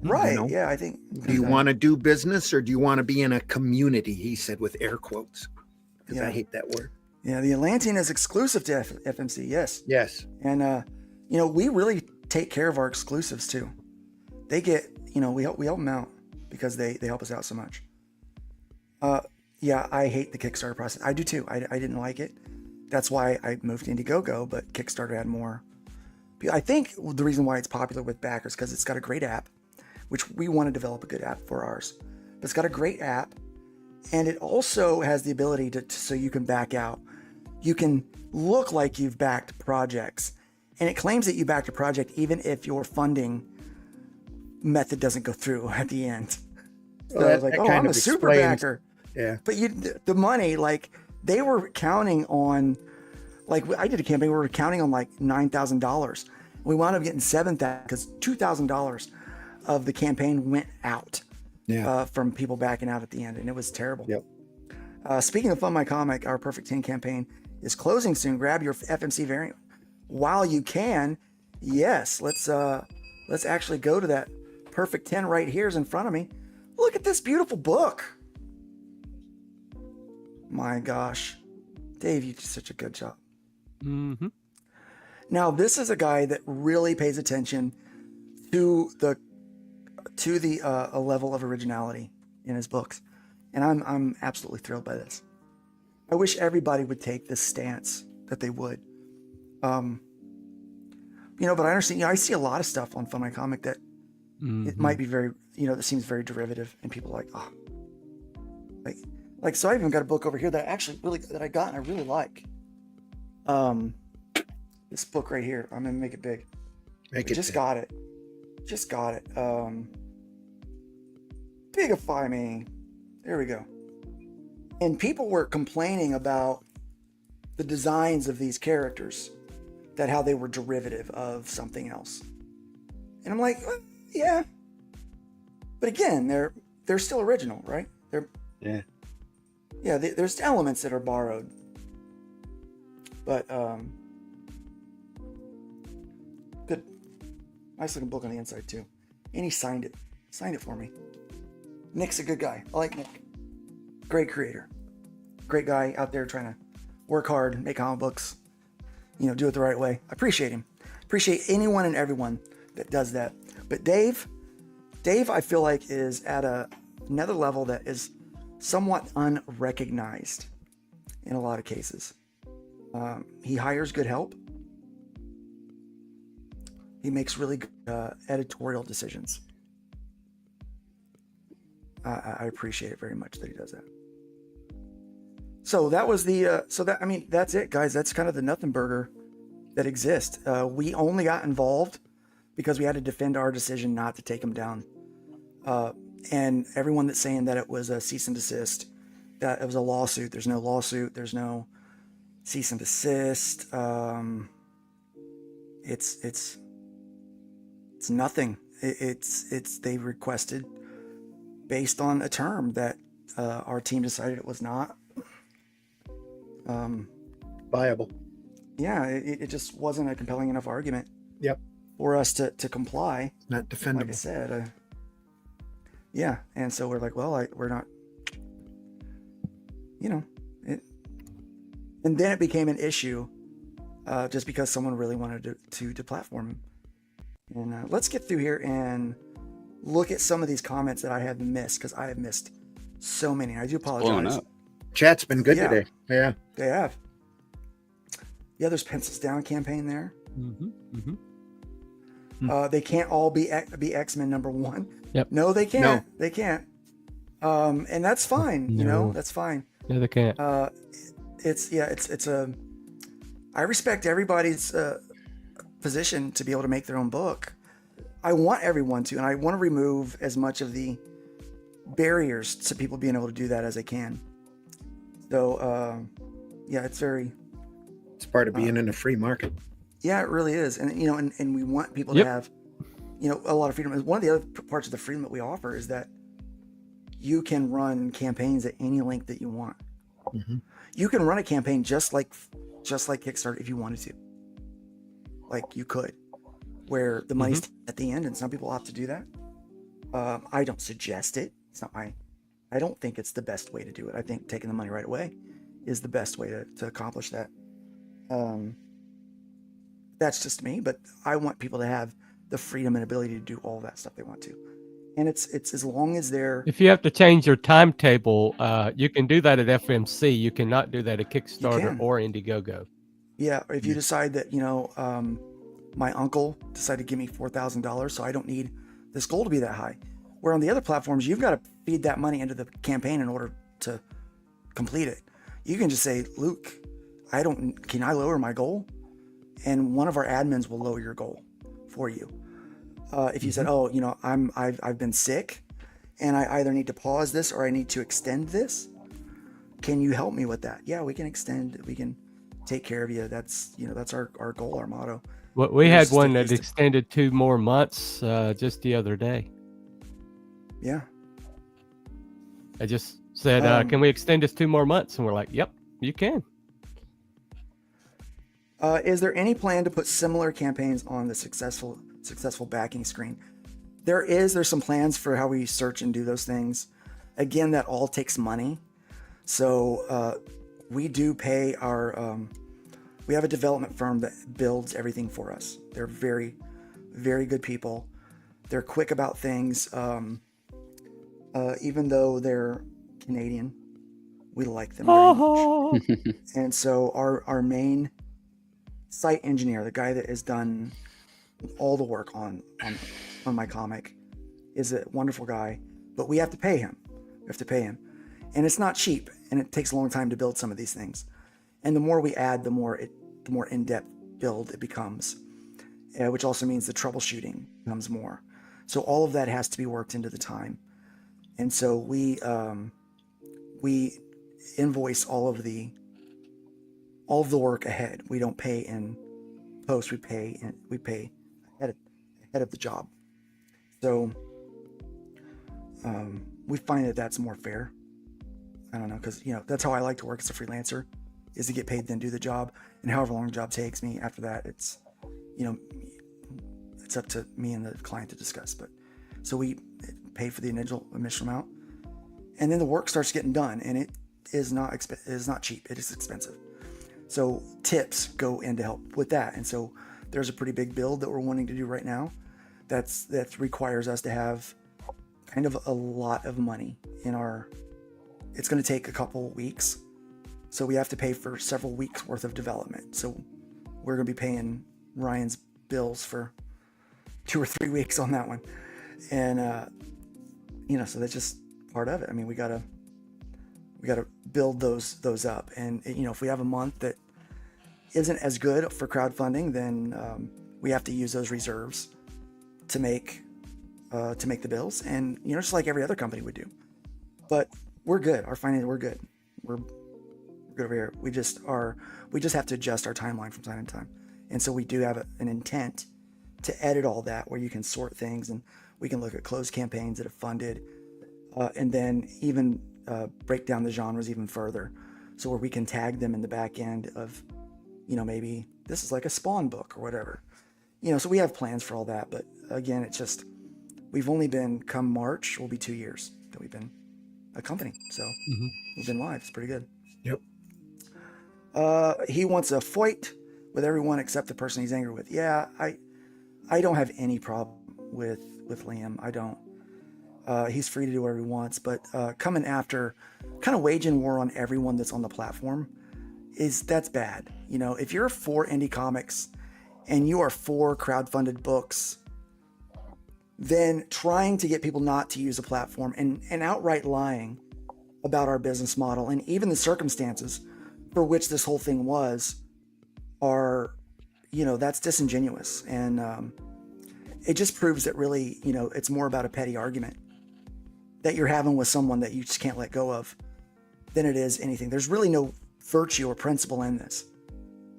Right. You know? Yeah, I think. Do you want to do business, or do you want to be in a community? He said with air quotes, because I hate that word. Yeah, the Atlantean is exclusive to FMC. Yes. Yes. And we really take care of our exclusives too. They get, we help them out because they help us out so much. Yeah, I hate the Kickstarter process. I do too. I didn't like it. That's why I moved to Indiegogo, but Kickstarter had more. I think the reason why it's popular with backers, because it's got a great app, which we want to develop a good app for ours. But it's got a great app, and it also has the ability to so you can back out. You can look like you've backed projects, and it claims that you backed a project even if your funding method doesn't go through at the end. So I was like, I'm a super backer. Yeah. But the money, like, they were counting on, like, I did a campaign, we were counting on like $9,000. We wound up getting $7,000 because $2,000 of the campaign went out from people backing out at the end, and it was terrible. Yep. Speaking of Fund My Comic, our Perfect 10 campaign is closing soon. Grab your FMC variant while you can. Yes, let's actually go to that Perfect 10 right here is in front of me. Look at this beautiful book. My gosh, Dave, you did such a good job. Mm-hmm. Now, this is a guy that really pays attention to the a level of originality in his books, and I'm absolutely thrilled by this. I wish everybody would take this stance that they would. But I understand. I see a lot of stuff on Fund My Comic that it might be very, that seems very derivative, and people are like, like, so I even got a book over here that I got and I really like. This book right here. I'm gonna make it big. Just got it. Bigify Me. There we go. And people were complaining about the designs of these characters, that how they were derivative of something else. And I'm like, well, yeah. But again, they're still original, right? There's elements that are borrowed. But good, nice looking book on the inside too. And he signed it for me. Nick's a good guy. I like Nick. Great creator, great guy out there trying to work hard, make comic books, do it the right way. I appreciate him. Appreciate anyone and everyone that does that. But Dave, I feel like is at another level that is somewhat unrecognized in a lot of cases. He hires good help. He makes really good editorial decisions. I appreciate it very much that he does that. So that was that's it, guys. That's kind of the nothing burger that exists. We only got involved because we had to defend our decision not to take them down. And everyone that's saying that it was a cease and desist, that it was a lawsuit, there's no lawsuit, there's no cease and desist. It's nothing. It's they requested based on a term that our team decided it was not viable. Yeah, it just wasn't a compelling enough argument. Yep. For us to comply. Not defendable. Like I said, yeah, and so we're like, well, we're not, it, and then it became an issue, just because someone really wanted to deplatform him. And let's get through here and look at some of these comments that I have missed, because I have missed so many. I do apologize. Chat's been good today. Yeah, they have. Yeah, there's Pencils Down campaign there. They can't all be X-Men #1. Yep. No, they can't. No. They can't. And that's fine. No. That's fine. No, they can't. It's a. I respect everybody's position to be able to make their own book. I want everyone to, and I want to remove as much of the barriers to people being able to do that as I can. So, yeah, it's part of being in a free market. Yeah, it really is. And, and we want people to have, a lot of freedom. One of the other parts of the freedom that we offer is that you can run campaigns at any length that you want. Mm-hmm. You can run a campaign just like Kickstarter if you wanted to. Like you could, where the money's at the end, and some people opt to do that. I don't suggest it. It's not I don't think it's the best way to do it. I think taking the money right away is the best way to accomplish that. That's just me, but I want people to have the freedom and ability to do all that stuff they want to. And it's as long as they're... If you have to change your timetable, you can do that at FMC. You cannot do that at Kickstarter or Indiegogo. Yeah, if you decide that, my uncle decided to give me $4,000, so I don't need this goal to be that high. Where on the other platforms, you've got to feed that money into the campaign in order to complete it. You can just say, Luke, can I lower my goal? And one of our admins will lower your goal for you. If you said, I've been sick and I either need to pause this or I need to extend this. Can you help me with that? Yeah, we can extend, we can take care of you. That's our goal, our motto. Well, we had one that extended 2 more months just the other day. Yeah. I just said, can we extend this 2 more months? And we're like, yep, you can. Is there any plan to put similar campaigns on the successful backing screen? There's some plans for how we search and do those things. Again, that all takes money. So we do pay our, we have a development firm that builds everything for us. They're very, very good people. They're quick about things. Even though they're Canadian, we like them very much. And so our main site engineer, the guy that has done all the work on my comic, is a wonderful guy, but we have to pay him. And it's not cheap, and it takes a long time to build some of these things. And the more we add, the more in-depth build it becomes, which also means the troubleshooting becomes more. So all of that has to be worked into the time. And so we invoice all of the work ahead. We don't pay in post. We pay ahead of the job. So we find that that's more fair. I don't know, because that's how I like to work as a freelancer, is to get paid then do the job, and however long the job takes me after that, it's it's up to me and the client to discuss. But so we pay for the initial amount, and then the work starts getting done, and it is not cheap. It is expensive. So tips go in to help with that. And so there's a pretty big build that we're wanting to do right now. That requires us to have kind of a lot of money in our, it's going to take a couple weeks. So we have to pay for several weeks worth of development. So we're going to be paying Ryan's bills for 2 or 3 weeks on that one. And, so that's just part of it. I mean, we got to build those up. And, if we have a month that isn't as good for crowdfunding, then we have to use those reserves to make the bills, and just like every other company would do. But we're good. Our finance, we're good. We're good over here. We just have to adjust our timeline from time to time, and so we do have an intent to edit all that, where you can sort things, and we can look at closed campaigns that have funded, and then even break down the genres even further, so where we can tag them in the back end of, maybe this is like a Spawn book or whatever. So we have plans for all that, but again, it's just, we've only been, come March, will be 2 years that we've been a company. So we've been live. It's pretty good. Yep. He wants a fight with everyone except the person he's angry with. Yeah, I don't have any problem with Liam. I don't. He's free to do whatever he wants, but coming after, kind of waging war on everyone that's on the platform, that's bad. If you're for indie comics and you are for crowdfunded books, then trying to get people not to use a platform and outright lying about our business model and even the circumstances for which this whole thing was are, that's disingenuous. And it just proves that really, it's more about a petty argument that you're having with someone that you just can't let go of than it is anything. There's really no virtue or principle in this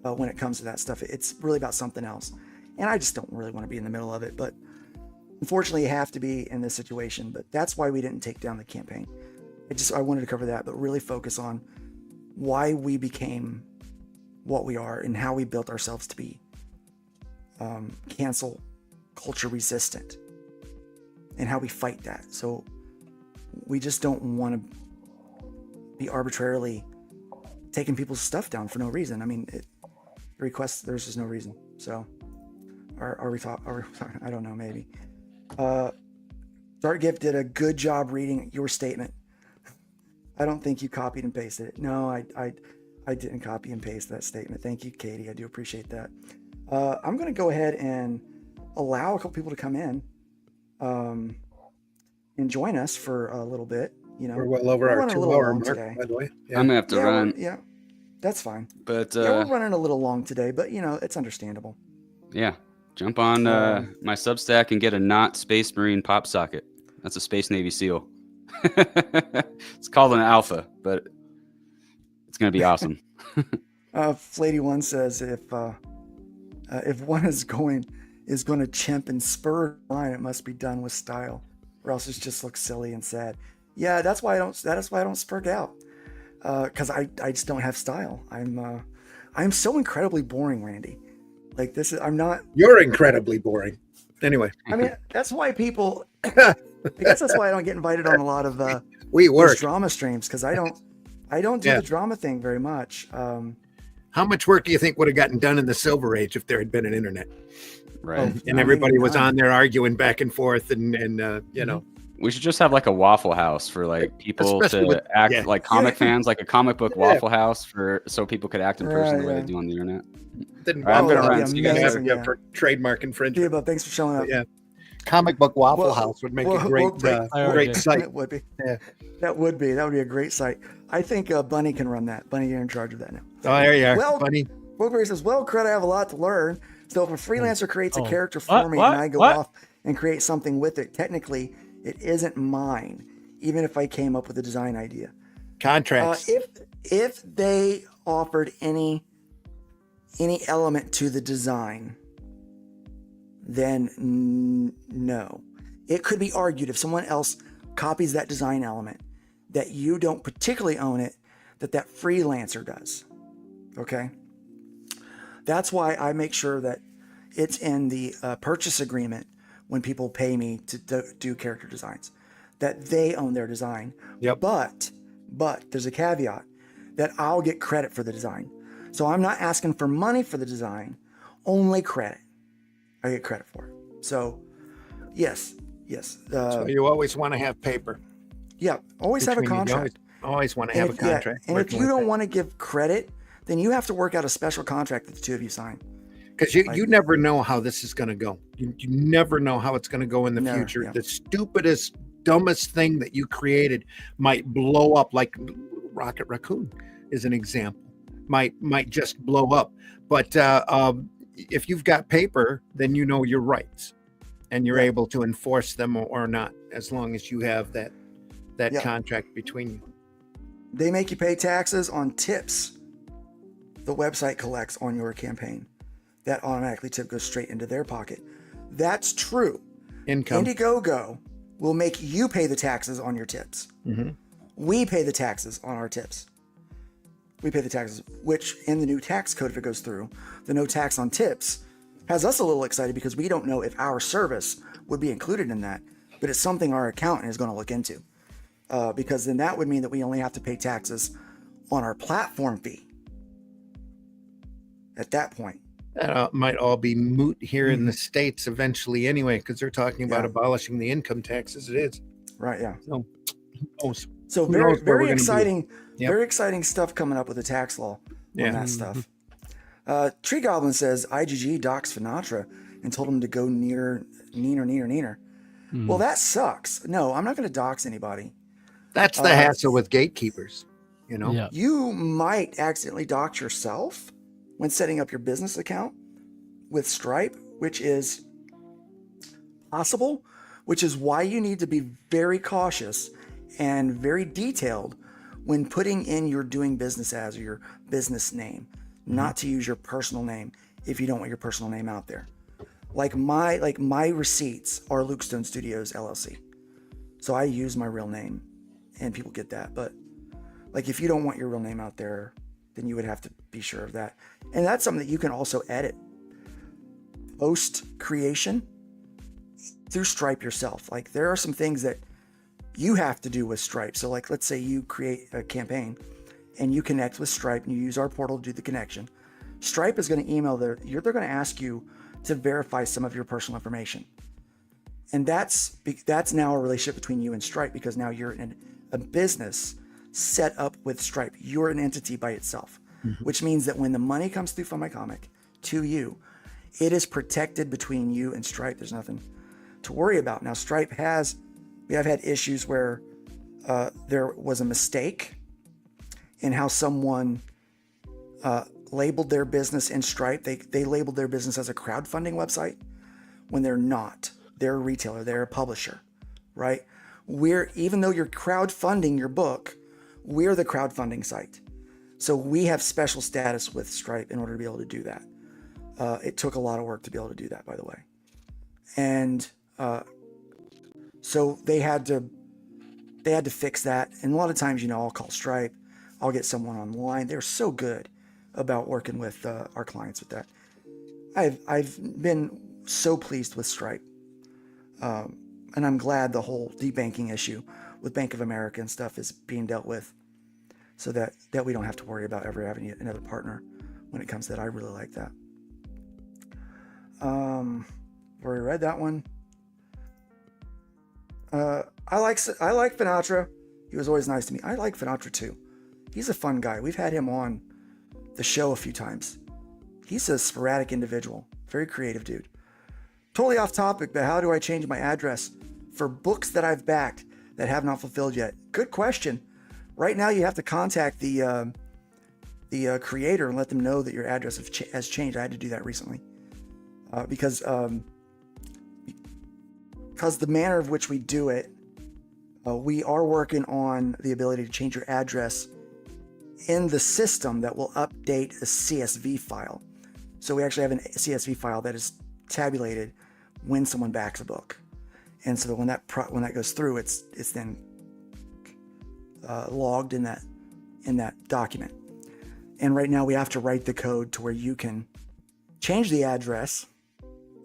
when it comes to that stuff. It's really about something else. And I just don't really want to be in the middle of it. But unfortunately, you have to be in this situation. But that's why we didn't take down the campaign. I wanted to cover that, but really focus on why we became what we are and how we built ourselves to be cancel culture resistant and how we fight that. So we just don't want to be arbitrarily taking people's stuff down for no reason. I mean, there's just no reason. So are we I don't know, maybe. Dark Gift did a good job reading your statement. I don't think you copied and pasted it. No, I didn't copy and paste that statement. Thank you, Katie. I do appreciate that. I'm going to go ahead and allow a couple people to come in and join us for a little bit. We're well over our 2 hour mark today, by the way. Yeah. I'm gonna have to run. Yeah, that's fine. But we're running a little long today, but it's understandable. Yeah, jump on my Substack and get a not Space Marine pop socket. That's a Space Navy SEAL. It's called an alpha, but it's gonna be awesome. Flady One says if one is going to chimp and spur line, it must be done with style, or else it just looks silly and sad. Yeah, that's why I don't spurg out, because I just don't have style. I'm so incredibly boring, Randy. Like I'm not. You're incredibly boring. Anyway, I mean, that's why people. I guess that's why I don't get invited on a lot of those drama streams, because I don't do the drama thing very much. How much work do you think would have gotten done in the Silver Age if there had been an internet? Right. And everybody was on there arguing back and forth, and We should just have like a Waffle House for like people to act like comic fans, like a comic book Waffle House so people could act in person the way they do on the internet. I'm gonna run. So you guys have for trademark infringement. Yeah, but thanks for showing up. Yeah. Comic book Waffle House would make a great site. It would be. Yeah. That would be a great site. I think Bunny can run that. Bunny, you're in charge of that now. Oh, there you are. Well, Bunny. Wilbury says, Cred, I have a lot to learn. So if a freelancer creates a character for me and I go off and create something with it, technically it isn't mine, even if I came up with a design idea. Contracts. If they offered any element to the design, then no. It could be argued if someone else copies that design element that you don't particularly own it, that freelancer does. Okay? That's why I make sure that it's in the purchase agreement when people pay me to do character designs, that they own their design. Yep. But there's a caveat that I'll get credit for the design. So I'm not asking for money for the design, only credit. I get credit for it. So, yes. So you always want to have paper. Yeah, always have a contract. Always want to have a contract. And if you don't want to give credit, then you have to work out a special contract that the two of you sign. Because you never know how this is going to go. You never know how it's going to go in the future. Yeah. The stupidest, dumbest thing that you created might blow up, like Rocket Raccoon is an example. Might just blow up. But if you've got paper, then you know your rights. and you're able to enforce them or not, as long as you have that contract between you. They make you pay taxes on tips the website collects on your campaign. That automatically tip goes straight into their pocket. That's true. Income. Indiegogo will make you pay the taxes on your tips. Mm-hmm. We pay the taxes on our tips. We pay the taxes, which in the new tax code, if it goes through, the no tax on tips has us a little excited because we don't know if our service would be included in that, but it's something our accountant is going to look into. Because then that would mean that we only have to pay taxes on our platform fee at that point. That might all be moot here in the States eventually anyway, because they're talking about abolishing the income tax as it is. Right, yeah. So, so very exciting, very exciting stuff coming up with the tax law on that stuff. Tree Goblin says IGG doxed Finatra and told him to go near Neener. Well, that sucks. No, I'm not going to dox anybody. That's the hassle with gatekeepers, you know? Yeah. You might accidentally dox yourself when setting up your business account with Stripe, which is possible, which is why you need to be very cautious and very detailed when putting in your doing business as or your business name, not to use your personal name if you don't want your personal name out there. Like my receipts are Luke Stone Studios LLC. So I use my real name and people get that. But like if you don't want your real name out there, then you would have to be sure of that. And that's something that you can also edit post creation through Stripe yourself. Like there are some things that you have to do with Stripe. So like, let's say you create a campaign and you connect with Stripe and you use our portal to do the connection. Stripe is going to email they're going to ask you to verify some of your personal information. And that's now a relationship between you and Stripe, because now you're in a business set up with Stripe. You're an entity by itself, which means that when the money comes through from my comic to you, it is protected between you and Stripe. There's nothing to worry about. Now, Stripe we have had issues where there was a mistake in how someone labeled their business in Stripe. They labeled their business as a crowdfunding website when they're not. They're a retailer, they're a publisher, right? Even though you're crowdfunding your book, we're the crowdfunding site. So we have special status with Stripe in order to be able to do that. It took a lot of work to be able to do that, by the way. And so they had to fix that. And a lot of times, I'll call Stripe, I'll get someone online. They're so good about working with our clients with that. I've been so pleased with Stripe. And I'm glad the whole debanking issue with Bank of America and stuff is being dealt with, so that we don't have to worry about ever having another partner when it comes to that. I really like that. Already read that one. I like Finatra. He was always nice to me. I like Finatra too. He's a fun guy. We've had him on the show a few times. He's a sporadic individual, very creative dude. Totally off topic, but how do I change my address for books that I've backed that have not fulfilled yet? Good question. Right now, you have to contact the creator and let them know that your address has changed. I had to do that recently because the manner of which we do it, we are working on the ability to change your address in the system that will update a CSV file. So we actually have a CSV file that is tabulated when someone backs a book, and so when that goes through, it's then logged in that document. And right now we have to write the code to where you can change the address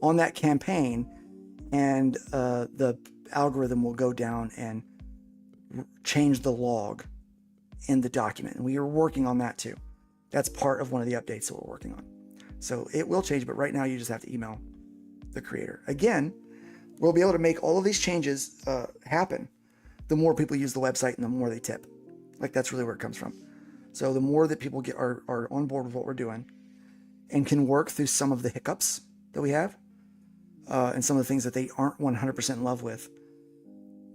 on that campaign, and the algorithm will go down and change the log in the document. And we are working on that too. That's part of one of the updates that we're working on. So it will change, but right now you just have to email the creator. Again, we'll be able to make all of these changes happen the more people use the website and the more they tip. Like, that's really where it comes from. So the more that people are on board with what we're doing and can work through some of the hiccups that we have and some of the things that they aren't 100% in love with,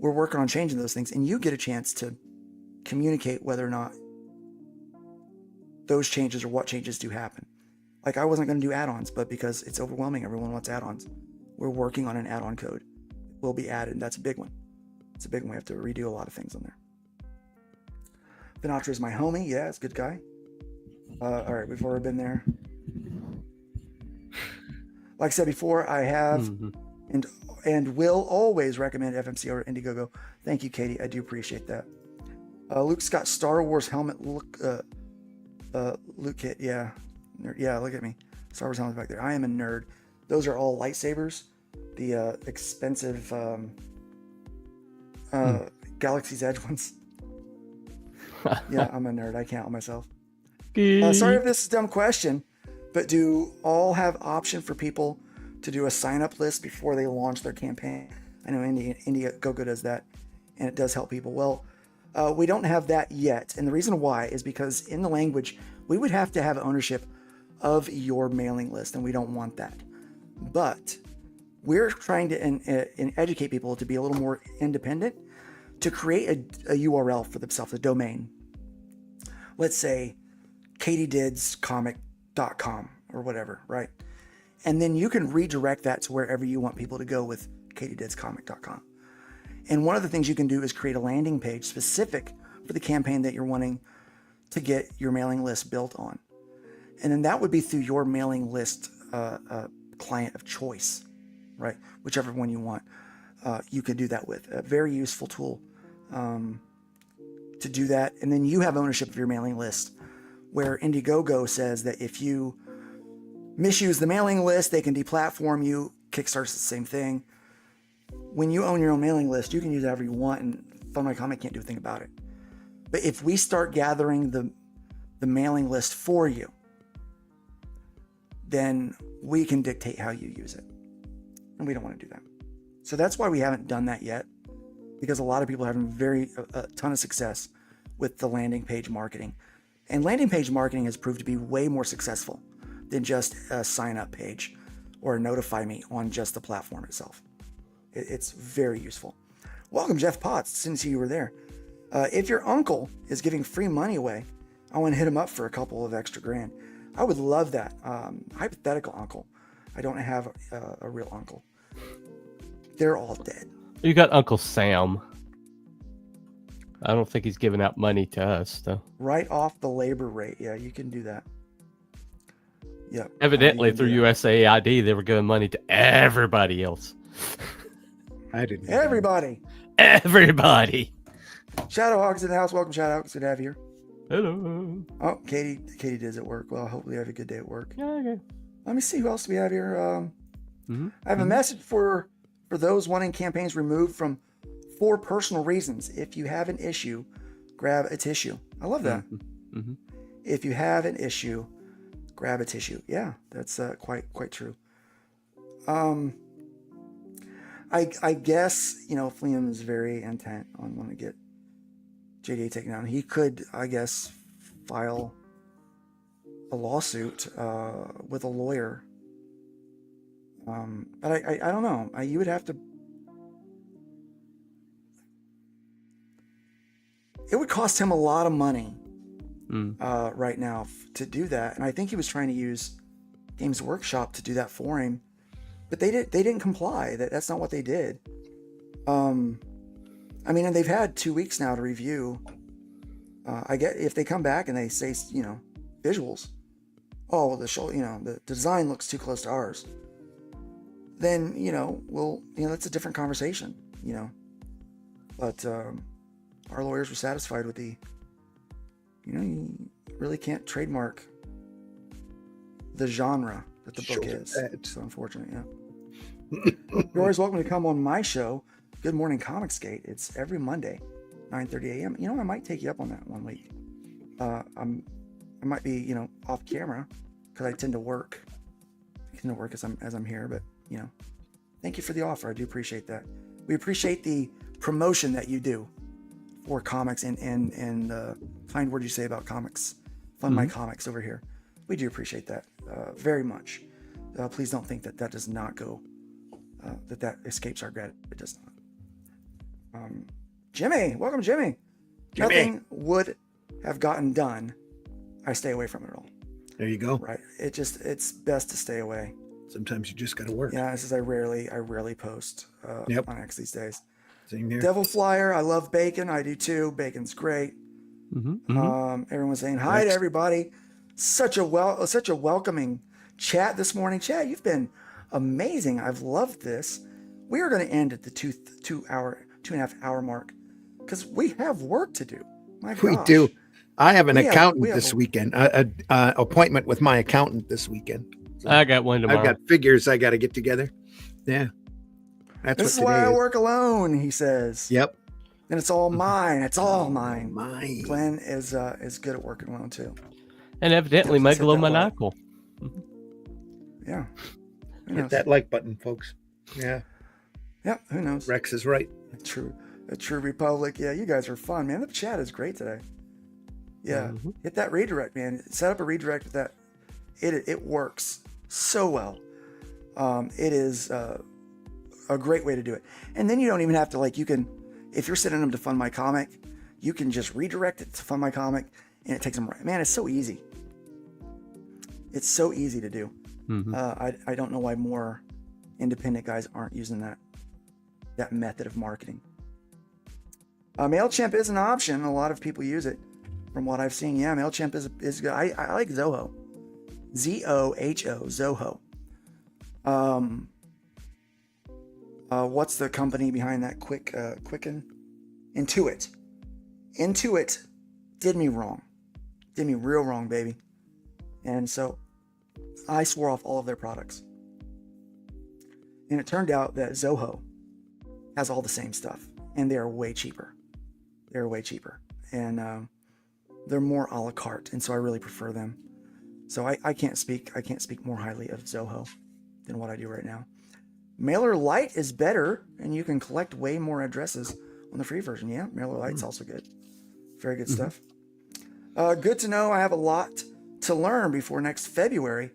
we're working on changing those things, and you get a chance to communicate whether or not those changes or what changes do happen. Like, I wasn't going to do add-ons, but because it's overwhelming, everyone wants add-ons. we're working on an add-on code. Will be added. That's a big one. It's a big one. We have to redo a lot of things on there. Vinatra is my homie. Yeah, it's a good guy. All right, we've already been there. Like I said before, I have and will always recommend FMC over Indiegogo. Thank you, Katie. I do appreciate that. Luke's got Star Wars helmet look. Luke kit. Yeah, nerd. Yeah. Look at me. Star Wars helmet back there. I am a nerd. Those are all lightsabers. The expensive Galaxy's Edge ones. Yeah, I'm a nerd. I can't help myself. Sorry if this is a dumb question, but do all have option for people to do a sign-up list before they launch their campaign? I know Indiegogo does that, and it does help people. Well, we don't have that yet, and the reason why is because in the language, we would have to have ownership of your mailing list, and we don't want that. But we're trying to educate people to be a little more independent, to create a URL for themselves, a domain. Let's say katydidscomic.com or whatever, right? And then you can redirect that to wherever you want people to go with katydidscomic.com. And one of the things you can do is create a landing page specific for the campaign that you're wanting to get your mailing list built on. And then that would be through your mailing list client of choice, right? Whichever one you want, you can do that with. A very useful tool to do that. And then you have ownership of your mailing list, where Indiegogo says that if you misuse the mailing list, they can deplatform you. Kickstarter's the same thing. When you own your own mailing list, you can use whatever you want, and Fund My Comic can't do a thing about it. But if we start gathering the mailing list for you, then we can dictate how you use it. And we don't want to do that. So that's why we haven't done that yet, because a lot of people are having a ton of success with the landing page marketing. And landing page marketing has proved to be way more successful than just a sign up page or a notify me on just the platform itself. It's very useful. Welcome, Jeff Potts. Didn't see you were there. If your uncle is giving free money away, I want to hit him up for a couple of extra grand. I would love that. Hypothetical uncle. I don't have a real uncle. They're all dead. You got Uncle Sam. I don't think he's giving out money to us, though. Right off the labor rate. Yeah, you can do that. Yeah. Evidently, through USAID, they were giving money to everybody else. I didn't. Everybody. Everybody. Shadowhawk's in the house. Welcome, Shadowhawk. Good to have you here. Hello. Oh, Katie does at work. Well, hopefully you have a good day at work. Yeah, okay. Let me see who else we have here. I have a message for those wanting campaigns removed for personal reasons. If you have an issue, grab a tissue. I love that. If you have an issue, grab a tissue. Yeah, that's quite true. I guess, if Liam is very intent on wanting to get JDA taken down, he could, I guess, file a lawsuit with a lawyer. But I don't know. You would have to. It would cost him a lot of money right now to do that, and I think he was trying to use Games Workshop to do that for him, but they didn't comply. That's not what they did. And they've had 2 weeks now to review. I get if they come back and they say, visuals. Oh, the design looks too close to ours. Then, that's a different conversation, But our lawyers were satisfied with you really can't trademark the genre that the book is. It's so unfortunate, yeah. You're always welcome to come on my show, Good Morning Comicsgate. It's every Monday, 9:30 a.m. I might take you up on that one week. I might be, off camera because I tend to work. As I'm here, but thank you for the offer. I do appreciate that. We appreciate the promotion that you do for comics and kind word you say about comics. Fund My Comics over here. We do appreciate that very much. Please don't think that does not go, that escapes our gratitude. It does not. Jimmy, welcome, Jimmy. Nothing would have gotten done. I stay away from it all. There you go. Right. It's best to stay away. Sometimes you just got to work. Yeah, this is I rarely post Yep. on X these days. Same here. Devil Flyer, I love bacon. I do too. Bacon's great. Everyone's saying hi to Rex. everybody. Such a welcoming chat this morning. Chat, you've been amazing. I've loved this. We are going to end at the 2.5 hour mark because we have work to do. My We gosh. do. I have an We have- accountant we have this a- weekend. Appointment with my accountant this weekend. So I got one tomorrow. I've got figures I got to get together. Yeah. That's This is what why today I is. work alone, he says. Yep. And it's all mine. It's all mine. Mine. Glenn is good at working alone too. And evidently Let's hit that megalomaniacal. Yeah. Who Hit knows? that like button, folks. Yeah. Yeah, who knows? Rex is right. A true republic. Yeah, you guys are fun, man. The chat is great today. Yeah, hit that redirect, man. Set up a redirect with that. It works so well. It is a great way to do it. And then you don't even have to you can, if you're sending them to Fund My Comic, you can just redirect it to Fund My Comic, and it takes them right. Man, it's so easy. It's so easy to do. I don't know why more independent guys aren't using that method of marketing. MailChimp is an option. A lot of people use it. From what I've seen, yeah, MailChimp is good. I like Zoho. Zoho. Zoho. What's the company behind that? Quicken? Intuit. Intuit did me wrong. Did me real wrong, baby. And so I swore off all of their products. And it turned out that Zoho has all the same stuff. And they're way cheaper. They're way cheaper. And they're more a la carte. And so I really prefer them. So I can't speak more highly of Zoho than what I do right now. MailerLite is better, and you can collect way more addresses on the free version. Yeah, MailerLite's also good. Very good stuff. Good to know. I have a lot to learn before next February.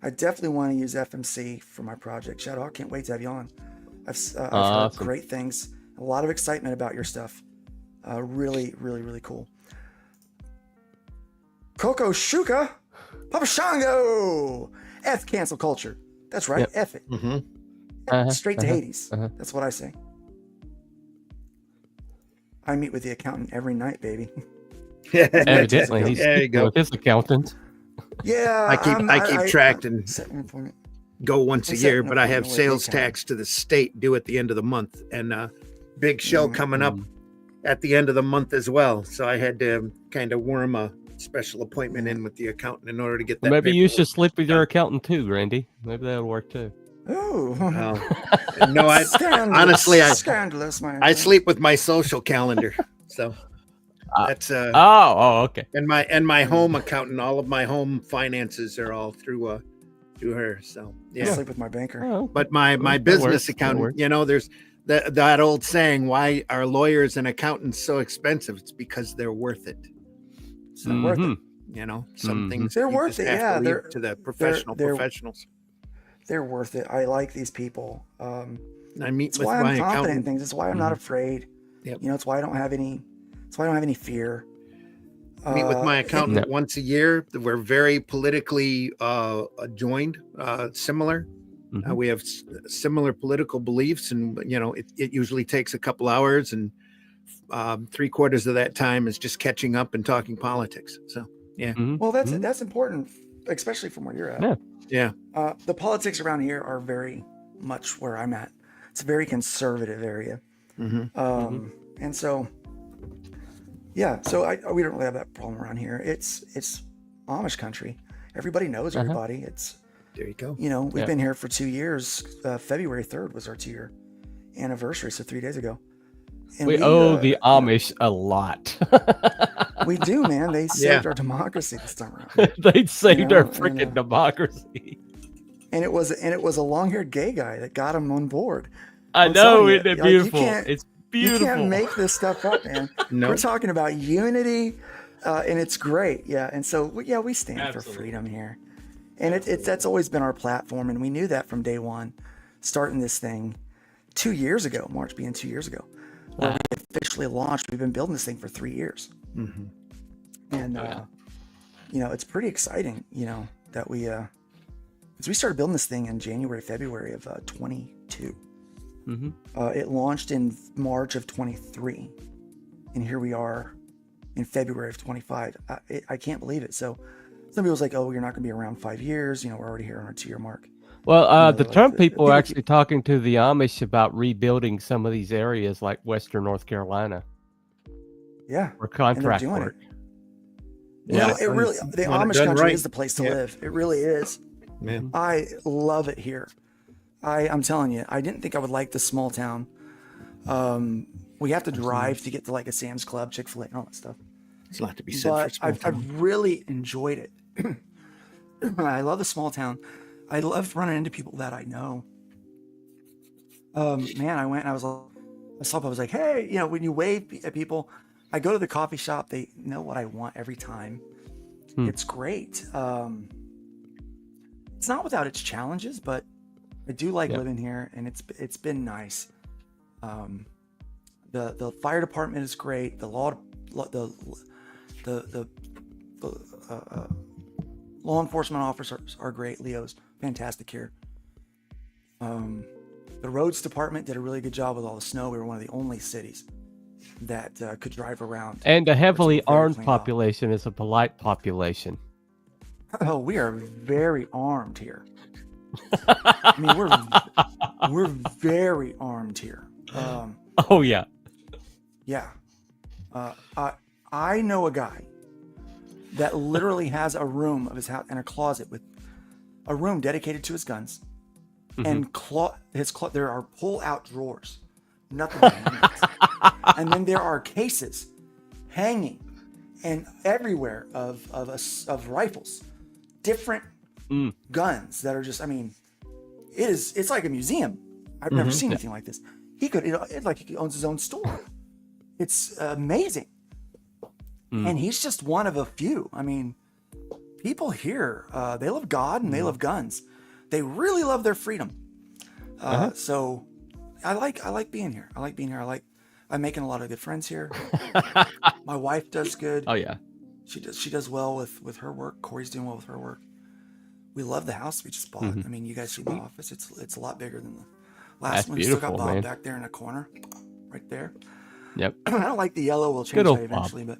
I definitely want to use FMC for my project. Shadowhawk, can't wait to have you on. I've heard great things. A lot of excitement about your stuff. Really, really, really cool. Coco Shuka, Papa Shango, F cancel culture. That's right, F it. Straight to Hades. That's what I say. I meet with the accountant every night, baby. Evidently, he's There you go. with his accountant. Yeah, I keep tracked and set an appointment. go once a I'm setting year, an but I have appointment with sales the tax to the state due at the end of the month, and big show coming up at the end of the month as well. So I had to kind of worm a special appointment in with the accountant in order to get that. Maybe you paperwork. should sleep with your accountant too, Randy. Maybe that'll work too. Oh, No, I Scandalous. honestly, Scandalous, my I friend. sleep with my social calendar. So that's okay. And my home accountant, all of my home finances are all through her. So I yeah. sleep with my banker. Oh, But my that business works, that accountant, works. you know, there's that old saying, why are lawyers and accountants so expensive? It's because they're worth it. So Worth it. you know, some things They're you worth just it, have to yeah, leave they're- to the they're- professionals. They're worth it. I like these people. I meet It's with why my I'm confident in accountant. things. It's why I'm not afraid. Yep. You know, it's why I don't have any. It's why I don't have any fear. Meet with my accountant No. once a year. We're very politically joined, similar. We have similar political beliefs, and you know, it usually takes a couple hours, and 3/4 of that time is just catching up and talking politics. So yeah, Well, that's important, especially from where you're at. Yeah. yeah. The politics around here are very much where I'm at. It's a very conservative area. And so, yeah, so we don't really have that problem around here. It's Amish country. Everybody knows everybody. It's, There you go. you know, we've Yeah. been here for 2 years. February 3rd was our 2-year anniversary, so 3 days ago. And We owe the Amish a lot. we do, man. They saved our democracy this time around. They saved You our know, freaking democracy. And it was a long-haired gay guy that got him on board. I I'm know, telling you, isn't it like, you beautiful? can't- It's You beautiful. can't make this stuff up, man. No. We're talking about unity, and it's great. Yeah, and so we stand for Absolutely. freedom here, and that's always been our platform, and we knew that from day one, starting this thing 2 years ago. March being 2 years ago, when we officially launched. We've been building this thing for 3 years, and you know, it's pretty exciting. You know that we we started building this thing in January, February of 22. It launched in March of 23, and here we are in February of 25. I can't believe it. So some people's like, oh, you're not going to be around 5 years. You know, we're already here on our 2-year mark. Well, the Trump people are actually talking to the Amish about rebuilding some of these areas like Western North Carolina. Yeah. For contract work. Yeah, it really, the Amish country is the place to live. It really is. Man. I love it here. I'm telling you, I didn't think I would like this small town. We have to drive to get to like a Sam's Club, Chick-fil-A, and all that stuff. It's a lot to be said for small town. I've really enjoyed it. I love the small town. I love running into people that I know. Man, I went and I was like, hey, you know, when you wave at people, I go to the coffee shop. They know what I want every time. It's great. It's not without its challenges, but I do like living here, and it's been nice. The fire department is great. The law enforcement officers are great. Leo's fantastic here. The roads department did a really good job with all the snow. We were one of the only cities that could drive around. And a heavily armed population is a polite population. Oh, we are very armed here. I mean, we're very armed here. Oh yeah. Yeah. I know a guy that literally has a room of his house and a closet with a room dedicated to his guns, and there are pull-out drawers, nothing but hangings. And then there are cases hanging and everywhere of rifles, different guns that are just, I mean, it's like a museum. I've never seen anything like this. It's like he owns his own store. It's amazing. And he's just one of a few. I mean, people here, they love God and they love guns. They really love their freedom. So I like being here. I'm making a lot of good friends here. My wife does good. Oh yeah. She does well with her work. Corey's doing well with her work. We love the house we just bought. I mean, you guys see the office. It's a lot bigger than the last one. Still got Bob back there in a corner, right there. Yep. I don't like the yellow. We'll change that eventually, but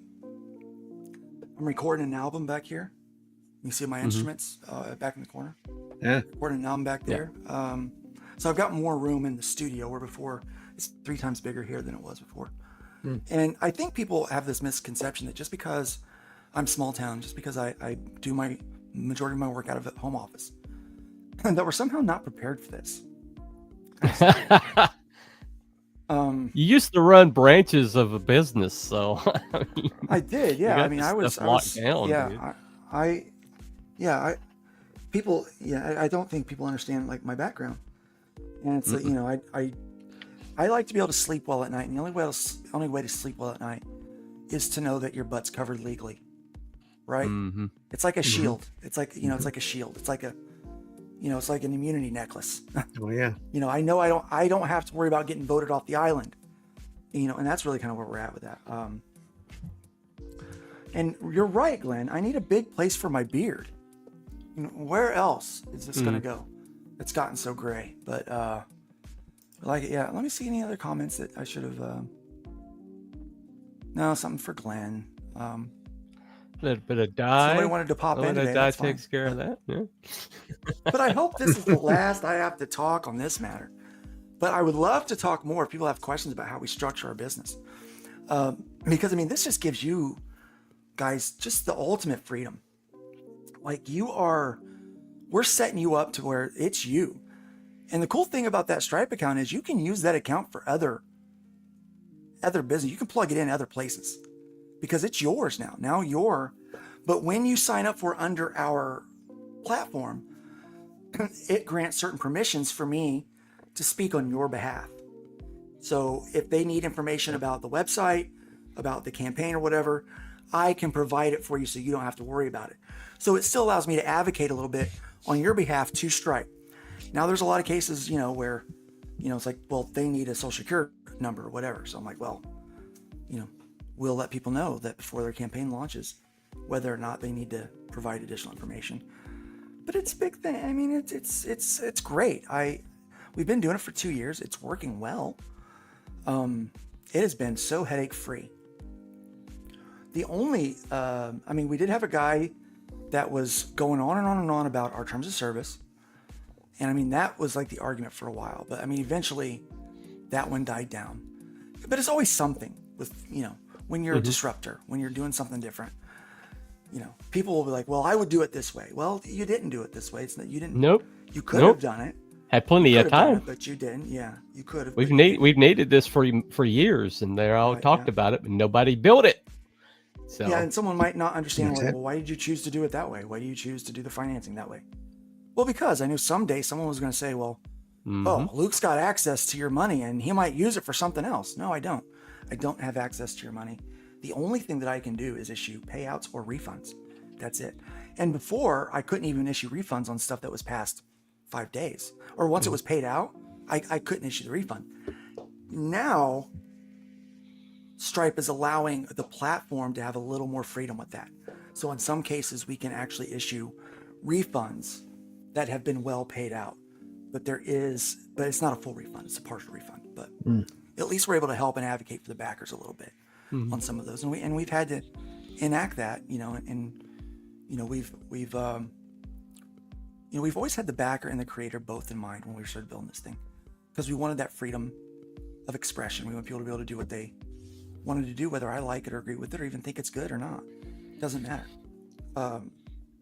I'm recording an album back here. You see my instruments back in the corner. Yeah. Recording an album back there. So I've got more room in the studio where before it's 3 times bigger here than it was before. And I think people have this misconception that just because I'm small town, just because I do my majority of my work out of a home office, that we're somehow not prepared for this. You used to run branches of a business, so I did, yeah. I mean, I was down, yeah, I don't think people understand like my background, and it's you know, I like to be able to sleep well at night, and the only way to sleep well at night is to know that your butt's covered legally, right? It's like a shield. It's like, you know, it's like a shield. It's like a, you know, it's like an immunity necklace. Oh yeah. You know, I don't have to worry about getting voted off the island, you know, and that's really kind of where we're at with that. And you're right, Glenn. I need a big place for my beard. You know, where else is this gonna go? It's gotten so gray, but like it. Yeah. Let me see any other comments that I should have. No, something for Glenn. A little bit of dye. Somebody wanted to pop in today. Dye takes care of that. Yeah. But I hope this is the last I have to talk on this matter. But I would love to talk more if people have questions about how we structure our business. Because I mean, this just gives you guys just the ultimate freedom. Like we're setting you up to where it's you. And the cool thing about that Stripe account is you can use that account for other business. You can plug it in other places because it's yours now. But when you sign up for under our platform, it grants certain permissions for me to speak on your behalf. So if they need information about the website, about the campaign or whatever, I can provide it for you so you don't have to worry about it. So it still allows me to advocate a little bit on your behalf to Stripe. Now there's a lot of cases, you know, where, you know, it's like, well, they need a social security number or whatever. So I'm like, well, you know, we'll let people know that before their campaign launches, whether or not they need to provide additional information. But it's a big thing. I mean, it's great. We've been doing it for 2 years. It's working well. It has been so headache free. The only, I mean, we did have a guy that was going on and on and on about our terms of service. And I mean, that was like the argument for a while, but I mean, eventually that one died down. But it's always something with, you know, when you're a disruptor, when you're doing something different, you know, people will be like, well, I would do it this way. Well, you didn't do it this way. It's not, you didn't. Nope. You could have done it. Had plenty of time. But you didn't. Yeah, you could have. We've needed this for years, and they're all talked about it, but nobody built it. So yeah, and someone might not understand, like, well, why did you choose to do it that way? Why do you choose to do the financing that way? Well, because I knew someday someone was going to say, well, oh, Luke's got access to your money and he might use it for something else. No, I don't. I don't have access to your money. The only thing that I can do is issue payouts or refunds. That's it. And before, I couldn't even issue refunds on stuff that was past 5 days. Or once it was paid out, I couldn't issue the refund. Now, Stripe is allowing the platform to have a little more freedom with that. So in some cases, we can actually issue refunds that have been well paid out. But it's not a full refund, it's a partial refund. But at least we're able to help and advocate for the backers a little bit on some of those. And we've had to enact that, you know, and you know, we've always had the backer and the creator both in mind when we started building this thing, because we wanted that freedom of expression. We want people to be able to do what they wanted to do, whether I like it or agree with it or even think it's good or not. It doesn't matter.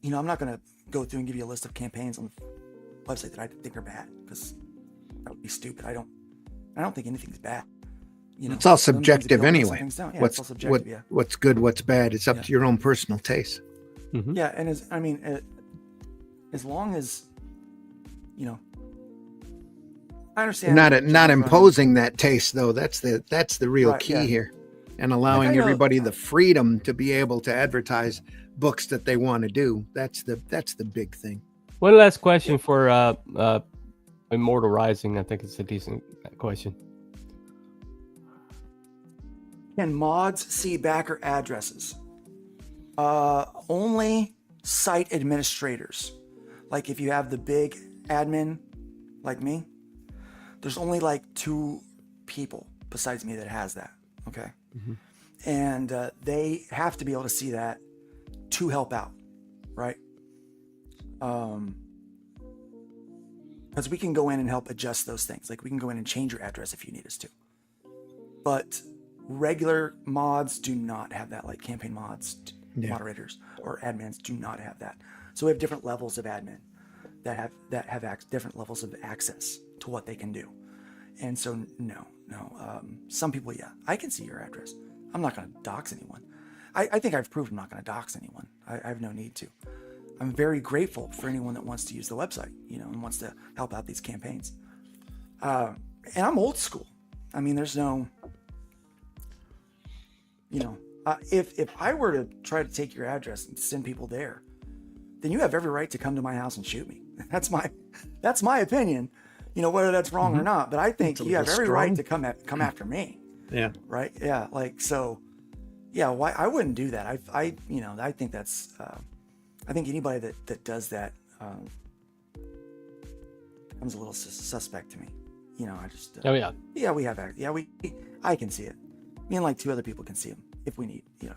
You know, I'm not going to go through and give you a list of campaigns on the website that I think are bad, because that would be stupid. I don't think anything's bad. You know, it's all subjective anyway. Yeah, what's it's all subjective, what's good, what's bad. It's up to your own personal taste. Yeah, and as long as, you know, I understand. Not imposing that taste though. That's the real key here, and allowing everybody the freedom to be able to advertise books that they want to do. That's the big thing. One last question for Immortal Rising. I think it's a decent question. Can mods see backer addresses? Only site administrators. Like if you have the big admin, like me, there's only like 2 people besides me that has that. Okay. And they have to be able to see that to help out. Right. Because we can go in and help adjust those things. Like we can go in and change your address if you need us to. But regular mods do not have that, like campaign mods, moderators or admins do not have that. So we have different levels of admin that have different levels of access to what they can do. And so no. Some people, yeah, I can see your address. I'm not going to dox anyone. I think I've proved I'm not going to dox anyone. I have no need to. I'm very grateful for anyone that wants to use the website, you know, and wants to help out these campaigns. And I'm old school. I mean, there's no, you know, if I were to try to take your address and send people there, then you have every right to come to my house and shoot me. That's my opinion. You know, whether that's wrong or not, but I think you have every right to come after me. Yeah. Right. Yeah. Like, so yeah, why I wouldn't do that. I think that's, I think anybody that does that, becomes a little suspect to me. You know, I just, yeah, we have, I can see it. Me and like 2 other people can see them if we need to,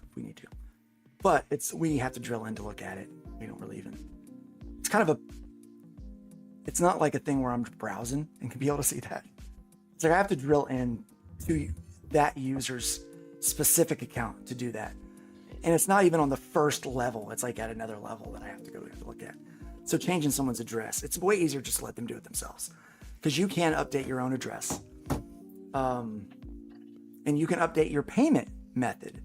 but we have to drill in to look at it. We don't really even, it's kind of it's not like a thing where I'm browsing and can be able to see that. It's like I have to drill in to that user's specific account to do that. And it's not even on the first level. It's like at another level that I have to go to look at. So changing someone's address, it's way easier just to let them do it themselves, because you can update your own address. And you can update your payment method.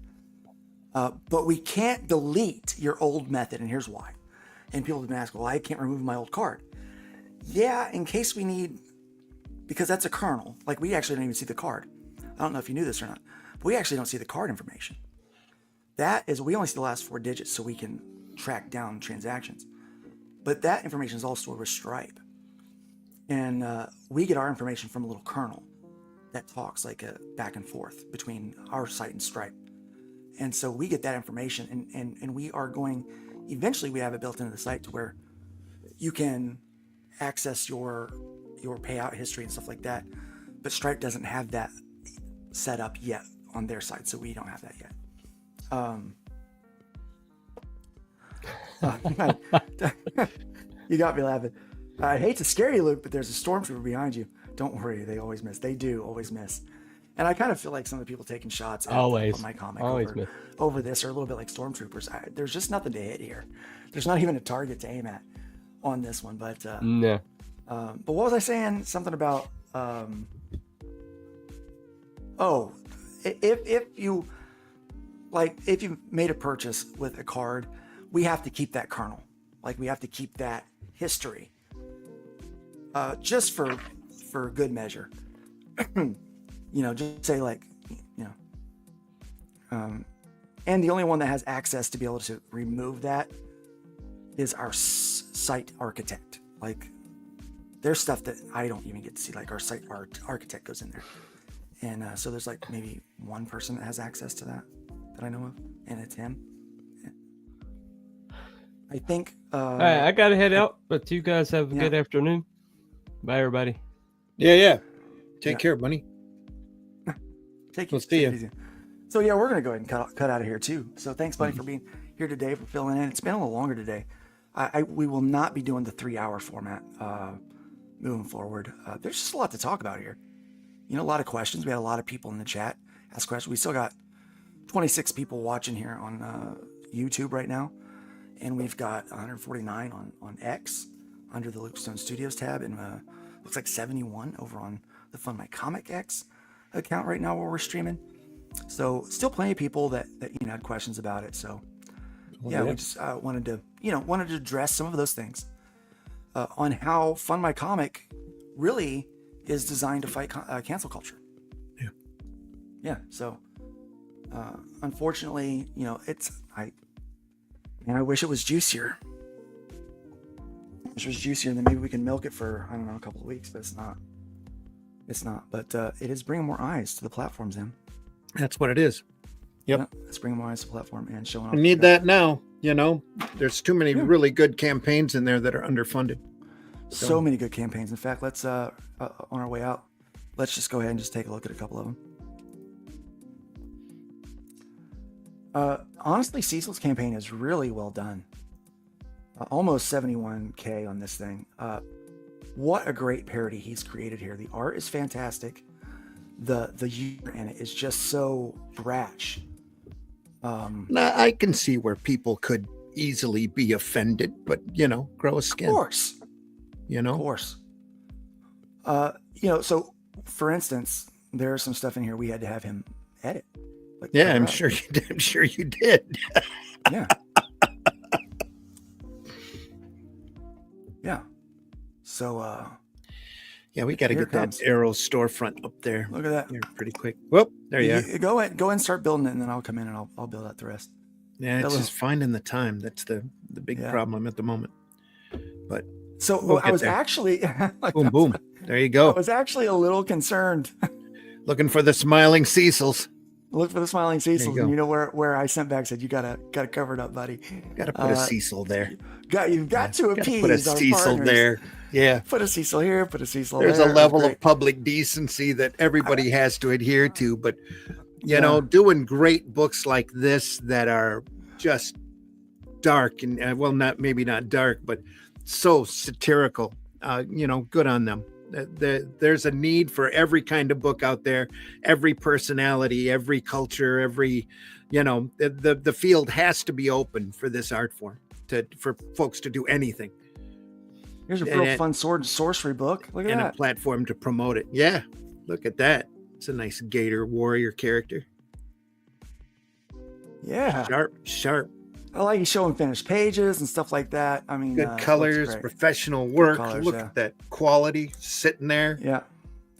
But we can't delete your old method. And here's why. And people have been asking, well, I can't remove my old card. Yeah, in case we need, because that's a kernel. Like we actually don't even see the card. I don't know if you knew this or not, but we actually don't see the card information. We only see the last 4 digits so we can track down transactions. But that information is all stored with Stripe. And we get our information from a little kernel that talks like a back and forth between our site and Stripe. And so we get that information and we are going, eventually we have it built into the site to where you can access your payout history and stuff like that, but Stripe doesn't have that set up yet on their side, so we don't have that yet. You got me laughing. I hate to scare you, Luke, but there's a stormtrooper behind you. Don't worry, they always miss. They do always miss. And I kind of feel like some of the people taking shots at my comic over this are a little bit like stormtroopers. There's just nothing to hit here. There's not even a target to aim at on this one. But no. But what was I saying? Something about if you made a purchase with a card, we have to keep that kernel. Like we have to keep that history. Just for good measure. Just say and the only one that has access to be able to remove that is our site architect. Like there's stuff that I don't even get to see, like our site architect goes in there. And so there's like maybe one person that has access to that I know of, and it's him. I think all right, I gotta head out, but you guys have a good afternoon. Bye everybody. Yeah. Take care, buddy. We'll see you. Easy. So yeah, we're gonna go ahead and cut out of here too. So thanks, buddy, for being here today, for filling in. It's been a little longer today. We will not be doing the 3-hour format moving forward. There's just a lot to talk about here. A lot of questions. We had a lot of people in the chat ask questions. We still got 26 people watching here on YouTube right now, and we've got 149 on X under the Luke Stone Studios tab, and looks like 71 over on the Fund My Comic X account right now where we're streaming. So still plenty of people that had questions about it. So we just wanted to address some of those things on how Fund My Comic really is designed to fight cancel culture. Yeah. So unfortunately, I wish it was juicier. Which was juicier, then maybe we can milk it for, I don't know, a couple of weeks, but it's not. But it is bringing more eyes to the platforms, Em. That's what it is. Yep. Yeah, it's bringing more eyes to the platform and showing off. We need that now. There's too many really good campaigns in there that are underfunded. So many good campaigns. In fact, let's on our way out, let's just go ahead and just take a look at a couple of them. Honestly, Cecil's campaign is really well done. Almost 71K on this thing. What a great parody he's created here. The art is fantastic. The humor in it is just so brash. Now, I can see where people could easily be offended, but grow a skin. Of course. Of course. So for instance, there's some stuff in here we had to have him edit. I'm sure you did. I'm sure you did. Yeah. Yeah. So we got to get that Arrow storefront up there. Look at that. Here, pretty quick. Whoop, there you are. Go ahead and start building it, and then I'll come in and I'll build out the rest. Yeah, it's just finding the time. That's the big problem at the moment. But so I was actually boom. There you go. I was actually a little concerned. Looking for the smiling Cecils. Look for the smiling Cecils, and where I sent back said you gotta cover it up, buddy. Got to put a Cecil there. You've got to appease. Put a our Cecil partners. there. Yeah. Put a Cecil here. Put a Cecil There's there. There's a level of public decency that everybody has to adhere to, but doing great books like this that are just dark and maybe not dark, but so satirical. Good on them. There's a need for every kind of book out there, every personality, every culture, every, the field has to be open for this art form for folks to do anything. Here's a real fun sword and sorcery book. Look at that. And a platform to promote it. Yeah. Look at that. It's a nice gator warrior character. Yeah. Sharp. I like you showing finished pages and stuff like that. I mean, good colors, professional work. Look at that quality sitting there. Yeah.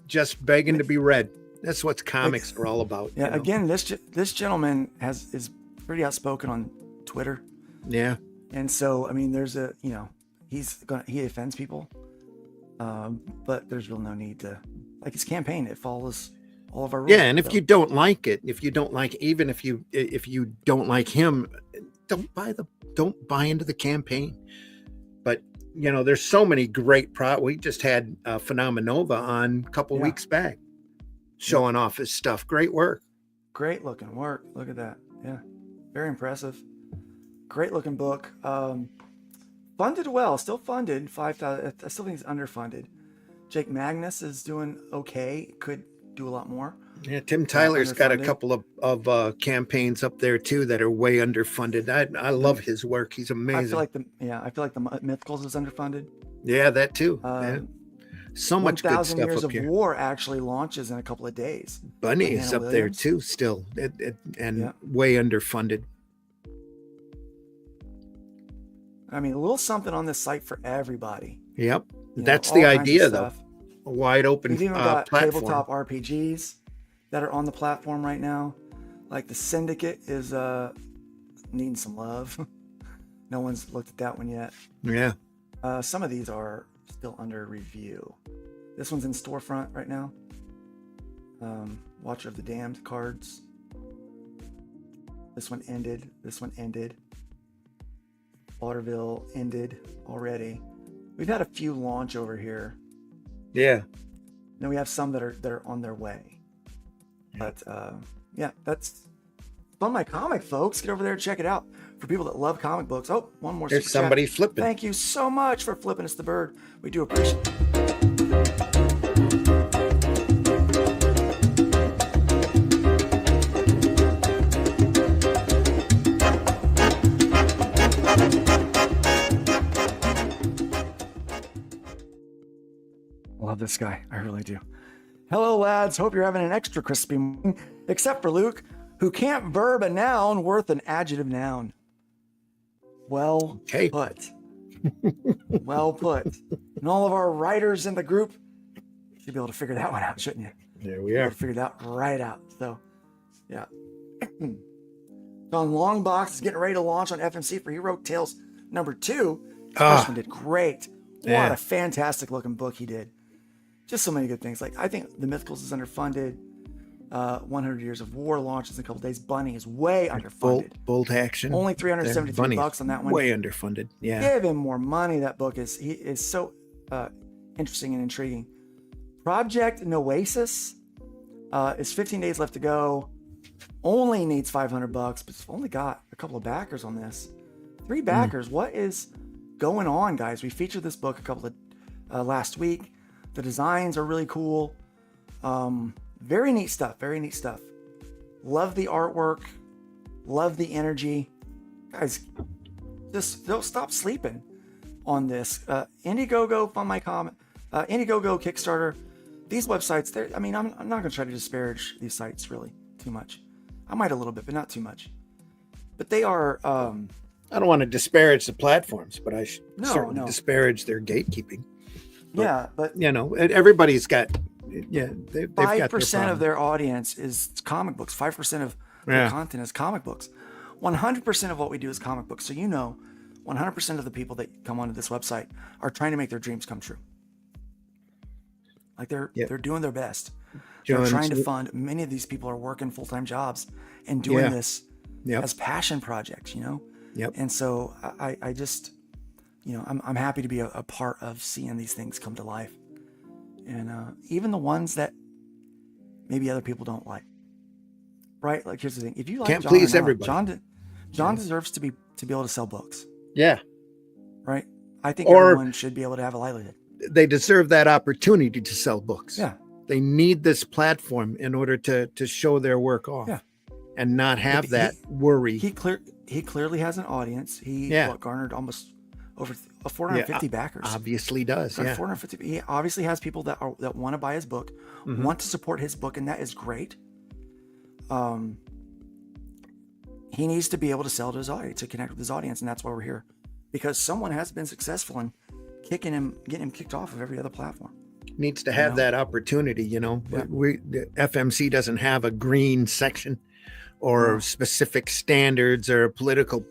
Just begging to be read. That's what comics are all about. Yeah. Again, this gentleman is pretty outspoken on Twitter. Yeah. And so, I mean, there's he offends people. But there's real no need to, like his campaign, it follows all of our rules. Yeah. And if you don't like it, even if you don't like him, don't buy into the campaign. But there's so many great we just had Phenomenova on a couple weeks back showing off his stuff. Great work. Great looking work. Look at that. Yeah. Very impressive. Great looking book. Funded well, still funded. 5,000. I still think it's underfunded. Jake Magnus is doing okay. Could do a lot more. Yeah, Tim Tyler's got a couple of campaigns up there too that are way underfunded. I love his work. He's amazing. I feel like the Mythicals is underfunded. Yeah, that too. So much good 1,000 stuff Years up of here. War actually launches in a couple of days. Bunny By is Hannah up Williams. there too still, way underfunded. I mean, a little something on this site for everybody. Yep, You that's know, the all kinds of idea though. stuff. A wide open We've even got platform. tabletop RPGs that are on the platform right now. Like the Syndicate is needing some love. No one's looked at that one yet. Yeah. Some of these are still under review. This one's in storefront right now. Watcher of the Damned cards. This one ended. This one ended. Waterville ended already. We've had a few launch over here. Yeah. Then we have some that are on their way. But yeah, that's Fun My Comic, folks. Get over there and check it out. For people that love comic books. Oh, one more. There's super chat. somebody flipping. Thank you so much for flipping us the bird. We do appreciate it. Love this guy. I really do. Hello, lads. Hope you're having an extra crispy morning, except for Luke, who can't verb a noun worth an adjective noun. Well put. Well put. And all of our writers in the group should be able to figure that one out, shouldn't you? There we are. Figured that right out. So, yeah. Don Longbox is getting ready to launch on FMC for Heroic Tales #2. The first one did great. What Yeah. a fantastic looking book he did. Just so many good things. Like, I think The Mythicals is underfunded. 100 Years of War launches in a couple days. Bunny is way underfunded. Bolt Action. Only $373 Bunny's bucks on that one. Way underfunded. Yeah. Give him more money. That book is so interesting and intriguing. Project Noasis is 15 days left to go. Only needs $500, but it's only got a couple of backers on this. 3 backers. What is going on, guys? We featured this book a couple of last week. The designs are really cool. Very neat stuff. Very neat stuff. Love the artwork. Love the energy. Guys, just don't stop sleeping on this. Indiegogo, Fund My Comic, Indiegogo, Kickstarter. These websites, I'm not going to try to disparage these sites really too much. I might a little bit, but not too much. But they are... I don't want to disparage the platforms, but I should certainly no. disparage their gatekeeping. Yeah, but everybody's got, they've got 5% of their audience is comic books. 5% of their content is comic books. 100% of what we do is comic books. So 100% of the people that come onto this website are trying to make their dreams come true. Like they're doing their best. They're trying to fund. Many of these people are working full-time jobs and doing this as passion projects. Yep. And so I just, I'm happy to be a part of seeing these things come to life. And even the ones that maybe other people don't like. Right? Like, here's the thing. If you like Can't John please or not, everybody. John deserves to be able to sell books. Yeah. Right? I think everyone should be able to have a livelihood. They deserve that opportunity to sell books. Yeah. They need this platform in order to show their work off. Yeah. And not have that worry. He clearly has an audience. He garnered almost over 450 backers. Obviously does. Like Yeah. 450. He obviously has people that want to buy his book, want to support his book, and that is great. He needs to be able to sell to his audience, to connect with his audience, and that's why we're here, because someone has been successful in getting him kicked off of every other platform. Needs to have that opportunity. The FMC doesn't have a green section or specific standards or a political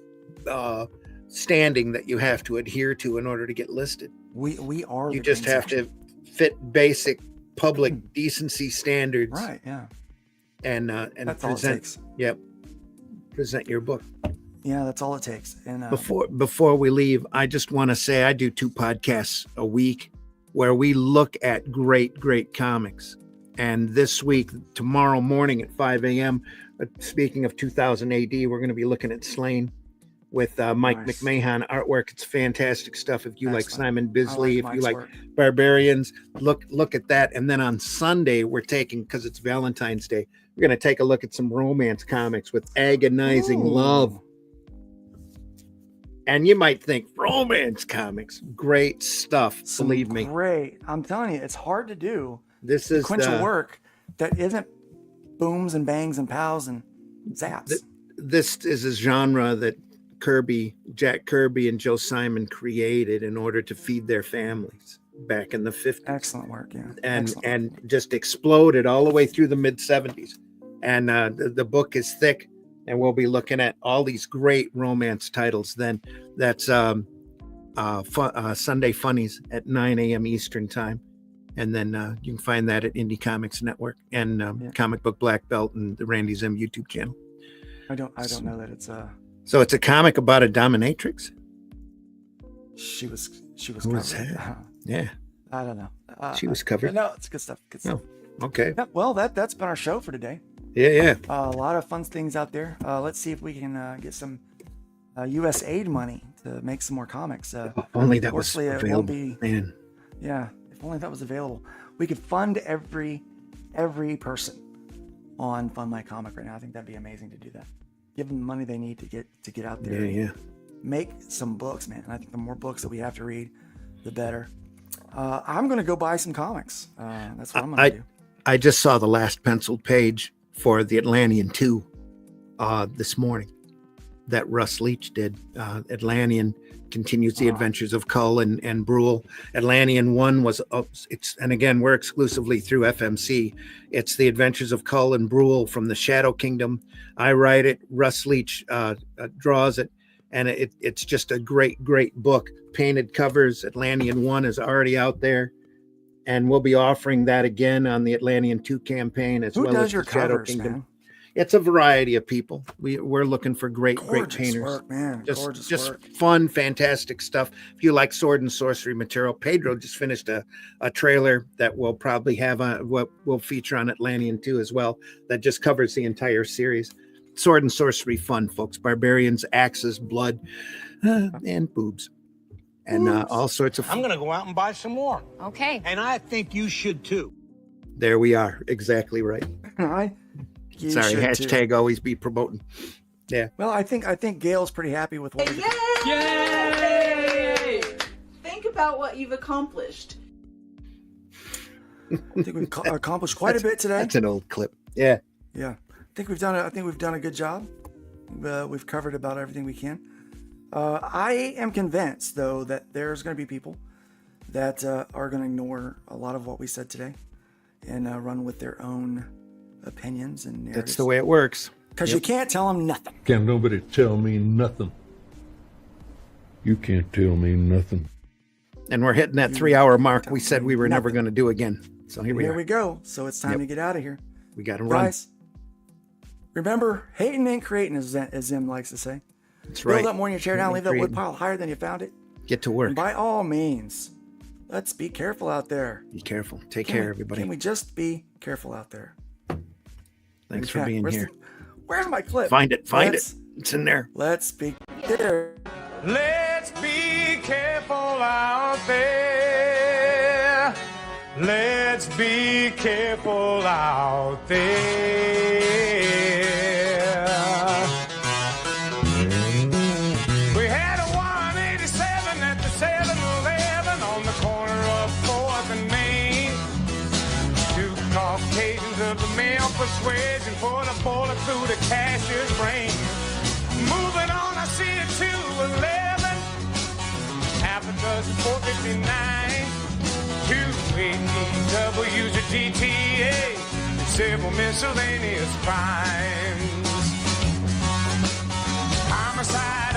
standing that you have to adhere to in order to get listed. We are. You just have to fit basic public decency standards. Right. Yeah. And That's all it present. takes. Yep. Present your book. Yeah, that's all it takes. And Before we leave, I just want to say I do 2 podcasts a week where we look at great comics. And this week, tomorrow morning at 5 a.m., speaking of 2000 AD, we're going to be looking at Slain with Mike McMahon artwork. It's fantastic stuff. If you like Simon Bisley, if you like Barbarians, look at that. And then on Sunday, we're taking, because it's Valentine's Day, we're going to take a look at some romance comics with Agonizing Love. And you might think, romance comics, great stuff. Believe me. Great. I'm telling you, it's hard to do. This is sequential work that isn't booms and bangs and pows and zaps. This is a genre that Jack Kirby and Joe Simon created in order to feed their families back in the 50s. Excellent work, yeah. And just exploded all the way through the mid 70s. And the book is thick. And we'll be looking at all these great romance titles then. That's Sunday Funnies at 9 a.m. Eastern time. And then you can find that at Indie Comics Network and Comic Book Black Belt and the Randy Zim YouTube channel. I don't know that it's So it's a comic about a dominatrix? She was Who covered. was that? Yeah. I don't know. She was covered? No, it's good stuff. Good stuff. Oh, okay. Yeah, well, that's been our show for today. Yeah. A lot of fun things out there. Let's see if we can get some U.S. aid money to make some more comics. Only that was Unfortunately, it won't be. Man. Yeah, if only that was available. We could fund every person on Fund My Comic right now. I think that'd be amazing to do that. Give them the money they need to get out there. Yeah. Make some books, man. And I think the more books that we have to read, the better. I'm gonna go buy some comics. That's what I'm gonna do. I just saw the last penciled page for the Atlantean 2 this morning that Russ Leach did. Atlantean continues the adventures of Kull and Brule. Atlantean 1 was and again, we're exclusively through FMC. It's the adventures of Kull and Brule from the Shadow Kingdom. I write it, Russ Leach draws it, and it's just a great book. Painted covers. Atlantean 1 is already out there. And we'll be offering that again on the Atlantean 2 campaign as well as your the Shadow covers, Kingdom. man? It's a variety of people. We're looking for great painters. Work, man. Just fun, fantastic stuff. If you like sword and sorcery material, Pedro just finished a trailer that we'll probably have what we'll feature on Atlantean 2 as well. That just covers the entire series. Sword and sorcery fun, folks. Barbarians, axes, blood, and boobs. And all sorts of fun. I'm gonna go out and buy some more. Okay. And I think you should too. There we are. Exactly right. You Sorry, should hashtag too. always be promoting. Yeah. Well, I think Gail's pretty happy with what we did. Yay! Think about what you've accomplished. I think we've accomplished quite a bit today. That's an old clip. Yeah. Yeah. I think we've done a good job. We've covered about everything we can. I am convinced, though, that there's going to be people that are going to ignore a lot of what we said today and run with their own opinions and narratives. That's the way it works. Because you can't tell them nothing. Can't nobody tell me nothing. You can't tell me nothing. And we're hitting that 3-hour mark we said we were never going to do again. So here we are. we go. So it's time to get out of here. We got to run. Guys, remember, hating ain't creating, as Zim likes to say. That's right. Build up more than you tear down, leave that wood pile higher than you found it. Get to work. And by all means, let's be careful out there. Be careful. Take care, everybody. Can we just be careful out there? Thanks for being here. Where's my clip? Find it. It's in there. Let's be there. Let's be careful out there. Let's be careful out there. We had a 187 at the 7-Eleven on the corner of 4th and Main. 2 Caucasians of the male persuasion put a bullet through the cashier's brain. Moving on, I see a 211, half a dozen 459, 2 AEWs, a GTA, and several miscellaneous crimes. Homicide.